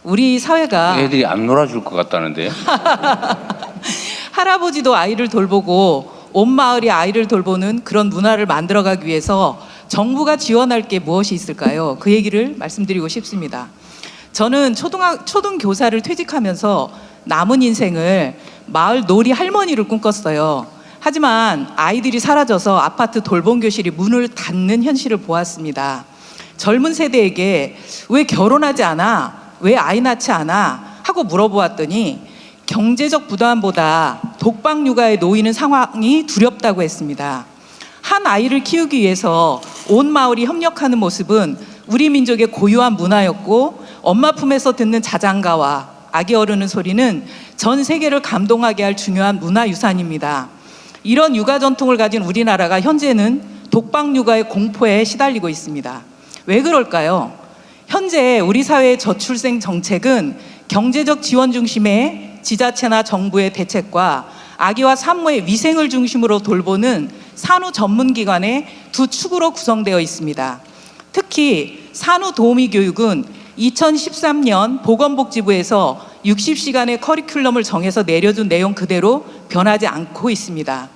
우리 사회가 애들이 안 놀아줄 것 같다는데요. 할아버지도 아이를 돌보고 온 마을이 아이를 돌보는 그런 문화를 만들어가기 위해서 정부가 지원할 게 무엇이 있을까요? 그 얘기를 말씀드리고 싶습니다. 저는 초등교사를 퇴직하면서 남은 인생을 마을 놀이 할머니를 꿈꿨어요. 하지만 아이들이 사라져서 아파트 돌봄교실이 문을 닫는 현실을 보았습니다. 젊은 세대에게 왜 결혼하지 않아? 왜 아이 낳지 않아? 하고 물어보았더니 경제적 부담보다 독박 육아에 놓이는 상황이 두렵다고 했습니다. 한 아이를 키우기 위해서 온 마을이 협력하는 모습은 우리 민족의 고유한 문화였고 엄마 품에서 듣는 자장가와 아기 어르는 소리는 전 세계를 감동하게 할 중요한 문화유산입니다. 이런 육아 전통을 가진 우리나라가 현재는 독박 육아의 공포에 시달리고 있습니다. 왜 그럴까요? 현재 우리 사회의 저출생 정책은 경제적 지원 중심의 지자체나 정부의 대책과 아기와 산모의 위생을 중심으로 돌보는 산후 전문기관의 두 축으로 구성되어 있습니다. 특히 산후 도우미 교육은 2013년 보건복지부에서 60시간의 커리큘럼을 정해서 내려준 내용 그대로 변하지 않고 있습니다.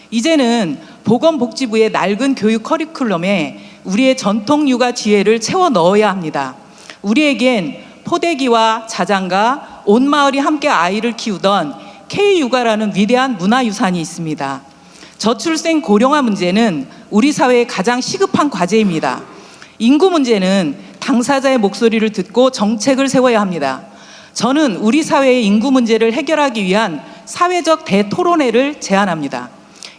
이제는 보건복지부의 낡은 교육 커리큘럼에 우리의 전통 육아 지혜를 채워 넣어야 합니다. 우리에겐 포대기와 자장가, 온 마을이 함께 아이를 키우던 K육아라는 위대한 문화유산이 있습니다. 저출생 고령화 문제는 우리 사회의 가장 시급한 과제입니다. 인구 문제는 당사자의 목소리를 듣고 정책을 세워야 합니다. 저는 우리 사회의 인구 문제를 해결하기 위한 사회적 대토론회를 제안합니다.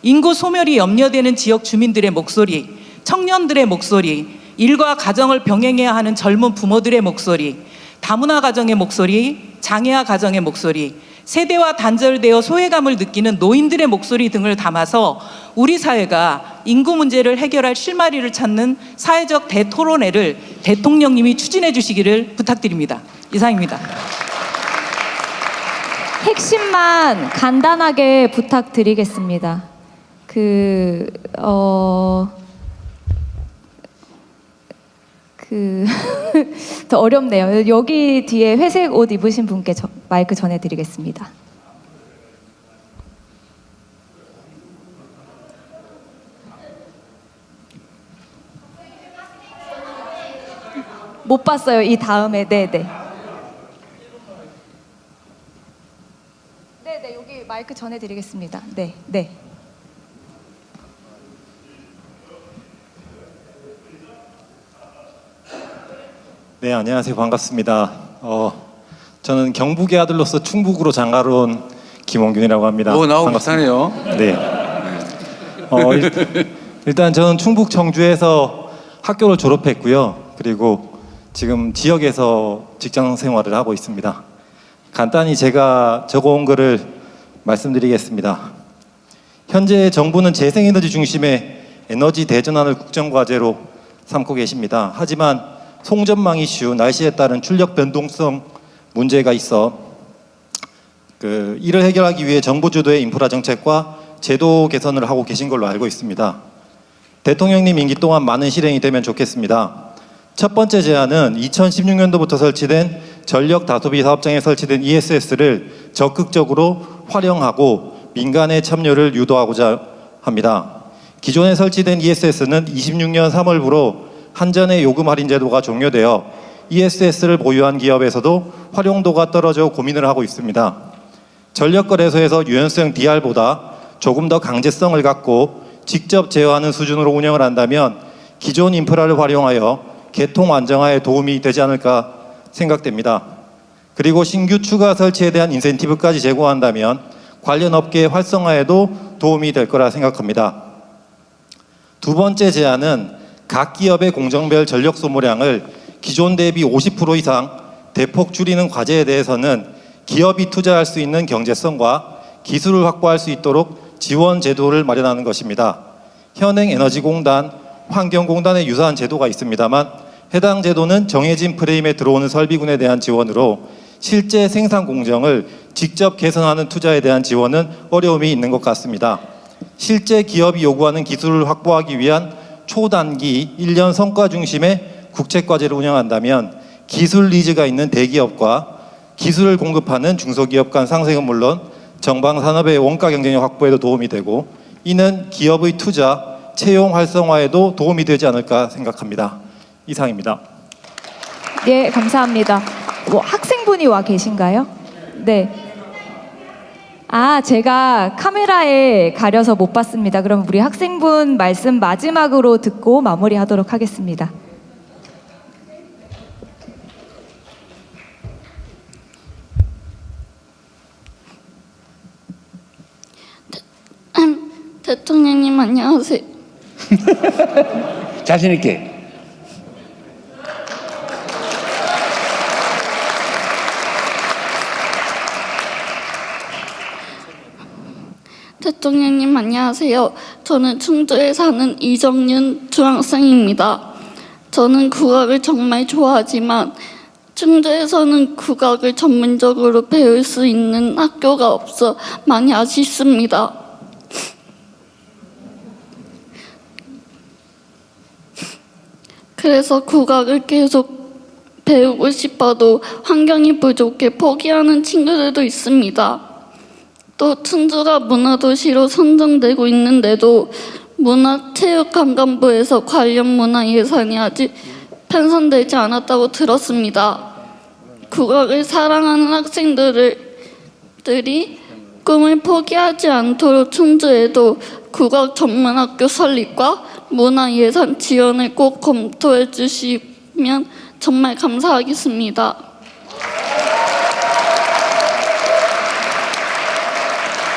인구 소멸이 염려되는 지역 주민들의 목소리, 청년들의 목소리, 일과 가정을 병행해야 하는 젊은 부모들의 목소리, 다문화 가정의 목소리, 장애아 가정의 목소리, 세대와 단절되어 소외감을 느끼는 노인들의 목소리 등을 담아서 우리 사회가 인구 문제를 해결할 실마리를 찾는 사회적 대토론회를 대통령님이 추진해 주시기를 부탁드립니다. 이상입니다. 핵심만 간단하게 부탁드리겠습니다. 더 어렵네요. 여기 뒤에 회색 옷 입으신 분께 마이크 전해드리겠습니다. 못 봤어요. 이 다음에. 네네. 네네, 여기 마이크 전해드리겠습니다. 네, 네. 네, 안녕하세요. 반갑습니다. 저는 경북의 아들로서 충북으로 장가로 온 김원균이라고 합니다. 나하고 비슷하네요. 네. 일단 저는 충북 청주에서 학교를 졸업했고요. 그리고 지금 지역에서 직장 생활을 하고 있습니다. 간단히 제가 적어온 글을 말씀드리겠습니다. 현재 정부는 재생에너지 중심의 에너지 대전환을 국정과제로 삼고 계십니다. 하지만 송전망 이슈, 날씨에 따른 출력 변동성 문제가 있어 이를 해결하기 위해 정부 주도의 인프라 정책과 제도 개선을 하고 계신 걸로 알고 있습니다. 대통령님 임기 동안 많은 실행이 되면 좋겠습니다. 첫 번째 제안은 2016년도부터 설치된 전력 다소비 사업장에 설치된 ESS를 적극적으로 활용하고 민간의 참여를 유도하고자 합니다. 기존에 설치된 ESS는 26년 3월부로 한전의 요금 할인 제도가 종료되어 ESS를 보유한 기업에서도 활용도가 떨어져 고민을 하고 있습니다. 전력거래소에서 유연성 DR보다 조금 더 강제성을 갖고 직접 제어하는 수준으로 운영을 한다면 기존 인프라를 활용하여 개통 안정화에 도움이 되지 않을까 생각됩니다. 그리고 신규 추가 설치에 대한 인센티브까지 제공한다면 관련 업계의 활성화에도 도움이 될 거라 생각합니다. 두 번째 제안은 각 기업의 공정별 전력 소모량을 기존 대비 50% 이상 대폭 줄이는 과제에 대해서는 기업이 투자할 수 있는 경제성과 기술을 확보할 수 있도록 지원 제도를 마련하는 것입니다. 현행 에너지공단, 환경공단의 유사한 제도가 있습니다만 해당 제도는 정해진 프레임에 들어오는 설비군에 대한 지원으로 실제 생산 공정을 직접 개선하는 투자에 대한 지원은 어려움이 있는 것 같습니다. 실제 기업이 요구하는 기술을 확보하기 위한 초단기 1년 성과 중심의 국책과제를 운영한다면 기술 니즈가 있는 대기업과 기술을 공급하는 중소기업 간 상생은 물론 정방산업의 원가 경쟁력 확보에도 도움이 되고 이는 기업의 투자, 채용 활성화에도 도움이 되지 않을까 생각합니다. 이상입니다. 네, 감사합니다. 학생분이 와 계신가요? 네. 제가 카메라에 가려서 못 봤습니다. 그럼 우리 학생분 말씀 마지막으로 듣고 마무리하도록 하겠습니다. 대통령님 안녕하세요. 자신 있게. 대통령님 안녕하세요. 저는 충주에 사는 이정윤 중학생입니다. 저는 국악을 정말 좋아하지만 충주에서는 국악을 전문적으로 배울 수 있는 학교가 없어 많이 아쉽습니다. 그래서 국악을 계속 배우고 싶어도 환경이 부족해 포기하는 친구들도 있습니다. 또 충주가 문화도시로 선정되고 있는데도 문화체육관광부에서 관련 문화 예산이 아직 편성되지 않았다고 들었습니다. 국악을 사랑하는 학생들이 꿈을 포기하지 않도록 충주에도 국악 전문학교 설립과 문화 예산 지원을 꼭 검토해 주시면 정말 감사하겠습니다.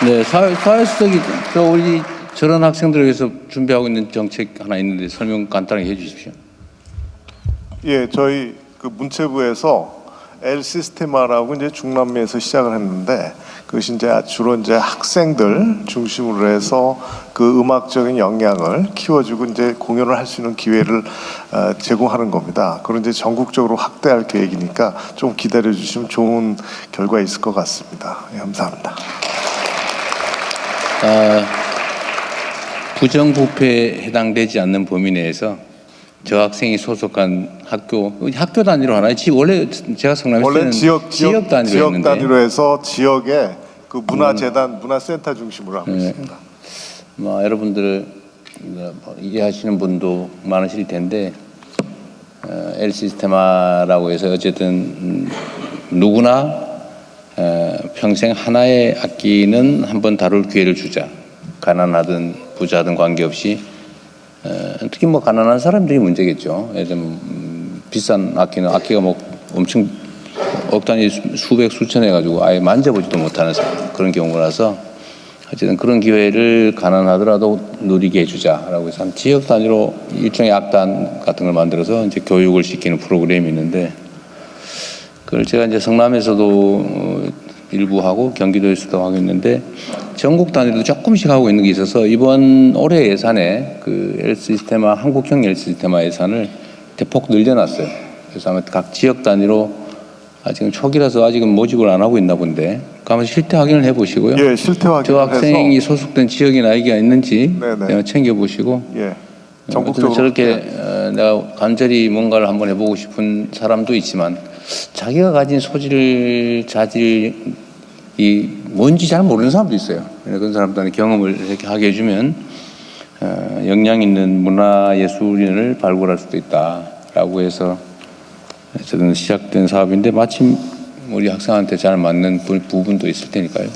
네, 사회수석이 우리 저런 학생들을 위해서 준비하고 있는 정책 하나 있는데 설명 간단하게 해주십시오. 예, 저희 그 문체부에서 L 시스테마라고 이제 중남미에서 시작을 했는데 그것이 이제 주로 이제 학생들 중심으로 해서 그 음악적인 역량을 키워주고 이제 공연을 할 수 있는 기회를 제공하는 겁니다. 그런 이제 전국적으로 확대할 계획이니까 좀 기다려 주시면 좋은 결과 있을 것 같습니다. 예, 감사합니다. 부정부패에 해당되지 않는 범위 내에서 저 학생이 소속한 학교 단위로 하나요? 원래 제가 성남에 원래 지역 단위로 했는데 단위로 해서 지역의 그 문화재단, 문화센터 중심으로 하고 있습니다. 여러분들 이해하시는 분도 많으실 텐데 L 시스테마라고 해서 어쨌든 누구나 평생 하나의 악기는 한번 다룰 기회를 주자. 가난하든 부자든 관계없이 특히 가난한 사람들이 문제겠죠. 예를 들면 비싼 악기가 엄청 억 단위 수백 수천 해가지고 아예 만져보지도 못하는 그런 경우라서 어쨌든 그런 기회를 가난하더라도 누리게 해주자라고 해서 한 지역 단위로 일종의 악단 같은 걸 만들어서 이제 교육을 시키는 프로그램이 있는데 그걸 제가 이제 성남에서도 일부 하고 경기도에서도 하고 있는데 전국 단위로 조금씩 하고 있는 게 있어서 이번 올해 예산에 그 L 시스테마 한국형 L 시스테마 예산을 대폭 늘려놨어요. 그래서 아마 각 지역 단위로 아직은 초기라서 아직은 모집을 안 하고 있나 본데 한번 실태 확인을 해보시고요. 예, 실태 확인을 저 학생이 소속된 지역이나 아이가 있는지 챙겨보시고 예, 전국적으로 저렇게 내가 간절히 뭔가를 한번 해보고 싶은 사람도 있지만 자기가 가진 소질, 자질이 뭔지 잘 모르는 사람도 있어요. 그런 사람들한테 경험을 이렇게 하게 해주면 역량 있는 문화예술인을 발굴할 수도 있다라고 해서 어쨌든 시작된 사업인데 마침 우리 학생한테 잘 맞는 부분도 있을 테니까요.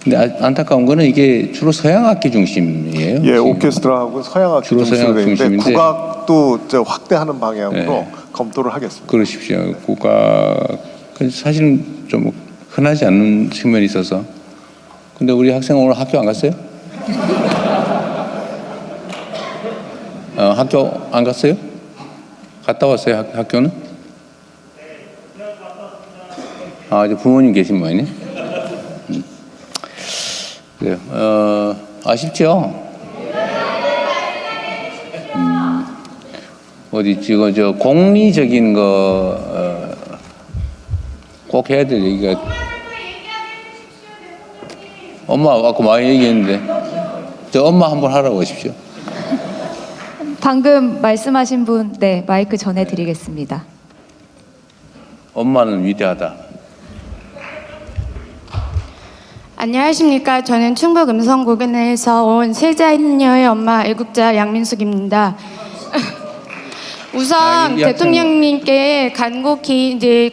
근데 안타까운 거는 이게 주로 서양 악기 중심이에요. 예, 오케스트라하고 서양 악기 주로 서양 중심인데 중심인데 국악도 이제 확대하는 방향으로 검토를 하겠습니다. 그러십시오. 국악 사실은 좀 흔하지 않는 측면이 있어서. 근데 우리 학생 오늘 학교 안 갔어요? 학교 안 갔어요? 갔다 왔어요? 학교는? 이제 부모님 계신 모양이네. 그래요. 아쉽죠? 어디 지금 저 공리적인 거 꼭 해야 될 얘기가 엄마 아까 많이 얘기했는데 저 엄마 한번 하라고 하십시오. 방금 말씀하신 분, 네, 마이크 전해드리겠습니다. 엄마는 위대하다. 안녕하십니까. 저는 충북 음성고변에서 온 세자녀의 엄마 애국자 양민숙입니다. 우선 대통령님께 간곡히 이제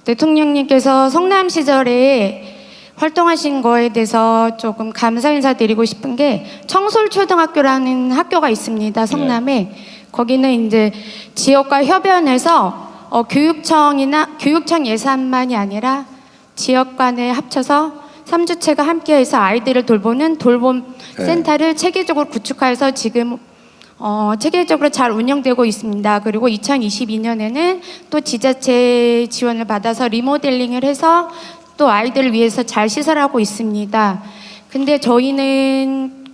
대통령님께서 성남 시절에 활동하신 거에 대해서 조금 감사 인사드리고 싶은 게 청솔초등학교라는 학교가 있습니다. 성남에. 거기는 이제 지역과 협연해서 교육청 예산만이 아니라 지역 간에 합쳐서 3주체가 함께해서 아이들을 돌보는 돌봄 센터를 체계적으로 구축해서 지금 체계적으로 잘 운영되고 있습니다. 그리고 2022년에는 또 지자체 지원을 받아서 리모델링을 해서 또 아이들을 위해서 잘 시설하고 있습니다. 근데 저희는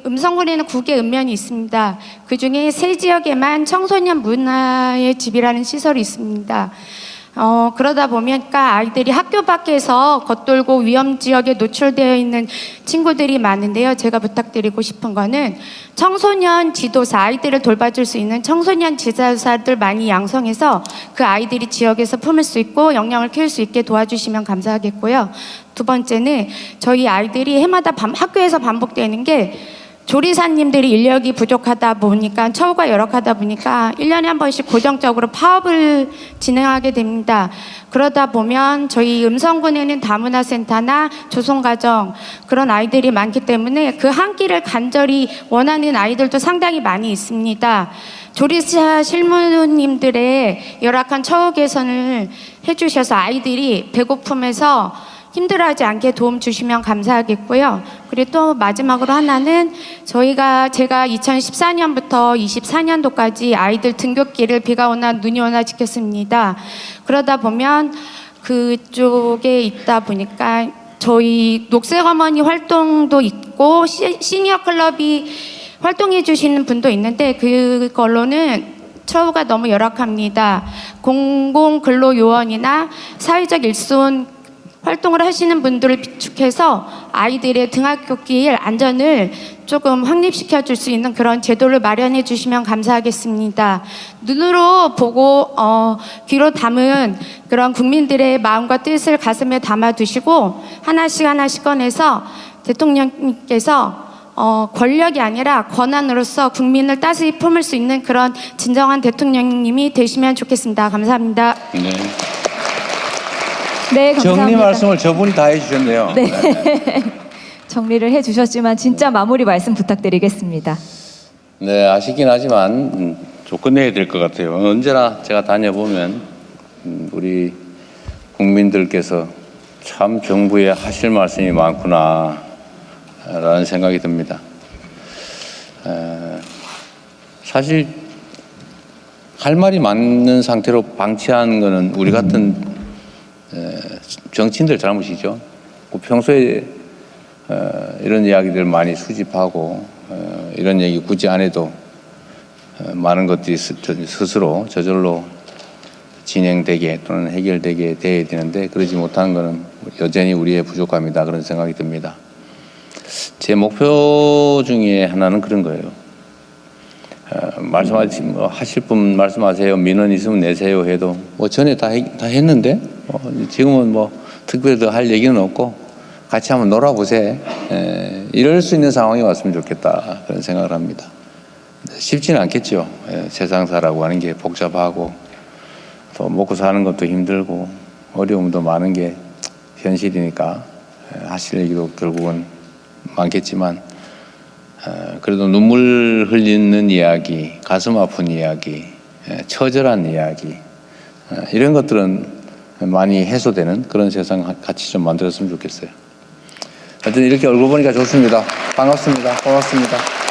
음성군에는 9개 읍면이 있습니다. 그중에 3지역에만 청소년 문화의 집이라는 시설이 있습니다. 그러다 보니까 아이들이 학교 밖에서 겉돌고 위험 지역에 노출되어 있는 친구들이 많은데요. 제가 부탁드리고 싶은 거는 청소년 지도사, 아이들을 돌봐줄 수 있는 청소년 지도사들 많이 양성해서 그 아이들이 지역에서 품을 수 있고 역량을 키울 수 있게 도와주시면 감사하겠고요. 두 번째는 저희 아이들이 해마다 학교에서 반복되는 게 조리사님들이 인력이 부족하다 보니까 처우가 열악하다 보니까 1년에 한 번씩 고정적으로 파업을 진행하게 됩니다. 그러다 보면 저희 음성군에는 다문화센터나 조성가정 그런 아이들이 많기 때문에 그 한 끼를 간절히 원하는 아이들도 상당히 많이 있습니다. 조리사 실무님들의 열악한 처우 개선을 해주셔서 아이들이 배고픔에서 힘들어하지 않게 도움 주시면 감사하겠고요. 그리고 또 마지막으로 하나는 제가 2014년부터 24년도까지 아이들 등굣길을 비가 오나 눈이 오나 지켰습니다. 그러다 보면 그쪽에 있다 보니까 저희 녹색 어머니 활동도 있고 시니어 클럽이 활동해 주시는 분도 있는데 그걸로는 처우가 너무 열악합니다. 공공근로요원이나 사회적 일손 활동을 하시는 분들을 비축해서 아이들의 등하굣길 안전을 조금 확립시켜 줄 수 있는 그런 제도를 마련해 주시면 감사하겠습니다. 눈으로 보고 귀로 담은 그런 국민들의 마음과 뜻을 가슴에 담아 두시고 하나씩 꺼내서 대통령님께서 권력이 아니라 권한으로서 국민을 따스히 품을 수 있는 그런 진정한 대통령님이 되시면 좋겠습니다. 감사합니다. 네. 네, 감사합니다. 정리 말씀을 저분이 다 해주셨네요. 네. 정리를 해주셨지만 진짜 마무리 말씀 부탁드리겠습니다. 네, 아쉽긴 하지만 좀 끝내야 될 것 같아요. 언제나 제가 다녀보면 우리 국민들께서 참 정부에 하실 말씀이 많구나 라는 생각이 듭니다. 사실 할 말이 많은 상태로 방치하는 거는 우리 같은 정치인들 잘못이죠. 평소에 이런 이야기들 많이 수집하고 이런 얘기 굳이 안 해도 많은 것들이 스스로 저절로 진행되게 또는 해결되게 돼야 되는데 그러지 못하는 것은 여전히 우리의 부족함이다 그런 생각이 듭니다. 제 목표 중에 하나는 그런 거예요. 하실 분 말씀하세요. 민원 있으면 내세요 해도 전에 다 했는데 지금은 특별히 더 할 얘기는 없고 같이 한번 놀아보세요. 이럴 수 있는 상황이 왔으면 좋겠다 그런 생각을 합니다. 쉽지는 않겠죠. 세상 살아가고 하는 게 복잡하고 또 먹고 사는 것도 힘들고 어려움도 많은 게 현실이니까 하실 얘기도 결국은 많겠지만 그래도 눈물 흘리는 이야기, 가슴 아픈 이야기, 처절한 이야기 이런 것들은 많이 해소되는 그런 세상 같이 좀 만들었으면 좋겠어요. 하여튼 이렇게 얼굴 보니까 좋습니다. 반갑습니다. 고맙습니다.